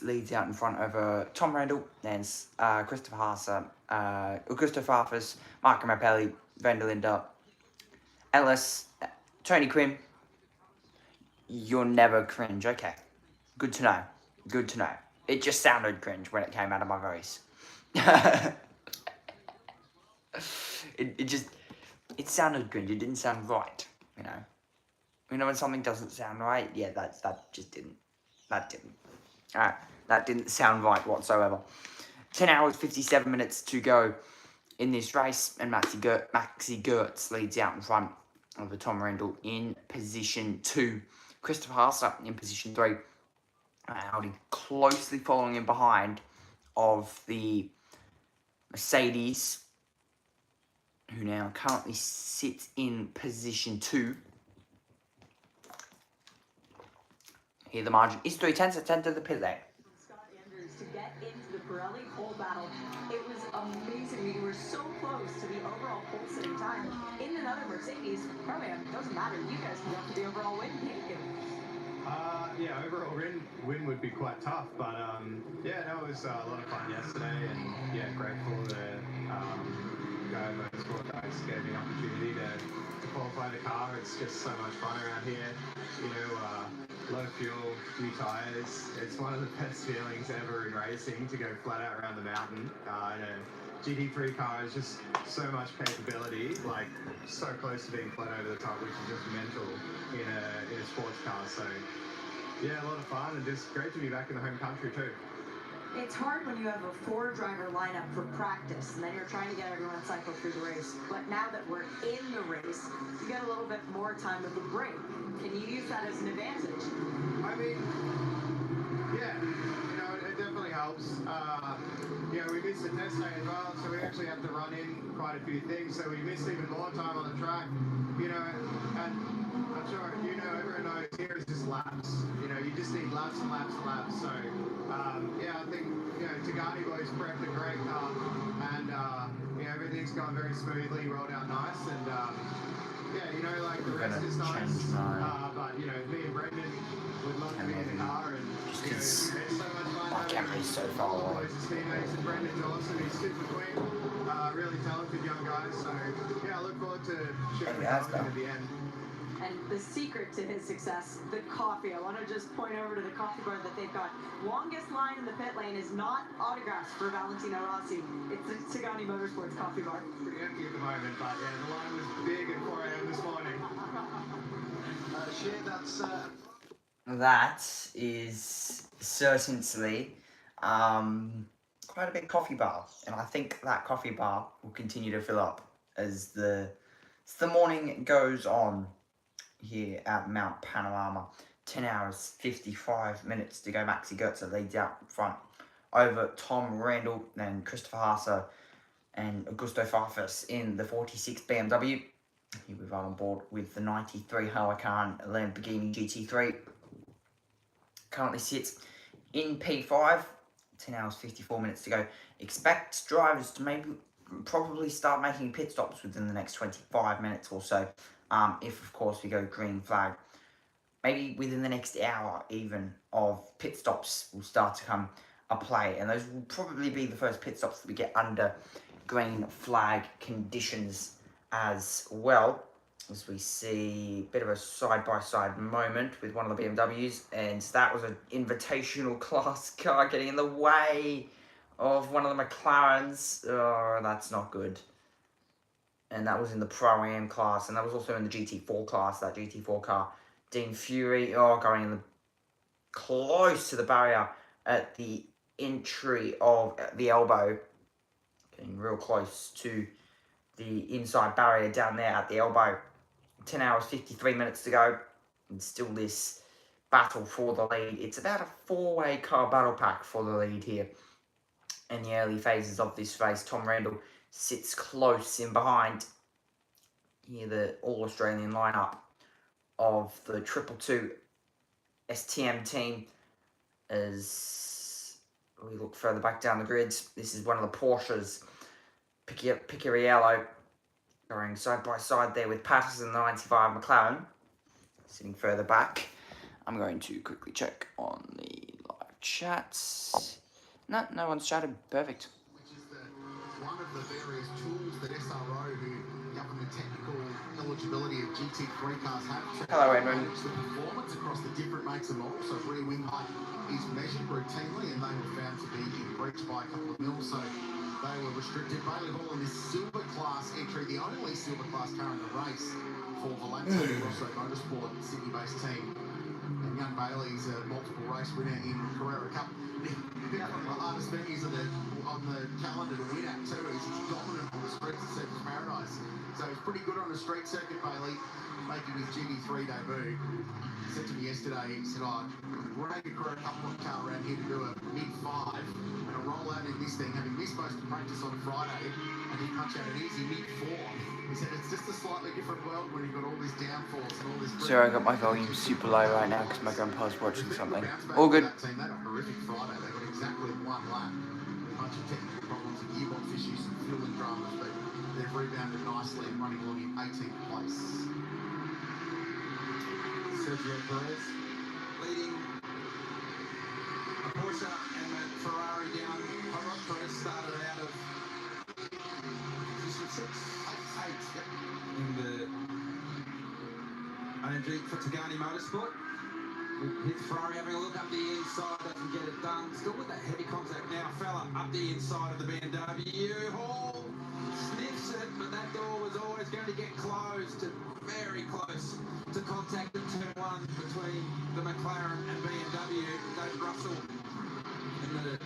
leads out in front of Tom Randall, then Christopher Haase, Augusto Farfus, Marco Mappelli, Vanderlinde, Ellis, Tony Quinn. You're never cringe. Okay, good to know. Good to know. It just sounded cringe when it came out of my voice. it sounded cringe. It didn't sound right. You know when something doesn't sound right? Yeah, that didn't. Alright, that didn't sound right whatsoever. 10 hours, 57 minutes to go in this race, and Maxi Goetz leads out in front of the Tom Randall in position 2. Christopher Haase in position 3. Audi closely following in behind of the Mercedes, who now currently sits in position 2. Here the margin is 3/10, so 10 to the pit lane. Scott Andrews to get into the Pirelli pole battle. It was amazing. We were so close to the overall pole sitting time. In another Mercedes, Pro-Am, doesn't matter. You guys can go for the overall win. Yeah, overall win would be quite tough, but yeah, no, it was a lot of fun yesterday, and yeah, grateful that Go Motorsport guys gave me an opportunity to qualify the car. It's just so much fun around here. Low fuel, few tyres. It's one of the best feelings ever in racing to go flat out around the mountain. And a GT3 car is just so much capability, like so close to being flat over the top, which is just mental in a sports car. So yeah, a lot of fun, and just great to be back in the home country too. It's hard when you have a 4-driver lineup for practice, and then you're trying to get everyone cycled through the race. But now that we're in the race, you get a little bit more time with the break. Can you use that as an advantage? I mean, yeah, it definitely helps. We missed the test day as well, so we actually have to run in quite a few things, so we missed even more time on the track, and I'm sure, everyone knows here is just laps. You just need laps and laps and laps, so, I think, Tigani boys prepped a great car, and, everything's gone very smoothly, rolled out nice, and, the rest is nice, but, me and Brendan would love to be in the car, and, it's so much fun. My camera's so far away. His teammates, and Brendan's awesome, he's super quick, really talented young guys, so, yeah, I look forward to sharing with him at the end. And the secret to his success, the coffee. I want to just point over to the coffee bar that they've got. Longest line in the pit lane is not autographs for Valentino Rossi. It's the Tigani Motorsports coffee bar. Pretty empty at the moment, but yeah, the line was big at 4 a.m. this morning. That is certainly quite a big coffee bar, and I think that coffee bar will continue to fill up as the morning goes on here at Mount Panorama. 10 hours, 55 minutes to go. Maxi Goetz leads out in front over Tom Randall, then Christopher Haase and Augusto Farfus in the 46 BMW. Here we've on board with the 93 Huracan Lamborghini GT3. Currently sits in P5. 10 hours, 54 minutes to go. Expect drivers to maybe probably start making pit stops within the next 25 minutes or so. If, of course, we go green flag. Maybe within the next hour, even, of pit stops will start to come a play. And those will probably be the first pit stops that we get under green flag conditions as well. As we see a bit of a side-by-side moment with one of the BMWs. And that was an invitational class car getting in the way of one of the McLarens. Oh, that's not good. And that was in the Pro-Am class. And that was also in the GT4 class, that GT4 car. Dean Fury, going in the close to the barrier at the entry of the elbow. Getting real close to the inside barrier down there at the elbow. 10 hours, 53 minutes to go. And still this battle for the lead. It's about a four-way car battle pack for the lead here. In the early phases of this race, Tom Randall sits close in behind. Here the All-Australian lineup of the 222 STM team as we look further back down the grids. This is one of the Porsches, Picariello, going side by side there with Patterson, the 95 McLaren, sitting further back. I'm going to quickly check on the live chats. No one's chatted. Perfect. Which is one of the various tools that SRO, who govern the technical eligibility of GT3 cars, have to Hello, Edwin. manage the performance across the different makes and models. So rear wing height is measured routinely, and they were found to be in breach by a couple of mils. So they were restricted. Bailey Hall in this silver class entry, the only silver class car in the race for Valencia Rosso Motorsport, Sydney-based team. And young Bailey's a multiple race winner in Carrera Cup. One of the hardest venues on the calendar to win at too. He's dominant on the streets of Surfers Paradise. So he's pretty good on the street circuit, Bailey, making his GT3 debut. He said to me yesterday, he said, we're making a Carrera Cup car around here to do a mid-5 and a roll out in this thing, having missed most of practice on Friday, and he punch out an easy mid-4. He said it's just a slightly different world when you've got all these downforce and all this... Sorry, I got my volume super low right now because my grandpa's watching something. All good. That team, they had a horrific Friday. They got exactly one lap. A bunch of technical problems and gearbox issues and fueling dramas, but they've rebounded nicely and running along in 18th place. Sergio Perez leading a Porsche and a Ferrari down. Perez started out of position 6, 8, yep, in the AMG for Tigani Motorsport. Hits Ferrari having a look up the inside, doesn't get it done. Still with that heavy contact now. Fella up the inside of the BMW. Hall sniffs it, but that door was always going to get closed, very close to contact in turn 1 between the McLaren and BMW. David Russell in the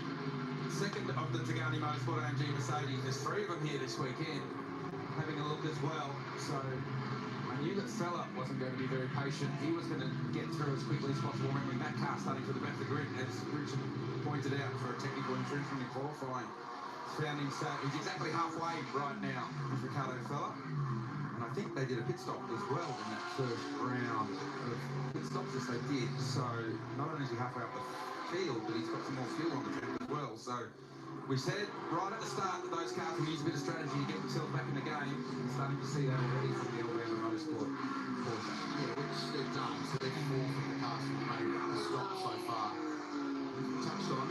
second of the Tigani Motorsport AMG Mercedes. There's 3 of them here this weekend having a look as well. So I knew that Fella wasn't going to be very patient. He was going to get through as quickly as possible. Remembering that car starting to the back of the grid, as Richard pointed out, for a technical infringement in qualifying. Found him he's exactly halfway right now with Ricardo Fella. And I think they did a pit stop as well in that first round of pit stops, as they did. So not only is he halfway up the field, but he's got some more fuel on the tank as well. So we said right at the start that those cars will use a bit of strategy to get themselves back in the game. We're starting to see that already from the Alabama Motorsport Porsche. Yeah, which they've done. So they're 4 from the cars who've made a stop so far. Touched on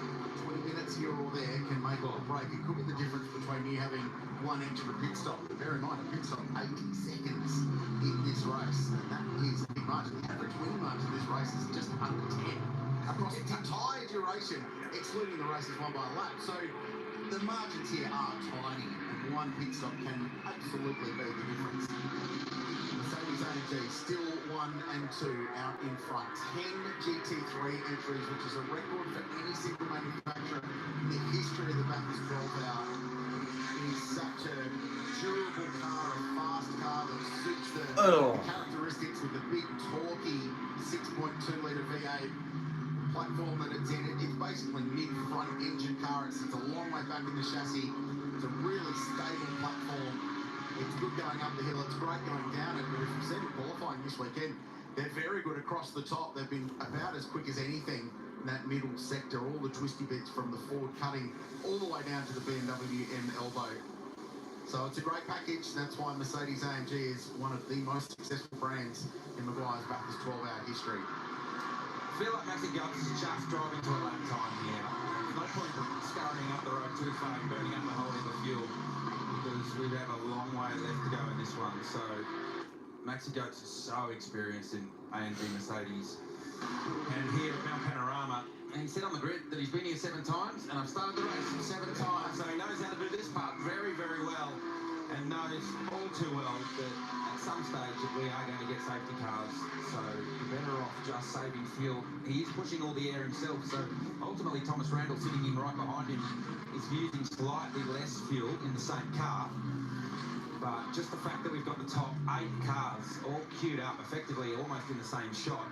20 minutes here or there can make or break. It could be the difference between you having one extra pit stop. But bear in mind, a pit stop 80 seconds in this race, and that is a big margin. The average win margin in this race is just under 10 across its entire duration, excluding the races won by a lap. So the margins here are tiny, and one pit stop can absolutely be the difference. Mercedes AMG still 1 and 2 out in front. 10 GT3 entries, which is a record for any single manufacturer in the history of the Bathurst 12 Hour. It is such a durable car, a fast car that suits the characteristics with the big, torquey 6.2 litre V8 platform that it's in. It's basically mid-front engine car. It sits a long way back in the chassis. It's a really stable platform. It's good going up the hill. It's great going down it. But if you've seen it qualifying this weekend, they're very good across the top. They've been about as quick as anything in that middle sector. All the twisty bits from the forward cutting all the way down to the BMW M elbow. So it's a great package. That's why Mercedes-AMG is one of the most successful brands in Maguire's Bathurst 12-hour history. I feel like Maxi Guts is just driving to a lap time here. There's no point in scurrying up the road too far and burning up the whole heap of fuel, because we have a long way left to go in this one. So Maxi Goats is so experienced in AMG Mercedes. And here at Mount Panorama, he said on the grid that he's been here 7 times, and I've started the race 7 times, so he knows how to do this part very, very well, and knows all too well that at some stage we are going to get safety cars, so you're better off just saving fuel. He is pushing all the air himself, so ultimately Thomas Randall, sitting in right behind him, is using slightly less fuel in the same car. But just the fact that we've got the top 8 cars all queued up effectively almost in the same shot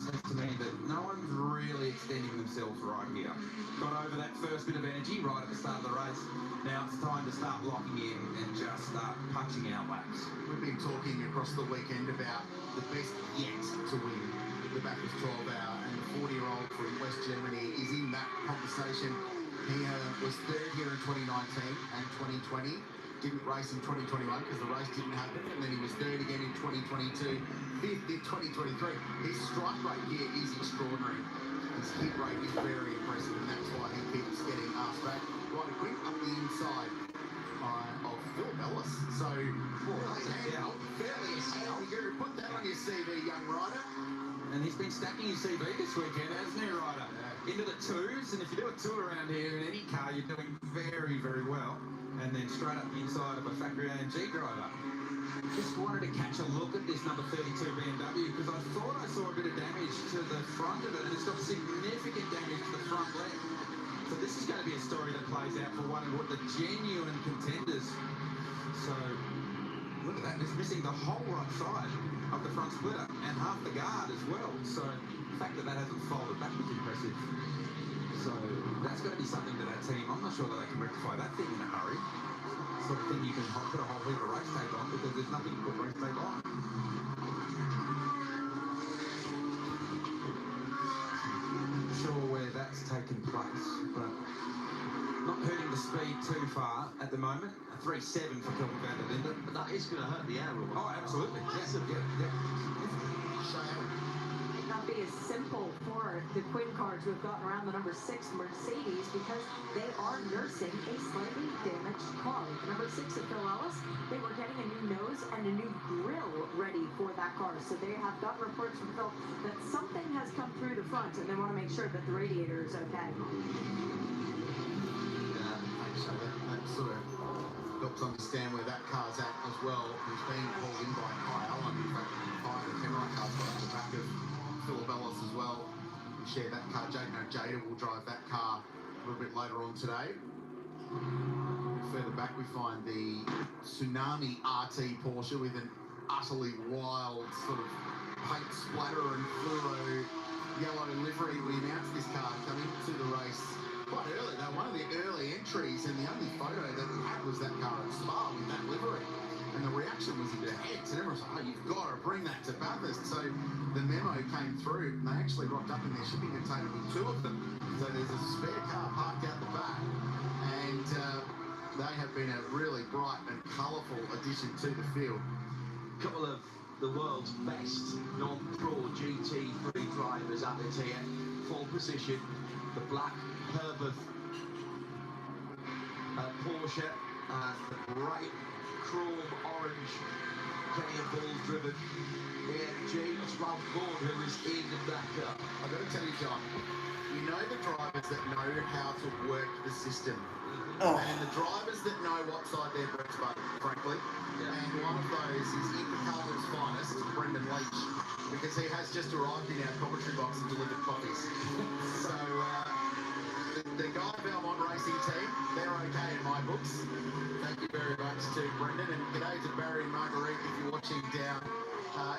says to me that no one's really extending themselves right here. Got over that first bit of energy right at the start of the race. Now it's time to start locking in and just start punching out laps. We've been talking across the weekend about the best yet to win the Bathurst 12-hour, and the 40-year-old from West Germany is in that conversation. He was 3rd here in 2019 and 2020. Didn't race in 2021 because the race didn't happen, and then he was 3rd again in 2022, 5th in 2023. His strike rate here is extraordinary. His hit rate is very impressive, and that's why he keeps getting asked back. Right, a quick up the inside of Phil Bellis. So, fairly you put that on your CV, young rider. And he's been stacking his CV this weekend, hasn't he, Ryder? Into the 2s, and if you do a 2 around here in any car, you're doing very, very well. And then straight up the inside of a factory AMG driver. Just wanted to catch a look at this number 32 BMW, because I thought I saw a bit of damage to the front of it, and it's got significant damage to the front left. So this is going to be a story that plays out for one of the genuine contenders. So look at that, it's missing the whole right side of the front splitter and half the guard as well. So the fact that that hasn't folded back was impressive. So that's going to be something that our team, I'm not sure that they can rectify that thing in a hurry. Sort of thing you can put a whole heap of race tape on, because there's nothing to put race tape on. Not sure where that's taken place, but not hurting the speed too far at the moment. A 3.7 for Kelvin van der Linde. But that is going to hurt the air. Oh, absolutely. Yeah. Not be as simple for the Quinn cars who have gotten around the number 6 Mercedes, because they are nursing a slightly damaged car. The number 6 of Phil Ellis, they were getting a new nose and a new grille ready for that car. So they have got reports from Phil that something has come through the front, and they want to make sure that the radiator is okay. So that sort of helps understand where that car's at as well. He's being pulled in by Kyle, and in fact, Kyle and Henry car's got at the back of Phil Bellis as well. We share that car. Jada will drive that car a little bit later on today. Further back we find the Tsunami RT Porsche with an utterly wild sort of paint splatter and fluoro yellow livery. We announced this car coming to the race quite early. Now, one of the early entries, and the only photo that we had was that car at Spa with that livery. And the reaction was intense, and everyone was like, oh, you've got to bring that to Bathurst. So the memo came through, and they actually rocked up in their shipping container with 2 of them. So there's a spare car parked out the back, and they have been a really bright and colourful addition to the field. A couple of the world's best non-pro GT3 drivers at it here. 4 position, the black Herbert Porsche, and the bright chrome orange Kenyan Bull driven AMG. It's Ralph Gord who is in that car. I've got to tell you, John, you know the drivers that know how to work the system. And the drivers that know what side their bread's buttered, frankly. Yeah. And one of those is Invercargill's finest, Brendan Leach, because he has just arrived in our commentary box and delivered coffees. So the Guy Belmont Racing team, they're okay in my books. Thank you very much to Brendan, and g'day to Barry and Marguerite if you're watching down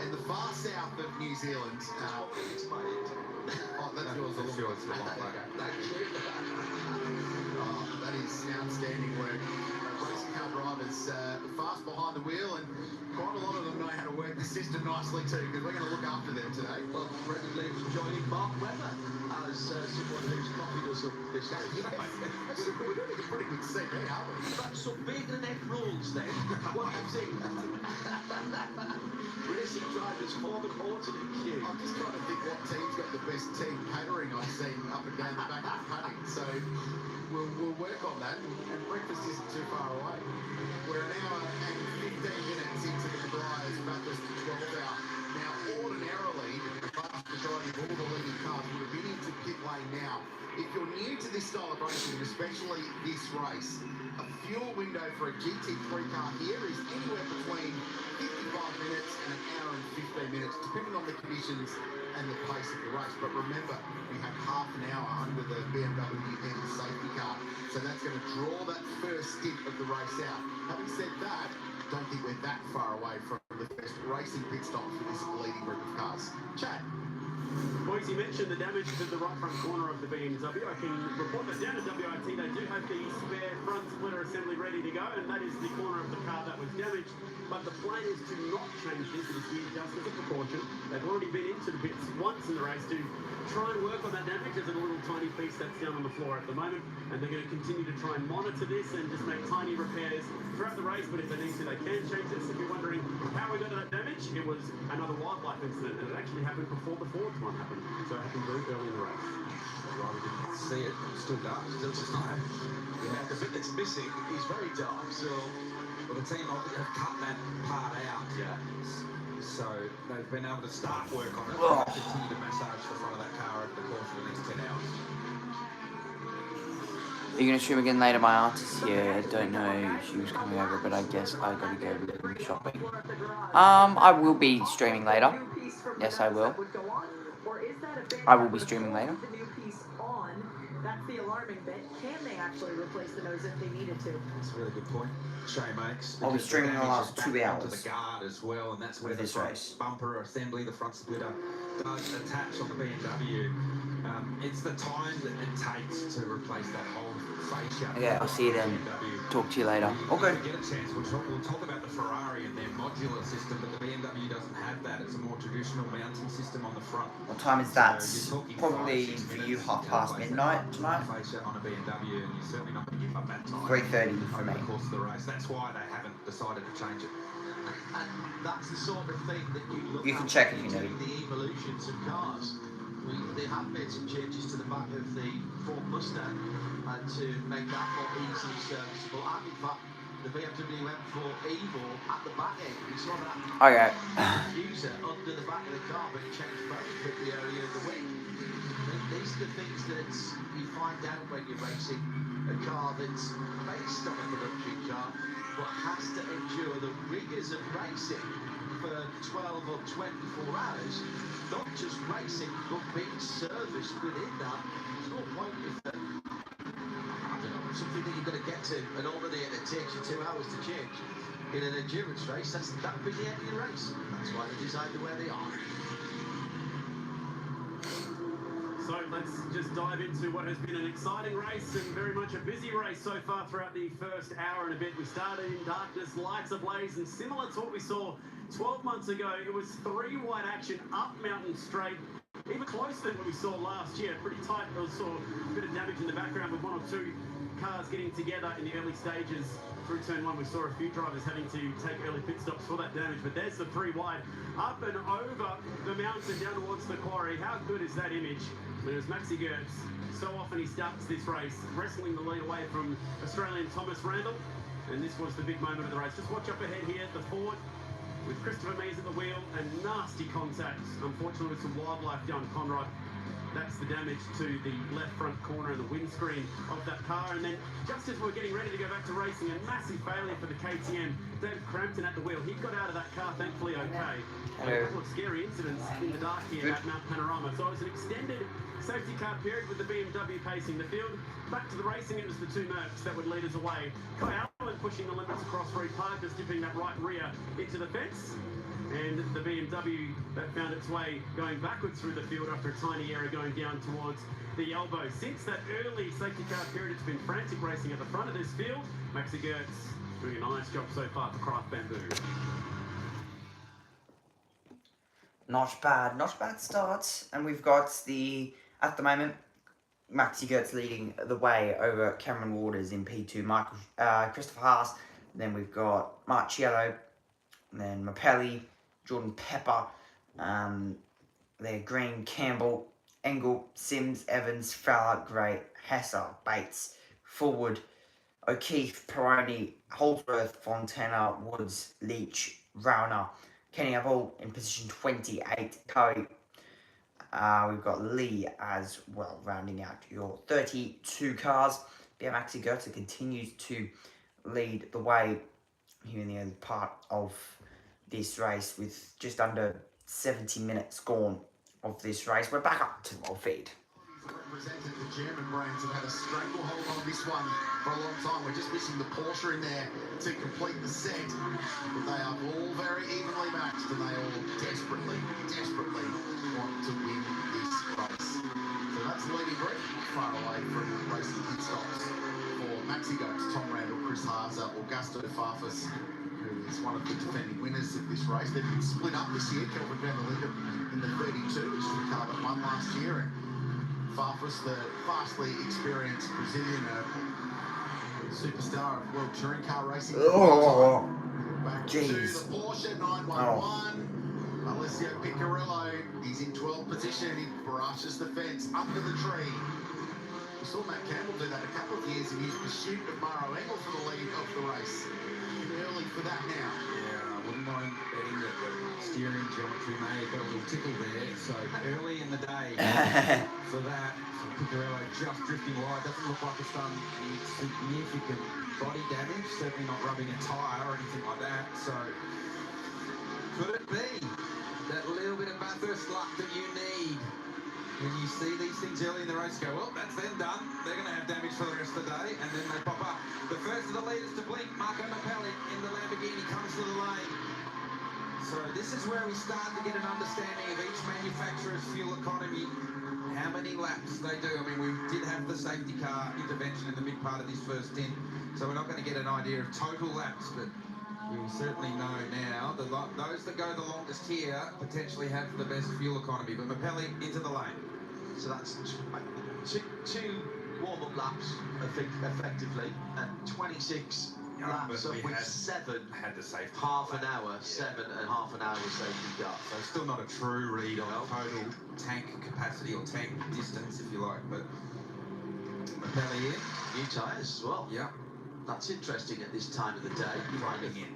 in the far south of New Zealand. Oh, that's yours. That's yours. Thank you. That is outstanding work. Racing car drivers fast behind the wheel, and quite a lot of them know how to work the system nicely too, because we're going to look after them today. Well, Brendan Leach joining Mark Webber as as someone who's copied us up this week. We're doing a pretty good segment, aren't we? But some bacon and egg rolls then. What do you think? Racing drivers form an alternate queue. I'm just trying to think what team's got the best team catering I've seen up and down the back of the paddock. So we'll work on that, and breakfast isn't too far away. We're an hour and 15 minutes into the Maguire's Bathurst 12 hour. Now, ordinarily, the vast majority of all the leading cars would have been into pit lane now. If you're new to this style of racing, and especially this race, a fuel window for a GT3 car here is anywhere between 55 minutes and an hour and 15 minutes, depending on the conditions and the pace of the race. But remember, we have half an hour under the BMW M safety car, so that's going to draw that first stint of the race out. Having said that, don't think we're that far away from the first racing pit stop for this leading group of cars. Chad. Boys, you mentioned the damage to the right front corner of the BMW. I can report that down at WIT they do have the spare front splitter assembly ready to go, and that is the corner of the car that was damaged. But the plan is to not change this. It is here just as a precaution. They've already been into the pits once in the race to try and work on that damage. There's a little tiny piece that's down on the floor at the moment, and they're going to continue to try and monitor this and just make tiny repairs throughout the race. But if they need to, they can change this. If you're wondering how we got to that damage, it was another wildlife incident, and it actually happened before the Ford's one happened. So it happened very early in the race. Well, we didn't see it. It still dark. Still just not. Yeah, the bit that's missing is very dark, so... Well, the team have cut that part out. Yeah. So they've been able to start work on it. Oh. And continue to massage the front of that car over the course of the next 10 hours. Are you going to stream again later? My aunt is here. I don't know if she was coming over, but I guess I got to go shopping. I will be streaming later. Yes, I will. I will be streaming later. That's the alarming bit. Can they actually replace the nose if they needed to? That's a really good point. Shay makes. I'll be streaming in the last 2 hours. To the guard as well, and that's where the this front race. bumper assembly, the front splitter, does attach on the BMW. It's the time that it takes to replace that whole fascia. Okay, I'll see you then. BMW. Talk to you later. Okay. If we get a chance, we'll talk about the Ferrari and their modular system, but the BMW doesn't have that. It's a more traditional mounting system on the front. What time is that? So you're talking Probably 5-6 for you minutes 1:30 to midnight replace tonight. that fascia on a BMW, and you're certainly not going to give up that time. 3:30 for over me. the course of the race. That's why they haven't decided to change it. And that's the sort of thing that you look You can at check if you during need. the evolutions of cars. They have made some changes to the back of the Ford Mustang and to make that more easily serviceable. And in fact, the BMW M4 Evo at the back end, we saw that Okay. diffuser under the back of the car, but it changed very quickly earlier in the week. These are the things that you find out when you're racing a car that's based on a production car, but has to endure the rigours of racing for 12 or 24 hours. Not just racing, but being serviced within that. There's no point if I don't know, something that you've got to get to an alternator that takes you 2 hours to change. In an endurance race, that would be the end of your race. That's why they designed it where they are. So let's just dive into what has been an exciting race and very much a busy race so far throughout the first hour and a bit. We started in darkness, lights ablaze, and similar to what we saw 12 months ago, it was 3 wide action up Mountain Straight, even closer than what we saw last year. Pretty tight. There was sort of a bit of damage in the background with 1 or 2 cars getting together in the early stages through turn 1. We saw a few drivers having to take early pit stops for that damage, but there's the 3 wide up and over the mountain down towards the quarry. How good is that image? It was Maxi Gertz. So often he starts this race wrestling the lead away from Australian Thomas Randall, and this was the big moment of the race. Just watch up ahead here, the Ford with Christopher Mees at the wheel and nasty contact, unfortunately with some wildlife down Conrod. That's the damage to the left front corner and the windscreen of that car. And then just as we're getting ready to go back to racing, a massive failure for the KTM. David Crampton at the wheel. He got out of that car thankfully okay. And a couple of scary incidents in the dark here at Mount Panorama. So it was an extended safety car period with the BMW pacing the field. Back to the racing, it was the 2 Mercs that would lead us away. Kyle Allen pushing the limits across Reed Park, just dipping that right rear into the fence. And the BMW that found its way going backwards through the field after a tiny area going down towards the elbow. Since that early safety car period, it's been frantic racing at the front of this field. Maxi Gertz doing a nice job so far for Craft Bamboo. Not bad start. And we've got the At the moment, Maxi Gertz leading the way over Cameron Waters in P2, Christopher Haas. Then we've got Marciello, and then Mapelli, Jordan Pepper, Green, Campbell, Engel, Sims, Evans, Fowler, Gray, Hesser, Bates, Forward, O'Keefe, Peroni, Holdsworth, Fontana, Woods, Leach, Rauner, Kenny Apple in position 28, Curry. We've got Lee as well, rounding out your 32 cars. Maxi Gertz continues to lead the way here in the early part of this race with just under 70 minutes gone of this race. We're back up to the world feed. Represented the German brands have had a stranglehold on this one for a long time. We're just missing the Porsche in there to complete the set. But they are all very evenly matched and they all desperately want to win this race. So that's the leading group, far away from racing pit stops for Maxi Gertz, Tom Randall, Chris Haase, Augusto Farfus, who is one of the defending winners of this race. They've been split up this year. Kelvin van der Linden in the 32, which is the car that won last year, and Farfus, the vastly experienced Brazilian superstar of World Touring Car Racing. Back to the Porsche 911. Alessio Piccirillo, he's in 12th position. He brushes the fence under the tree. We saw Matt Campbell do that a couple of years in his pursuit of Maro Engel for the lead of the race. Early for that now. Yeah, I wouldn't mind betting that the steering geometry may have got a little tickle there. So early in the day for that, Piccirillo just drifting wide. Doesn't look like it's done any significant body damage. Certainly not rubbing a tyre or anything like that. So could it be that little bit of Bathurst luck that you need when you see these things early in the race? Go, well, that's them done. They're going to have damage for the rest of the day, and then they pop up. The first of the leaders to blink, Marco Mapelli in the Lamborghini comes to the lane. So this is where we start to get an understanding of each manufacturer's fuel economy, how many laps they do. I mean, we did have the safety car intervention in the mid part of this first stint, so we're not going to get an idea of total laps, but we will certainly know now that those that go the longest here potentially have the best fuel economy. But Mapelli into the lane. So that's two warm-up laps, effectively, and 26 laps of which 7 had the safety half an hour, 7 and half an hour safety car. So still not a true read on total tank capacity or tank distance, if you like. But Mapelli in. New tyres as well. Yeah. That's interesting at this time of the day. Riding in.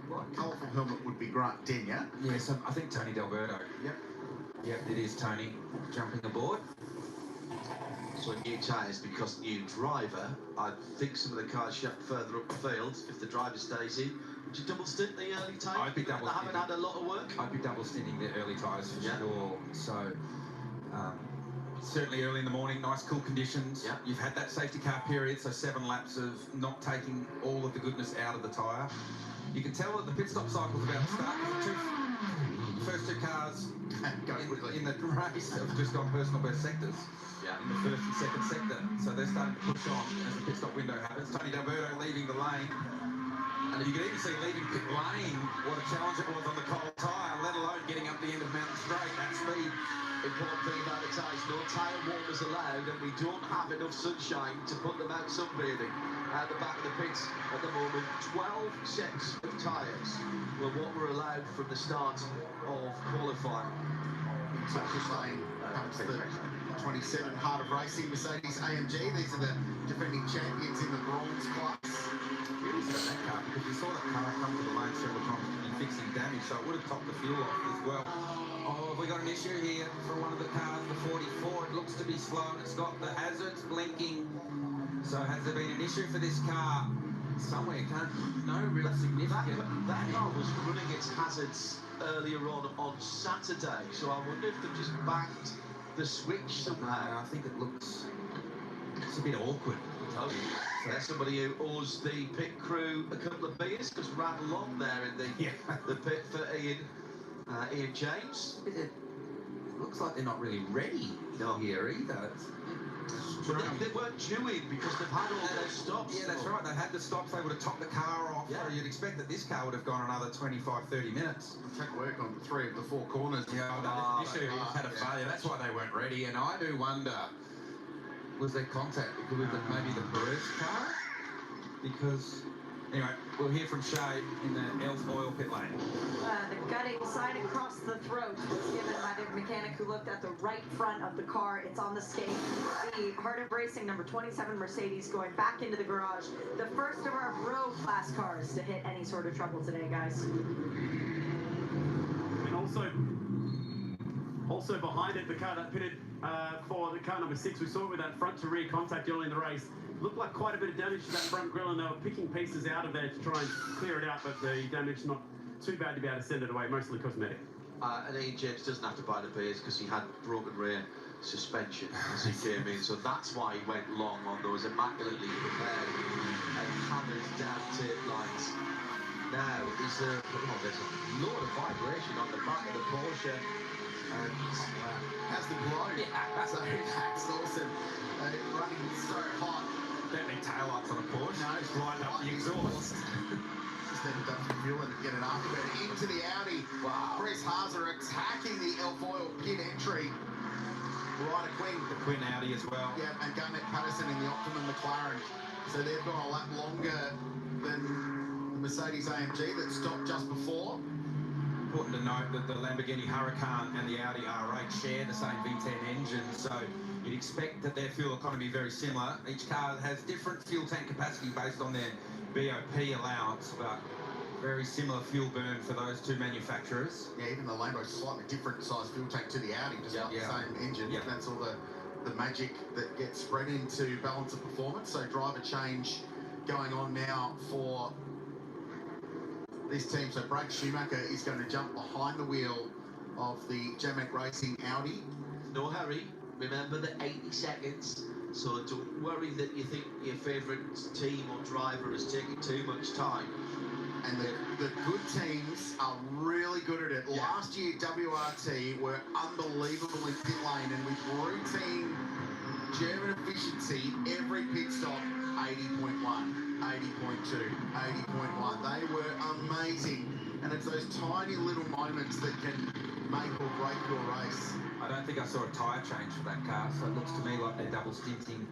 What colourful helmet would be Grant Denyer? Yeah, so I think Tony D'Alberto. Yep. Yep, it is Tony jumping aboard. So new tyres because new driver. I think some of the cars shift further up the field if the driver stays in. Would you double stint the early tyre? I'd be double They haven't had a lot of work. I'd be double stinting the early tyres for sure. So certainly early in the morning, nice cool conditions. Yeah. You've had that safety car period, so 7 laps of not taking all of the goodness out of the tyre. You can tell that the pit stop cycle's about to start. The first 2 cars in the race have just gone personal best sectors. Yeah. In the first and second sector. So they're starting to push on as the pit stop window happens. Tony D'Alberto leaving the lane. And you can even see leaving pit lane what a challenge it was on the cold tyre, let alone getting up the end of Mountain Straight at speed. Important thing about the tyres, no tyre warmers allowed, and we don't have enough sunshine to put them out sunbathing at the back of the pits at the moment. 12 sets of tyres were what were allowed from the start of qualifying. Into this lane comes the 27 Heart of Racing Mercedes AMG. These are the defending champions in the bronze class. Really about that car, because we saw that car come to the lane several times and fixing damage, so it would have topped the fuel off as well. Oh, have we got an issue here for one of the cars, the 44? It looks to be slow and it's got the hazards blinking. So has there been an issue for this car somewhere? No real significant. That car was running its hazards earlier on Saturday, so I wonder if they've just backed the switch somehow. I think it looks, it's a bit awkward. So there's somebody who owes the pit crew a couple of beers because ran along there in the pit for Ian James. It looks like they're not really ready here either. It's screwing. They weren't chewing because they've had all those stops. Yeah, that's right. They had the stops. They would have topped the car off. Yeah. So you'd expect that this car would have gone another 25, 30 minutes. Take work on 3 of the 4 corners. Yeah, this issue had a failure. That's why they weren't ready. And I do wonder, was there contact with maybe the Perez car? Because, anyway, we'll hear from Shay in the Elf Oil pit lane. The gutting sign across the throat was given by the mechanic who looked at the right front of the car. It's on the skate. The Heart of Racing number 27 Mercedes going back into the garage. The first of our Bro class cars to hit any sort of trouble today, guys. And also behind it, the car that pitted for the car number 6, we saw it with that front to rear contact early in the race. Looked like quite a bit of damage to that front grille, and they were picking pieces out of there to try and clear it out, but the damage not too bad to be able to send it away, mostly cosmetic. And Ian James doesn't have to buy the beers because he had broken rear suspension as he came in, so that's why he went long on those immaculately prepared and hammered down tape lines. Now, there's a load of vibration on the back of the Porsche, and Has the glow. Yeah. So that's awesome. Running so hot. Don't need taillights on a Porsche. No, Just line up the exhaust. Just ended up fueling and get it after it. Into the Audi. Wow. Chris Hazer attacking the Elf Oil pit entry. Ryder Quinn. The Quinn Audi as well. Yeah, and Garnett Patterson in the Optimum McLaren. So they've gone a lap longer than the Mercedes AMG that stopped just before. Important to note that the Lamborghini Huracan and the Audi R8 share the same V10 engine, so you'd expect that their fuel economy is very similar. Each car has different fuel tank capacity based on their BOP allowance, but very similar fuel burn for those two manufacturers. Yeah, even the Lambo's slightly different size fuel tank to the Audi, just the same engine. Yep. That's all the magic that gets spread into balance of performance. So driver change going on now for this team. So Brad Schumacher is going to jump behind the wheel of the Jamek Racing Audi. no hurry. Remember the 80 seconds, so don't worry that you think your favourite team or driver is taking too much time. And the good teams are really good at it. Yeah. Last year, WRT were unbelievable in pit lane, and with routine German efficiency, every pit stop, 80.1, 80.2, 80.1. They were amazing. And it's those tiny little moments that can make or break your race. I don't think I saw a tyre change for that car, so it looks to me like they're double stinting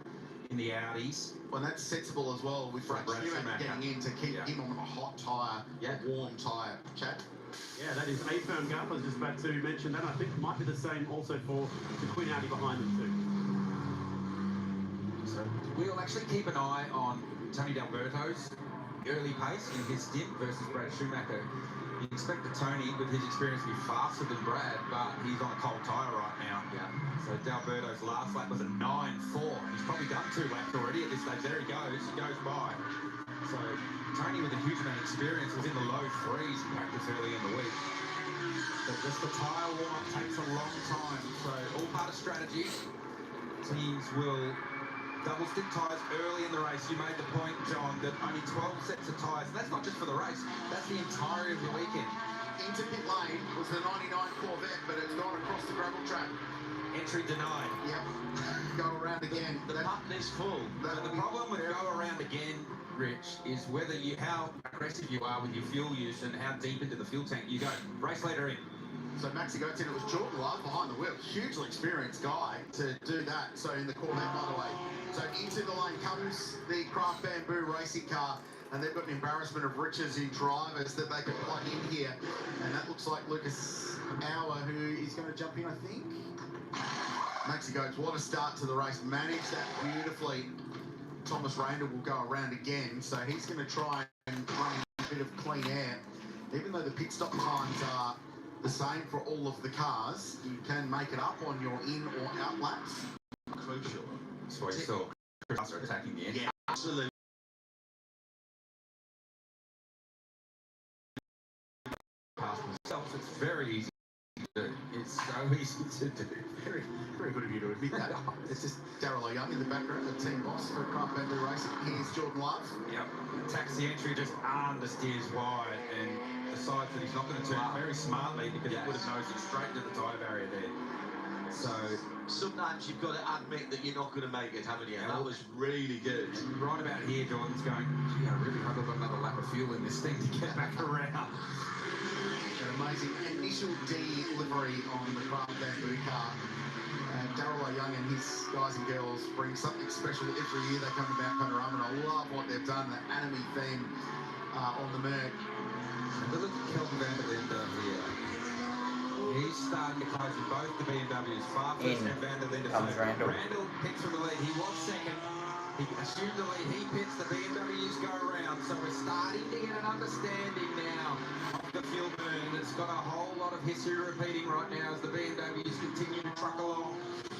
in the Audis. Well, that's sensible as well with Brad Schumacher getting in to keep him on a hot tyre, a warm tyre. Chad? Yeah, that is a firm gap. I was just about to mention that. I think it might be the same also for the Quinn Audi behind them too. So we'll actually keep an eye on Tony D'Alberto's early pace in his stint versus Brad Schumacher. You expect that Tony, with his experience, to be faster than Brad, but he's on a cold tyre right now. Yeah. So D'Alberto's last lap was a 9.4. He's probably done 2 laps already at this stage. There he goes by. So Tony, with a huge amount of experience, was in the low 3s in practice early in the week. But just the tyre warm-up takes a long time. So all part of strategy. Teams will double stick tyres early in the race. You made the point, John, that only 12 sets of tyres. That's not just for the race. That's the entirety of the weekend. Into pit lane was the 99 Corvette, but it's gone across the gravel track. Entry denied. Yep. Go around again. The pattern is full. So the problem with go around again, Rich, is whether how aggressive you are with your fuel use and how deep into the fuel tank you go. Race later in. So Maxi Goetz in, it was Jordan Love behind the wheel. Hugely experienced guy to do that. So in the Corvette, by the way. So into the lane comes the Craft Bamboo racing car. And they've got an embarrassment of riches in drivers that they can plug in here. And that looks like Lucas Auer, who is going to jump in, I think. Maxi Goetz, what a start to the race. Managed that beautifully. Thomas Randall will go around again. So he's going to try and run a bit of clean air. Even though the pit stop times are the same for all of the cars, you can make it up on your in or out laps. Crucial. That's why you saw Chris attacking the end. Yeah, absolutely. Past themselves, it's very easy to do. It's so easy to do. Very, very good of you to admit that. It's just Darryl Young in the background, the team boss for Craft Bamboo Racing. Here's Jordan Love. Yep. Attacks the entry, just understeers wide and decides that he's not going to turn very smartly because he would have nosed it straight to the tyre barrier there. So sometimes you've got to admit that you're not going to make it, haven't you? And that was really good. Right about here, Jordan's going, gee, I really hope I've got another lap of fuel in this thing to get back around. An amazing initial delivery on the Craft Bamboo car. Darryl Young and his guys and girls bring something special every year they come to Mount Panorama, and I love what they've done, the anime theme on the Merc. Look at Kelvin van der Linde here. He's starting to close in both the BMWs, Bathurst and van der Linde. Randall picks from the lead. He was second. He assumed the lead. He pits, the BMWs go around. So we're starting to get an understanding now of the fuel burn. And it's got a whole lot of history repeating right now as the BMWs continue to truck along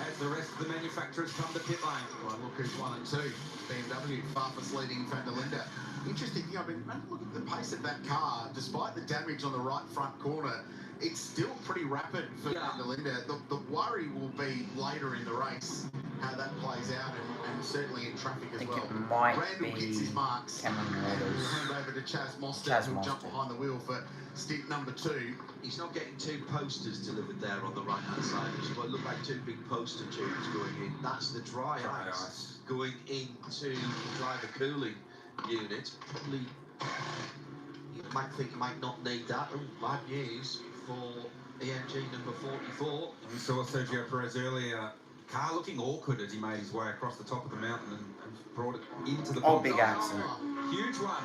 as the rest of the manufacturers come to pit lane. Well, look who's 1 and 2. BMW, Bathurst leading van der Linde. Interesting thing, I mean, look at the pace of that car. Despite the damage on the right front corner, it's still pretty rapid for van der Linde. The worry will be later in the race how that plays out, and certainly in traffic as well. Randall gets his marks. And we'll hand over to Chaz Mostert, who'll jump behind the wheel for stint number 2. He's not getting 2 posters delivered there on the right-hand side. It's what look like 2 big poster tubes going in. That's the dry ice going into the driver cooling unit. Probably, you might think you might not need that. Bad news for EMG number 44. We saw Sergio Perez earlier. Car looking awkward as he made his way across the top of the mountain and brought it into the box. Big accident. Huge one.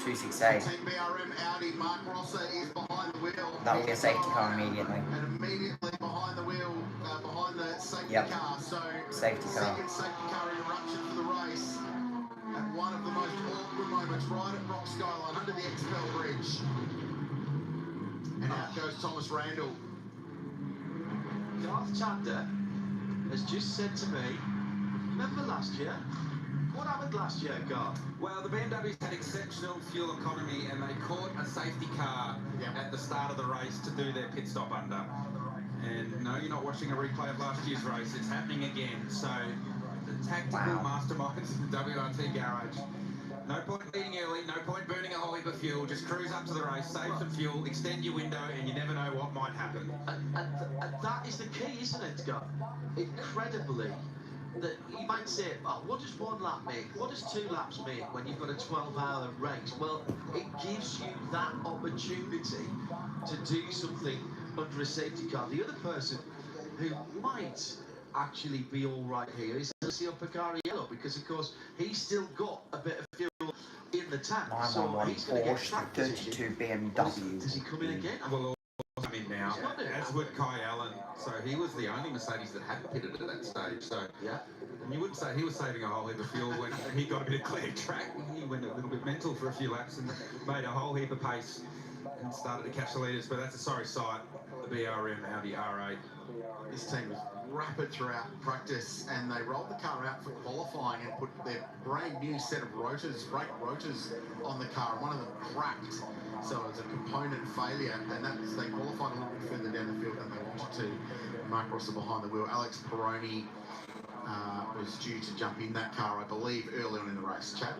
268. Team BRM Audi, Mark Rosser is behind the wheel. That will be a safety car immediately. And immediately behind the wheel, behind the safety car. So safety car. Second safety car interruption for the race. At one of the most awkward moments, right at Rock Skyline, under the Expel Bridge. And out goes Thomas Randall. Garth Chander has just said to me, remember last year? What happened last year, Garth? Well, the BMWs had exceptional fuel economy and they caught a safety car at the start of the race to do their pit stop under. And no, you're not watching a replay of last year's race, it's happening again. So, the tactical masterminds in the WRT garage. No point leading early, no point burning a whole heap of fuel, just cruise up to the race, save some fuel, extend your window, and you never know what might happen. And that is the key, isn't it, Garth? Incredibly, that you might say, oh, what does 1 lap make? What does 2 laps make when you've got a 12-hour race? Well, it gives you that opportunity to do something under a safety car. The other person who might actually be all right here is Alessio Picariello, because of course he's still got a bit of fuel in the tank. So he's going to get track position. 32 BMW. Does he come in again? Well, come in now, as would Kai Allen. So he was the only Mercedes that hadn't pitted at that stage. So and you wouldn't say he was saving a whole heap of fuel when he got a bit of clear track. He went a little bit mental for a few laps and made a whole heap of pace and started to catch the leaders. But that's a sorry sight, the BRM Audi R8. This team was rapid throughout practice, and they rolled the car out for qualifying and put their brand new set of rotors, brake rotors, on the car. One of them cracked, so it was a component failure, and that was, they qualified a little bit further down the field than they wanted to. Mark Rosser behind the wheel. Alex Peroni was due to jump in that car, I believe, early on in the race. Chad?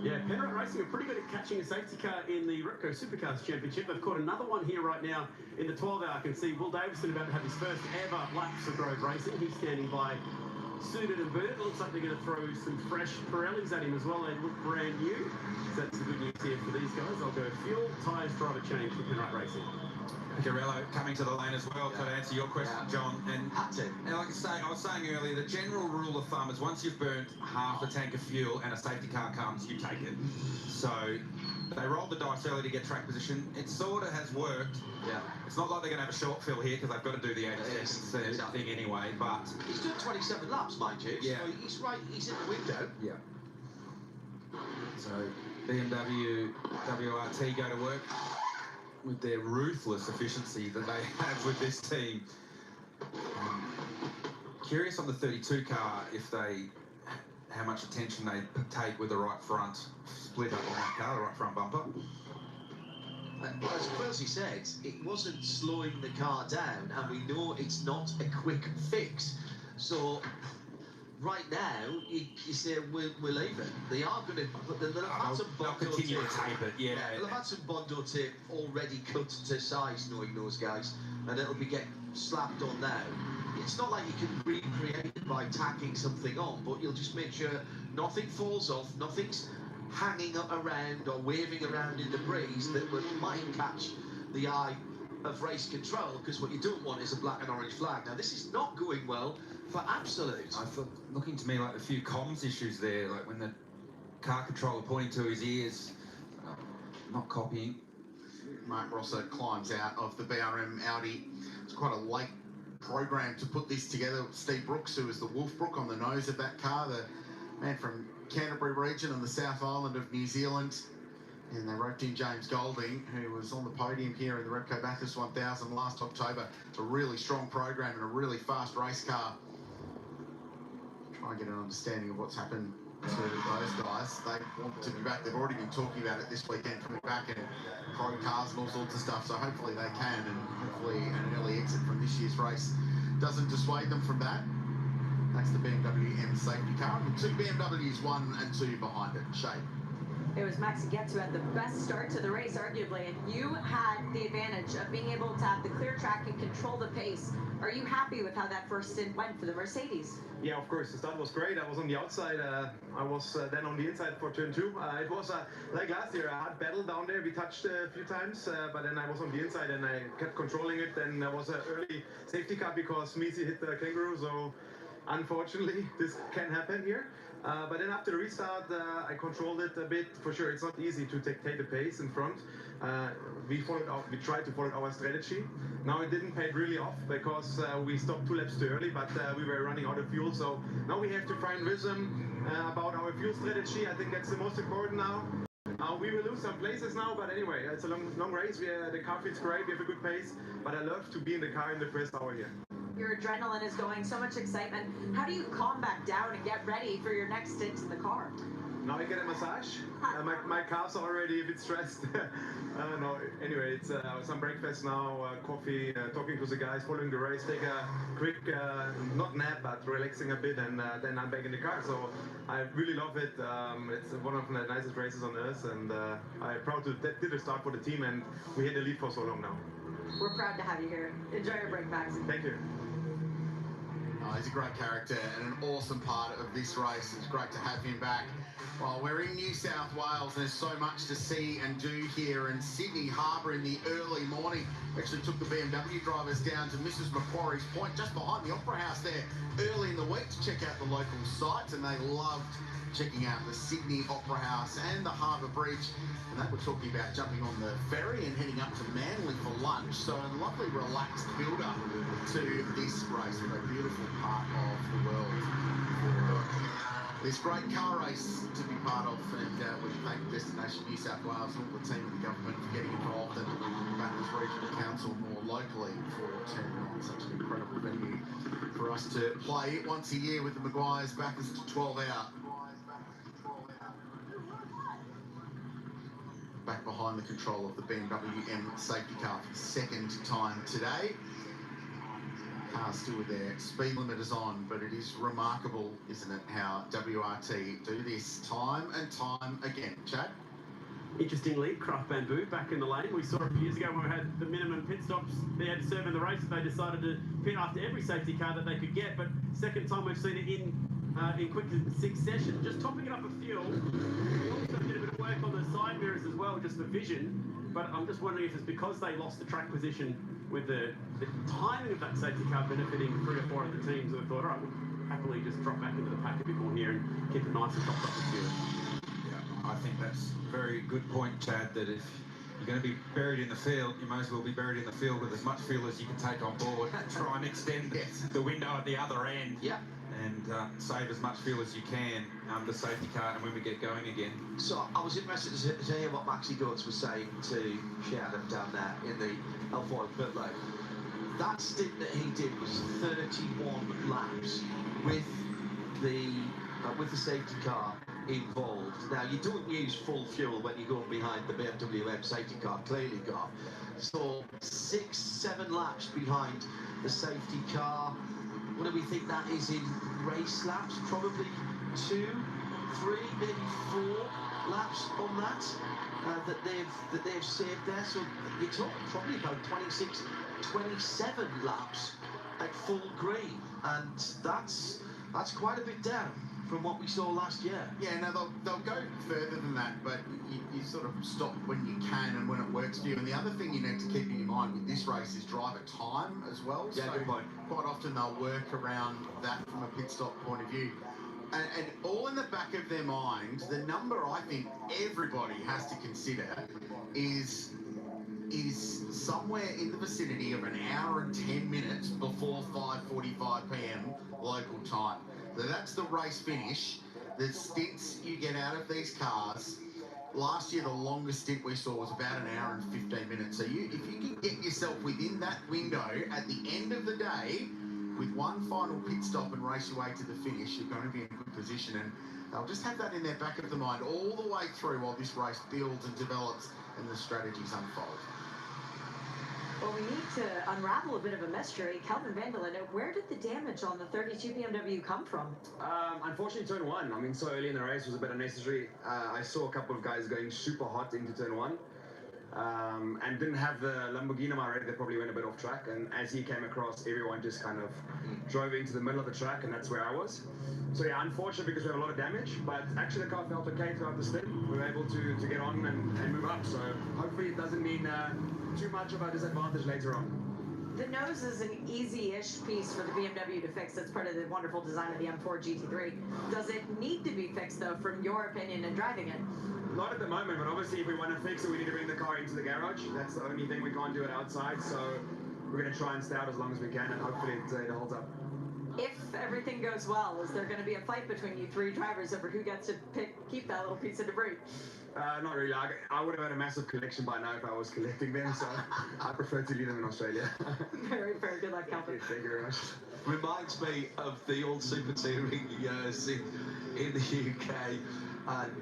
Yeah, Penrite Racing are pretty good at catching a safety car in the Repco Supercars Championship. They've caught another one here right now in the 12-hour. I can see Will Davison about to have his first ever laps of Grove Racing. He's standing by suited and booted. It looks like they're going to throw some fresh Pirellis at him as well. They look brand new. So that's the good news here for these guys. They'll go fuel, tyres, driver change for Penrite Racing. Garello coming to the lane as well, to answer your question, John. And like I was saying earlier, the general rule of thumb is once you've burnt half the tank of fuel and a safety car comes, you take it. So they rolled the dice early to get track position. It sort of has worked. Yeah. It's not like they're going to have a short fill here because they've got to do the 80 seconds thing anyway. But he's doing 27 laps, mind you. Yeah. So he's right. He's in the window. Yeah. So BMW, WRT go to work with their ruthless efficiency that they have with this team. Curious on the 32 car if how much attention they take with the right front split up on that car, the right front bumper. As Quilty said, it wasn't slowing the car down, and we know it's not a quick fix. So right now, you say we're leaving. They are going to. They'll have had some Bondo continue to tape it. Yeah. They'll have had some Bondo tape already cut to size, knowing those guys, and it'll be getting slapped on now. It's not like you can recreate it by tacking something on, but you'll just make sure nothing falls off, nothing's hanging around or waving around in the breeze that might catch the eye of race control, because what you don't want is a black and orange flag. Now, this is not going well for Absolute. I thought, looking to me like a few comms issues there, like when the car controller pointing to his ears, not copying. Mark Rosser climbs out of the BRM Audi. It's quite a late program to put this together. Steve Brooks, who is the Wolfbrook on the nose of that car, the man from Canterbury region on the South Island of New Zealand. And they roped in James Golding, who was on the podium here in the Repco Bathurst 1000 last October. It's a really strong program and a really fast race car. Try and get an understanding of what's happened to those guys. They want to be back. They've already been talking about it this weekend, coming back and pro cars and all sorts of stuff. So hopefully they can, and hopefully an early exit from this year's race doesn't dissuade them from that. That's the BMW M safety car. With two BMWs, 1 and 2 behind it. Shade. It was Max Getz who had the best start to the race, arguably, and you had the advantage of being able to have the clear track and control the pace. Are you happy with how that first stint went for the Mercedes? Yeah, of course. The start was great. I was on the outside. I was then on the inside for turn 2. It was like last year, a hard battle down there. We touched a few times, but then I was on the inside and I kept controlling it. Then there was an early safety car because Misi hit the kangaroo, so unfortunately this can happen here. But then after the restart, I controlled it a bit. For sure, it's not easy to take the pace in front. We tried to follow our strategy. Now it didn't pay really off because we stopped 2 laps too early, but we were running out of fuel. So now we have to find rhythm about our fuel strategy. I think that's the most important now. We will lose some places now, but anyway, it's a long race. The car fits great. We have a good pace, but I love to be in the car in the first hour here. Your adrenaline is going, so much excitement. How do you calm back down and get ready for your next stint in the car? Now I get a massage. My calves are already a bit stressed. No, anyway, it's some breakfast now, coffee, talking to the guys, following the race, take a quick, not nap, but relaxing a bit, and then I'm back in the car. So I really love it. It's one of the nicest races on earth, and I'm proud to did a start for the team, and we had the lead for so long now. We're proud to have you here. Enjoy your break, Max. Thank you. Oh, he's a great character and an awesome part of this race. It's great to have him back. Well, we're in New South Wales. There's so much to see and do here in Sydney Harbour in the early morning. We actually took the BMW drivers down to Mrs Macquarie's Point, just behind the Opera House there, early in the week to check out the local sites, and they loved checking out the Sydney Opera House and the Harbour Bridge. And they were talking about jumping on the ferry and heading up to Manly for lunch. So a lovely relaxed build-up to this race. What a beautiful part of the world for this great car race to be part of. And we thank Destination New South Wales and all the team and the government for getting involved, and Bathurst Regional Council more locally for turning on such an incredible venue for us to play once a year with the Maguires Bathurst 12 Hour. Back behind the control of the BMW M safety car for the second time today. Cars still with their speed limiters on, but it is remarkable, isn't it, how WRT do this time and time again. Chad? Interestingly, Craft Bamboo back in the lane. We saw a few years ago when we had the minimum pit stops they had to serve in the race. They decided to pit after every safety car that they could get, but second time we've seen it in quick succession. Just topping it up with fuel. We also did a bit of work on the side mirrors as well, just for vision. But I'm just wondering if it's because they lost the track position with the timing of that safety car benefiting 3 or 4 of the teams, who thought, all right, we'll happily just drop back into the pack a bit more here and keep it nice and topped up with fuel. Yeah, I think that's a very good point, Chad, that if you're going to be buried in the field, you may as well be buried in the field with as much fuel as you can take on board. Try and extend the window at the other end. Yeah. And save as much fuel as you can, the safety car, and when we get going again. So I was interested to hear what Maxi Goetz was saying to Sheridan down there in the Alfoil pit lane. That stint that he did was 31 laps with the safety car involved. Now, you don't use full fuel when you go behind the BMW M safety car, clearly, Garth. So 6-7 laps behind the safety car. What do we think that is in race laps? Probably 2, 3, maybe 4 laps on that that they've saved there. So you're talking probably about 26 27 laps at full green, and that's quite a bit down from what we saw last year. Yeah, no, they'll go further than that, but you sort of stop when you can and when it works for you. And the other thing you need to keep in your mind with this race is driver time as well. Yeah, so good point. Quite often they'll work around that from a pit stop point of view. And all in the back of their mind, the number I think everybody has to consider is somewhere in the vicinity of an hour and 10 minutes before 5:45 p.m. local time. So that's the race finish. The stints you get out of these cars. Last year, the longest stint we saw was about an hour and 15 minutes. So if you can get yourself within that window at the end of the day, with one final pit stop and race your way to the finish, you're going to be in a good position. And they'll just have that in their back of the mind all the way through while this race builds and develops and the strategies unfold. Well, we need to unravel a bit of a mystery. Calvin Vanderlyn, where did the damage on the 32 BMW come from? Unfortunately, turn one. I mean, so early in the race was a bit unnecessary. I saw a couple of guys going super hot into turn one. And didn't have the Lamborghini on my radar, they probably went a bit off track. And as he came across, everyone just kind of drove into the middle of the track, and that's where I was. So yeah, unfortunate because we have a lot of damage, but actually the car felt okay throughout the stint. We were able to get on and move up. So hopefully it doesn't mean too much of a disadvantage later on. The nose is an easy-ish piece for the BMW to fix. That's part of the wonderful design of the M4 GT3. Does it need to be fixed, though, from your opinion in driving it? Not at the moment, but obviously if we want to fix it, we need to bring the car into the garage. That's the only thing. We can't do it outside, so we're going to try and stay out as long as we can, and hopefully it holds up. If everything goes well, is there going to be a fight between you three drivers over who gets to keep that little piece of debris? Not really. I would have had a massive collection by now if I was collecting them, so I prefer to leave them in Australia. Very, very good luck, Calvin. Thank you very much. Reminds me of the old Super Touring years in the UK. And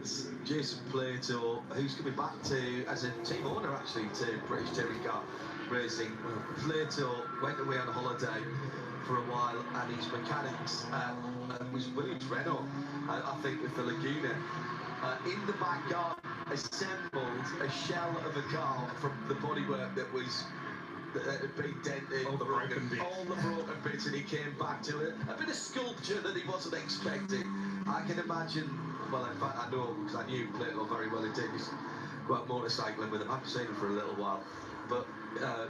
Jason Plato, who's coming back to, as a team owner actually, to British Touring Car Racing. Plato went away on holiday for a while, and his mechanics was Williams Renault, I think, with the Laguna. In the back garden, assembled a shell of a car from the bodywork that had been dented, all the broken bits, and he came back to it. A bit of sculpture that he wasn't expecting. I can imagine. Well, in fact, I know, because I knew Plato very well. He did. He's go out motorcycling with him. I haven't seen him for a little while, but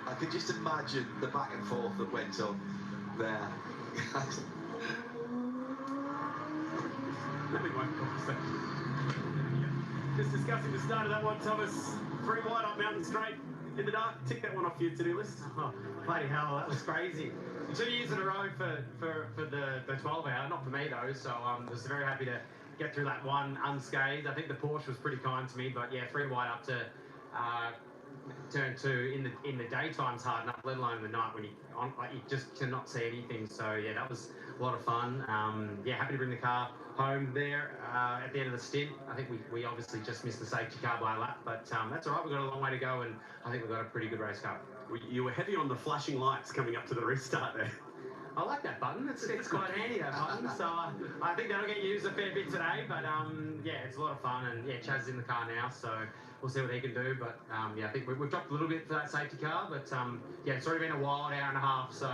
I can just imagine the back and forth that went on there. Just discussing the start of that one, Thomas. 3 wide up Mountain Straight in the dark. Tick that one off your to-do list. Oh, bloody hell, that was crazy. 2 years in a row for the 12 hour, not for me though, so I'm just very happy to get through that one unscathed. I think the Porsche was pretty kind to me, but yeah, 3 wide up to turn 2 in the daytime's hard enough, let alone the night when you just cannot see anything. So yeah, that was a lot of fun. Yeah, happy to bring the car home there at the end of the stint. I think we obviously just missed the safety car by a lap, but that's all right. We've got a long way to go, and I think we've got a pretty good race car. You were heavy on the flashing lights coming up to the restart there. I like that button. It's quite handy, that button. So I think that'll get used a fair bit today. But yeah, it's a lot of fun. And yeah, Chaz is in the car now, so we'll see what he can do. But yeah, I think we've dropped a little bit for that safety car. But yeah, it's already been a wild hour and a half. So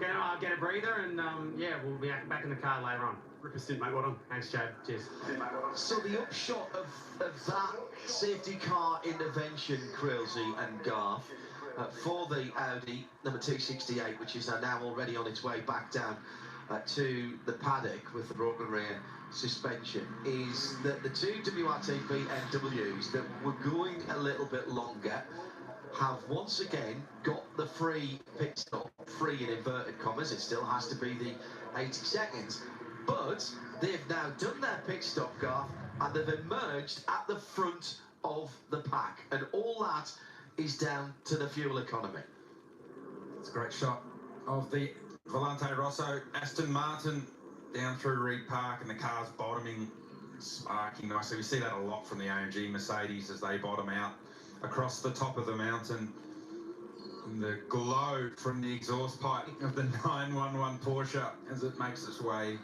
gonna get a breather, and yeah, we'll be back in the car later on. Ripper stint, mate. Well done. Thanks, Chad. Cheers. So the upshot of that safety car intervention, Crailsey and Garth, for the Audi number 268, which is now already on its way back down to the paddock with the broken rear suspension, is that the 2 WRT BMWs that were going a little bit longer have once again got the free pit stop, free in inverted commas. It still has to be the 80 seconds, but they've now done their pit stop, Garth, and they've emerged at the front of the pack, and all that is down to the fuel economy. It's a great shot of the Volante Rosso Aston Martin down through Reed Park, and the car's bottoming, sparking nicely. We see that a lot from the AMG Mercedes as they bottom out across the top of the mountain. And the glow from the exhaust pipe of the 911 Porsche as it makes its way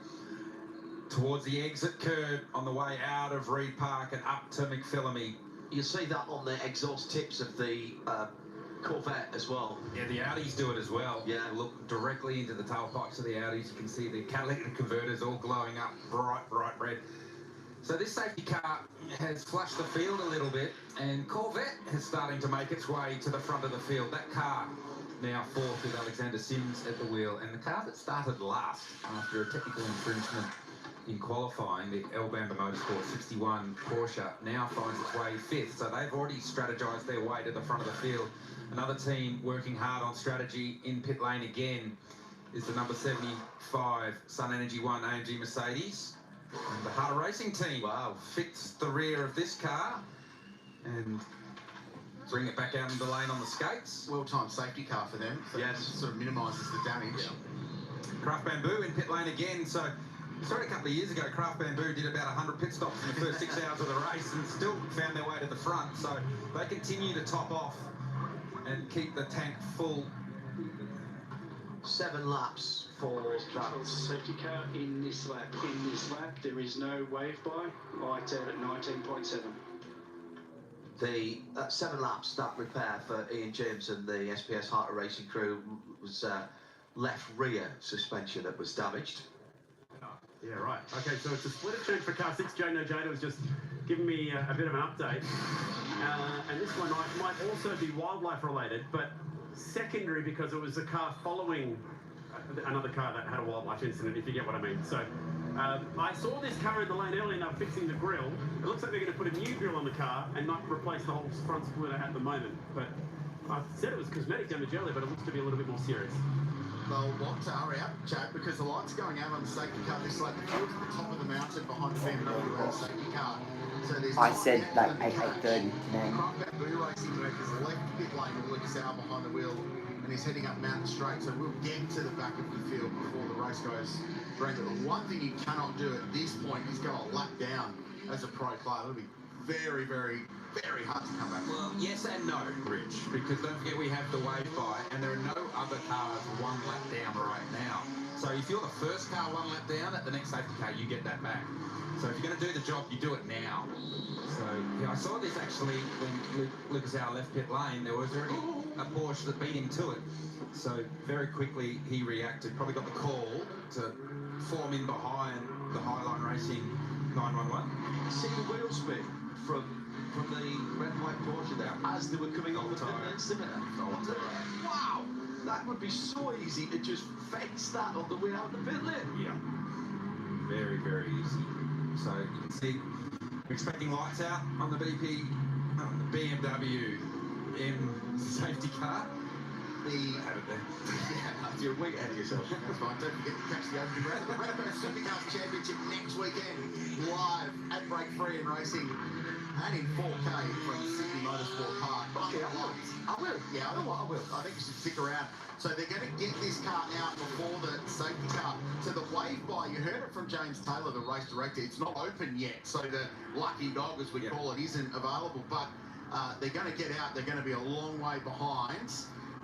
towards the exit curb on the way out of Reed Park and up to McPhillamy. You see that on the exhaust tips of the Corvette as well. Yeah, the Audis do it as well. Yeah. Look directly into the tailpipes of the Audis. You can see the catalytic converters all glowing up bright red. So this safety car has flushed the field a little bit, and Corvette is starting to make its way to the front of the field. That car now fourth with Alexander Sims at the wheel, and the car that started last after a technical infringement in qualifying, the El Bamba Motorsport 61 Porsche, now finds its way fifth. So they've already strategized their way to the front of the field. Another team working hard on strategy in pit lane again is the number 75 Sun Energy One AMG Mercedes. And the Harder Racing team, wow, fix the rear of this car and bring it back out into the lane on the skates. Well-timed safety car for them. So Yes. Sort of minimises the damage. Yeah. Craft Bamboo in pit lane again. So we started a couple of years ago. Craft Bamboo did about 100 pit stops in the first 6 hours of the race and still found their way to the front. So they continue to top off and keep the tank full. 7 laps for that. Safety car in this lap. In this lap, there is no wave by. Light out at 19.7. The 7 laps, that repair for Ian James and the SPS Harder Racing crew was left rear suspension that was damaged. Yeah, right. Okay, so it's a split change for car 6. Joe Nojada was just giving me a bit of an update. And this one might also be wildlife related, but secondary because it was a car following another car that had a wildlife incident, if you get what I mean. So I saw this car in the lane early and they're fixing the grille. It looks like they're going to put a new grille on the car and not replace the whole front splitter at the moment. But I said it was cosmetic damage earlier, but it looks to be a little bit more serious. They'll want to hurry up, Chad, because the light's going out on the safety car. This like the field's at the top of the mountain behind the BMW and the safety car. So there's I said like 8:30 today. Craft Bamboo Racing Director's left pit lane with Lucas Hour behind the wheel, and he's heading up Mountain Straight. So we'll get to the back of the field before the race goes. But one thing you cannot do at this point is go a lap down as a pro player. It'll be very, very, very hard to come back. Well, yes and no, Rich, because don't forget we have the wave by, and there are no other cars 1 lap down right now. So if you're the first car 1 lap down, at the next safety car, you get that back. So if you're going to do the job, you do it now. So yeah, I saw this actually when Lucas Hour left pit lane. There was already a Porsche that beat him to it. So very quickly he reacted, probably got the call to form in behind the Highline Racing 911. See the wheel spin from the red and white Porsche there as they were coming on the pit lane simulator. Wow, that would be so easy to just fix that on the way out the pit lane. Yeah, very, very easy. So you can see we're expecting lights out on the BMW M safety car. Have it there. Yeah, you're way ahead of yourself. That's fine. Don't forget to catch the opening round of the Bathurst Supercars Championship next weekend, live at Break Free and Racing, and in 4K from Sydney Motorsport Park. Okay, I will. Yeah, I know what I will. I think you should stick around. So they're going to get this car out before the safety car. So the wave by, you heard it from James Taylor, the race director. It's not open yet, so the lucky dog, as we call it, isn't available. But they're going to get out. They're going to be a long way behind.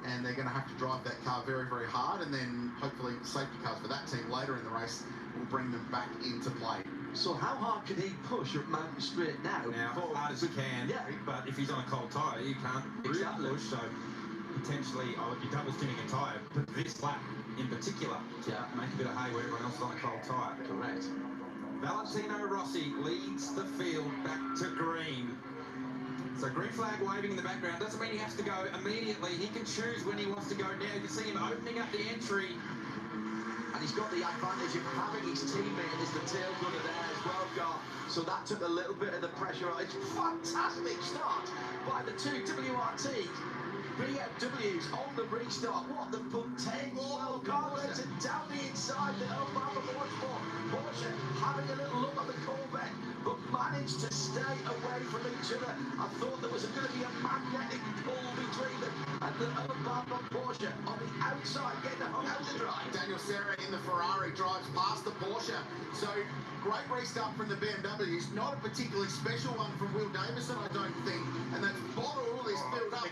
And they're going to have to drive that car very, very hard, and then hopefully safety cars for that team later in the race will bring them back into play. So how hard can he push up Mountain Straight now? Now, hard as he can, but if he's on a cold tyre, you can't really push, so potentially I would be double stinning a tyre, but this lap in particular, make a bit of hay where everyone else is on a cold tyre. Correct. Valentino Rossi leads the field back to green. So green flag waving in the background doesn't mean he has to go immediately. He can choose when he wants to go now. You can see him opening up the entry. And he's got the advantage of having his teammate as the tail gunner there as well, Gar. So that took a little bit of the pressure out. It's a fantastic start by the two WRT BMWs on the restart. What the potential carburetor down the inside the Obama Motorsport Porsche having a little look at the Corvette, but managed to stay away from each other. I thought there was going to be a magnetic pull between them and the Obama Porsche on the outside getting hung out to dry. Daniel Serra in the Ferrari drives past the Porsche. So great restart from the BMWs. Not a particularly special one from Will Davison, I don't think. And that's bottle all this build up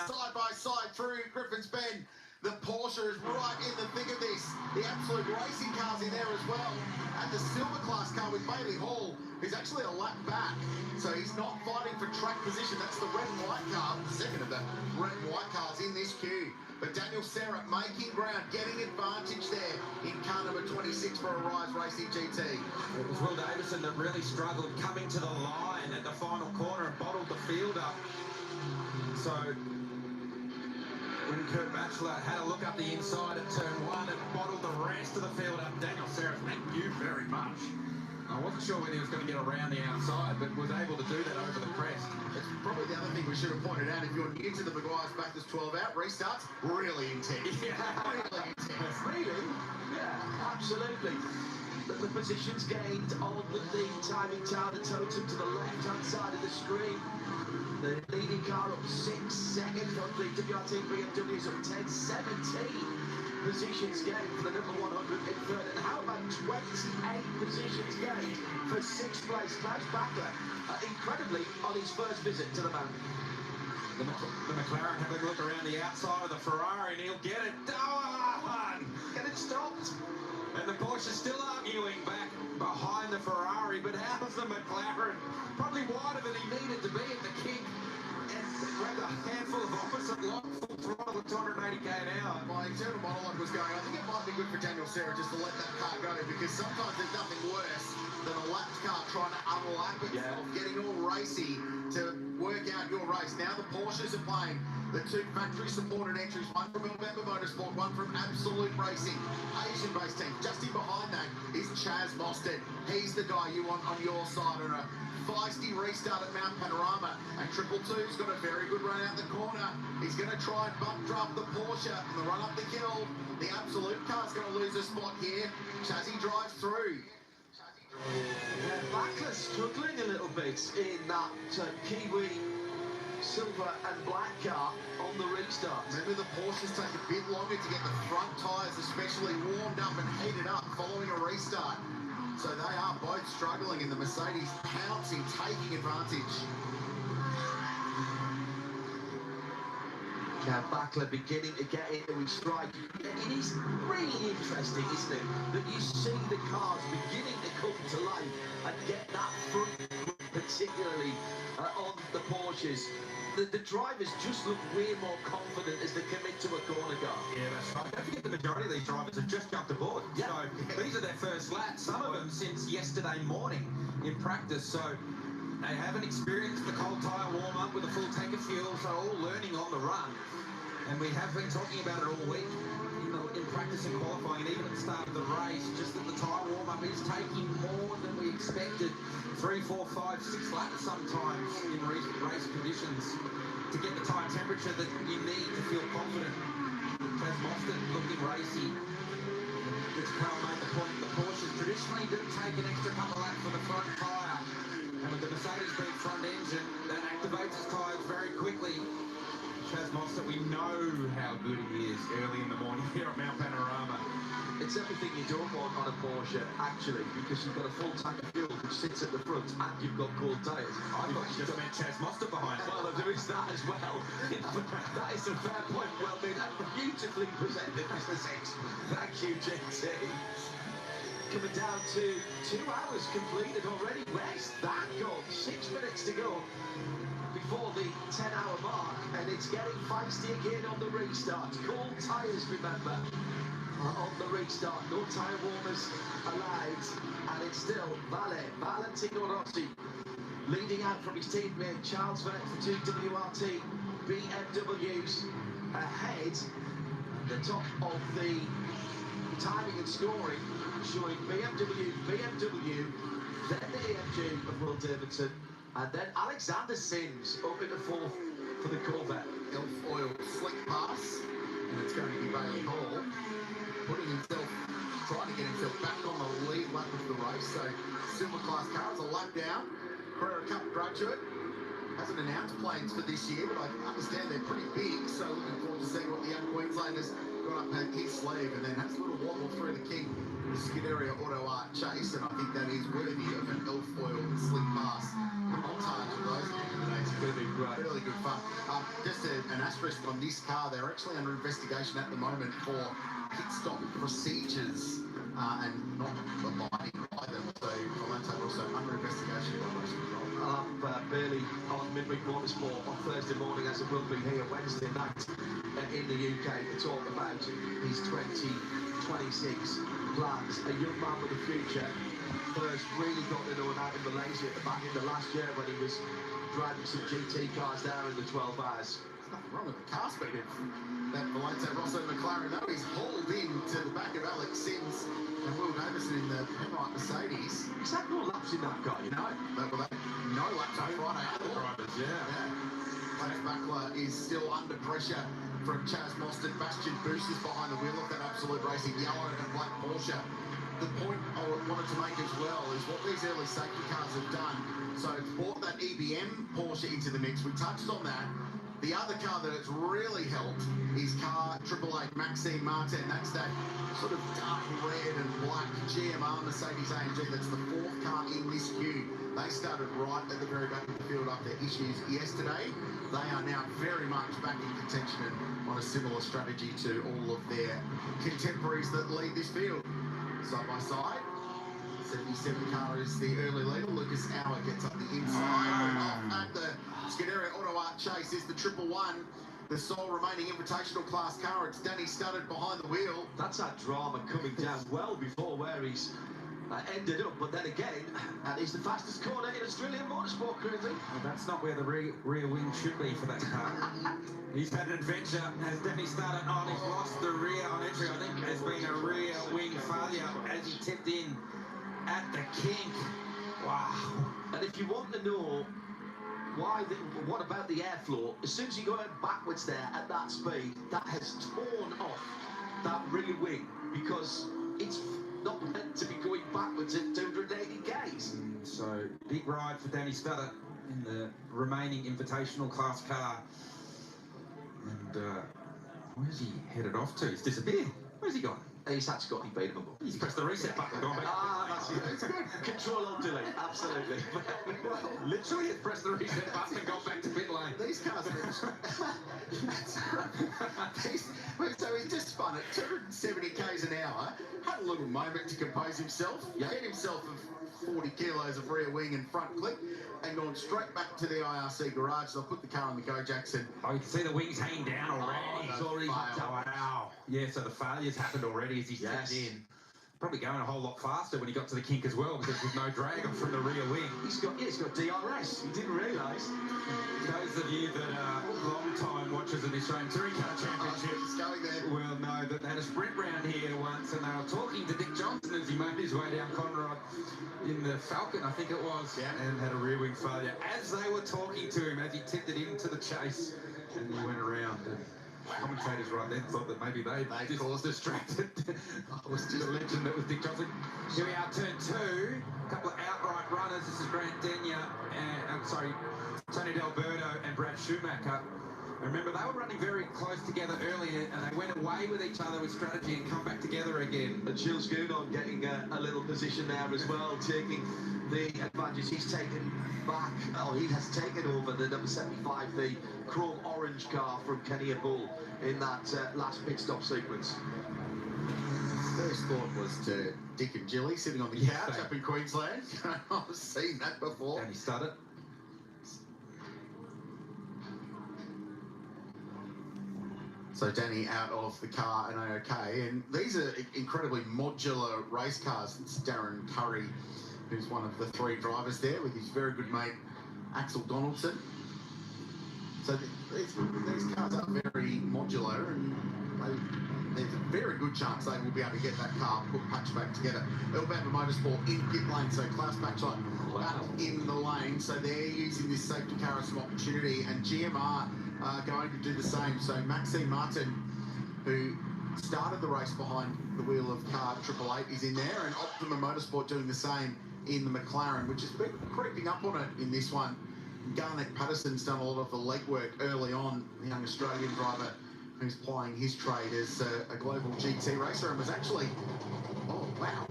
side by side through Griffin's Bend. The Porsche is right in the thick of this. The Absolute Racing car's in there as well. And the silver class car with Bailey Hall is actually a lap back. So he's not fighting for track position. That's the red and white car, the second of the red and white cars in this queue. But Daniel Serra making ground, getting advantage there in car number 26 for Arise Racing GT. It was Will Davison that really struggled coming to the line at the final corner and bottled the field up. So when Kurt Batchelor had a look up the inside at turn 1 and bottled the rest of the field up, Daniel Serra, thank you very much. I wasn't sure whether he was going to get around the outside, but was able to do that over the crest. It's probably the other thing we should have pointed out. If you're new to the Maguire's Bathurst 12 out, restarts really intense. Yeah. Really intense. Really? Yeah, absolutely. The positions gained on the timing tower, the totem to the left-hand side of the screen. The leading car up 6 seconds on the WRT BMW's up 10.17. Positions gained for the number 100 in third. And how about 28 positions gained for 6th place Klaus Bachler? Incredibly, on his first visit to the mountain. The McLaren having a look around the outside of the Ferrari and he'll get it. Get it stopped. And the Porsche still arguing back behind the Ferrari, but how's the McLaren? Probably wider than he needed to be at the kick. And grabbed a handful of opposite lock, full throttle at 280 k an hour. My internal monologue was going, I think it might be good for Daniel Serra just to let that car go, because sometimes there's nothing worse than a lapped car trying to unlap itself, getting all racy to work out your race. Now the Porsches are playing the 2 factory-supported entries, one from November Motorsport, one from Absolute Racing, Asian-based team. Just in behind that is Chaz Mostert. He's the guy you want on your side on a feisty restart at Mount Panorama. And Triple Two's got a very good run out the corner. He's going to try and bump drop the Porsche on the run up the hill. The Absolute car's going to lose a spot here. Chazzy drives through. Bachler struggling a little bit in that Kiwi silver and black car on the restart. Remember, the Porsches take a bit longer to get the front tyres especially warmed up and heated up following a restart. So they are both struggling, and the Mercedes pouncing, taking advantage. Bachler beginning to get into his stride. It is really interesting, isn't it, that you see the cars beginning to come to life and get that front grip, particularly on the Porsches. The drivers just look way more confident as they commit to a corner car. Yeah, that's right. Don't forget the majority of these drivers have just jumped aboard. Yeah. So these are their first laps, some of them since yesterday morning in practice. So they haven't experienced the cold tyre warm-up with a full tank of fuel, so all learning on the run. And we have been talking about it all week in practice and qualifying, and even at the start of the race, just that the tyre warm-up is taking more than we expected. 3, 4, 5, 6 laps sometimes in race conditions to get the tyre temperature that you need to feel confident. Chaz Mostert looking racy. As Carl made the point, the Porsches traditionally do take an extra couple laps for the front tyre. And with the Mercedes being front engine, that activates his tyres very quickly. Chaz Mostert, we know how good he is early in the morning here at Mount Panorama. It's everything you don't want on a Porsche, actually, because you've got a full tank of fuel which sits at the front and you've got cold tyres. I thought you just meant Chaz Mostert behind it. Well, there is that as well. That is a fair point, well made and beautifully presented, Mr. Six. Thank you, JT. Coming down to 2 hours completed already. Where's that gone? 6 minutes to go before the 10-hour mark, and it's getting feisty again on the restart. Cold tyres, remember, on the restart. No tyre warmers allowed, and it's still Valentino Rossi leading out from his teammate Charles Vett for 2 WRT BMWs ahead. The top of the timing and scoring showing BMW, then the AMG of Will Davidson, and then Alexander Sims up in the 4th for the Corvette. Elf Oil slick pass, and it's going to be Bailey Hall trying to get himself back on the lead lap of the race. So silver class cars a lap down. Carrera Cup graduate hasn't announced plans for this year, but I understand they're pretty big. So looking forward to seeing what the young Queenslander's got up his sleeve, and then has a little wobble through the King, the Scuderia Auto Art chase, and I think that is worthy of an Elf Oil slick pass. The montage of those. It's going to be Right. Really good fun. Just an asterisk on this car, they're actually under investigation at the moment for pit stop procedures and not abiding by them. So Valente also under investigation by Racing Control. I'll have Burley on Midweek Motorsport on Thursday morning, as it will be here Wednesday night in the UK, to talk about his 2026 plans. A young man with a future. First really got to know him out in Malaysia at the back end of last year when he was driving some GT cars there in the 12 hours. There's nothing wrong with the car speed of that Valente Rosso McLaren, though. He's hauled in to the back of Alex Sims and Will Davison in the Penrite Mercedes. He's had no laps in that car, you know. No laps on Friday. Other drivers, Max Buckler is still under pressure from Chaz Mostert. Bastian Boos is behind the wheel of that Absolute Racing yellow and black Porsche. The point I wanted to make as well is what these early safety cars have done. So it's brought that EBM Porsche into the mix. We touched on that. The other car that it's really helped is car 888 Maxime Martin. That's that sort of dark red and black GMR Mercedes AMG. That's the fourth car in this queue. They started right at the very back of the field after issues yesterday. They are now very much back in contention and on a similar strategy to all of their contemporaries that lead this field. Side by side, 77 car is the early leader. Lucas Auer gets up the inside. Off at the Scuderia Auto Art Chase is the 111. The sole remaining Invitational class car. It's Danny Studdard behind the wheel. That's that drama coming down well before where he's ended up. But then again, and he's the fastest corner in Australian motorsport currently. Well, that's not where the rear wing should be for that car. He's had an adventure. Has Danny started on? He's lost the rear on entry. I think there's been a rear wing failure as he tipped in at the kink. Wow. And if you want to know what about the airflow, as soon as you go backwards there at that speed, that has torn off that rear wing because it's not meant to be going backwards at 280 k's. So big ride for Danny Studdard in the remaining Invitational class car. And where's he headed off to? He's disappeared. Where's he gone? He's had Scotty beat him up. He's pressed the reset button, gone back. That's it. It's good. Control alt delete, absolutely. Well, literally, it's pressed the reset button and gone back to pit lane. These cars are... So he just spun at 270 k's an hour, had a little moment to compose himself, get himself 40 kilos of rear wing and front clip, and gone straight back to the IRC garage. They'll put the car on the Go Jackson. Oh, you can see the wings hanging down already. He's already Wow. Yeah, so the failure's happened already as he's tapped in. Probably going a whole lot faster when he got to the kink as well, because with no drag on from the rear wing. He's got DRS. He didn't realise. Those of you that are long-time watchers of the Australian Touring Car Championship will know that they had a sprint round here once, and they were talking to Dick Johnson as he made his way down Conrod in the Falcon, I think it was, and had a rear wing failure. As they were talking to him, as he tipped it into the chase, and he went around. And commentators right then thought that maybe they caused distracted. It was just a legend that was Dick Johnson. Here we are, turn 2. A couple of outright runners. This is Grant Denyer and Tony D'Alberto and Brad Schumacher. Remember, they were running very close together earlier, and they went away with each other with strategy and come back together again. And Jules Gounon getting a little position there as well, taking the advantage. He's taken back, he has taken over the number 75, the chrome orange car from Kenny Bull in that last pit stop sequence. First thought was to Dick and Jilly sitting on the couch up in Queensland. I've seen that before. Danny Studdard. So Danny out of the car and A-OK, and these are incredibly modular race cars. It's Darren Curry, who's one of the 3 drivers there, with his very good mate Axel Donaldson. So these cars are very modular, and there's a very good chance they will be able to get that car patched back together. Alabama Motorsport in pit lane, so Klaus Bachler out in the lane, so they're using this safety car as an opportunity, and GMR are going to do the same. So Maxime Martin, who started the race behind the wheel of car 888, is in there, and Optima Motorsport doing the same in the McLaren, which has been creeping up on it in this one. Garnet Patterson's done a lot of the legwork early on, the young Australian driver who's plying his trade as a global GT racer, and was actually, oh wow,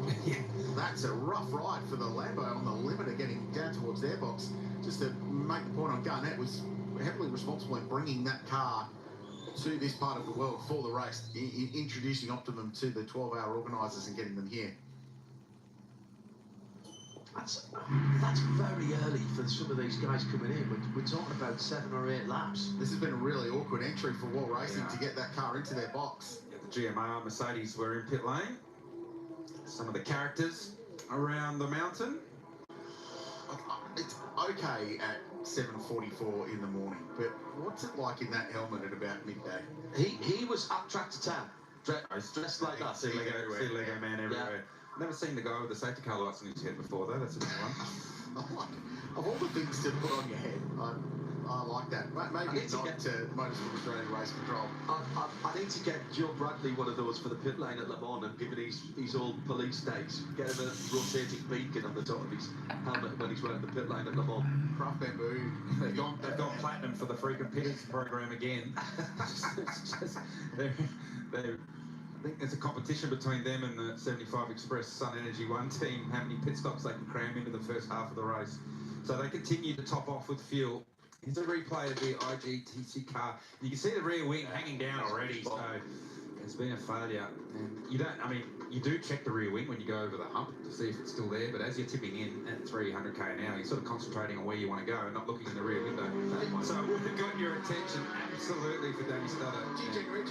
that's a rough ride for the Lambo on the limiter getting down towards their box. Just to make the point on Garnet, was heavily responsible in bringing that car to this part of the world for the race, introducing Optimum to the 12-hour organisers and getting them here. That's very early for some of these guys coming in. We're talking about 7 or 8 laps. This has been a really awkward entry for Wall Racing to get that car into their box. Yeah, the GMR Mercedes were in pit lane. Some of the characters around the mountain. It's okay at 7:44 in the morning, but what's it like in that helmet at about midday? He was up track to town, dressed like that. See Lego man everywhere. Never seen the guy with the safety car lights on his head before, though. That's a new one. Of all the things to put on your head, I like that. Maybe it's not Motorsport Australia Race Control. I need to get Joe Bradley one of those for the pit lane at Le Mans and give it his old police days. Get him a rotating beacon on the top of his helmet when he's running the pit lane at Le Mans. Craft bamboo. They've gone platinum for the freaking pitters program again. I think there's a competition between them and the 75 Express Sun Energy 1 team, how many pit stops they can cram into the first half of the race. So they continue to top off with fuel. Here's a replay of the IGTC car. You can see the rear wing hanging down already, so it's been a failure. And you do check the rear wing when you go over the hump to see if it's still there, but as you're tipping in at 300 k an hour, you're sort of concentrating on where you want to go and not looking in the rear window. So it would have got your attention absolutely for Danny Stutter. Do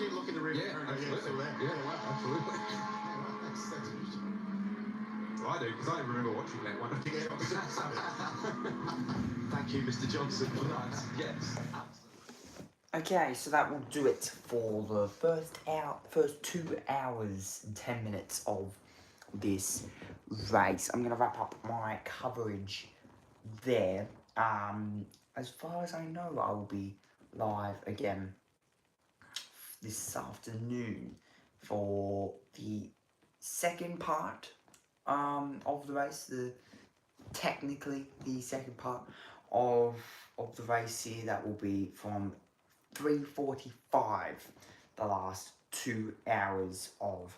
you look in the rear window? Yeah, absolutely. Yeah, absolutely. That's interesting. I do, because I remember watching that one. Thank you, Mr. Johnson, for that. Yes. Okay, so that will do it for the first 2 hours and 10 minutes of this race. I'm going to wrap up my coverage there. As far as I know, I will be live again this afternoon for the second part of the race, technically the second part of the race here. That will be from 3:45, the last 2 hours of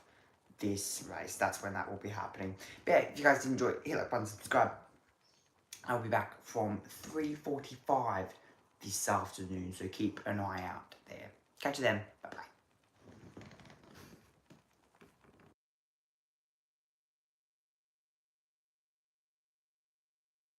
this race. That's when that will be happening. But yeah, if you guys did enjoy it, hit that button, subscribe. I'll be back from 3:45 this afternoon, so keep an eye out there. Catch you then. Bye bye.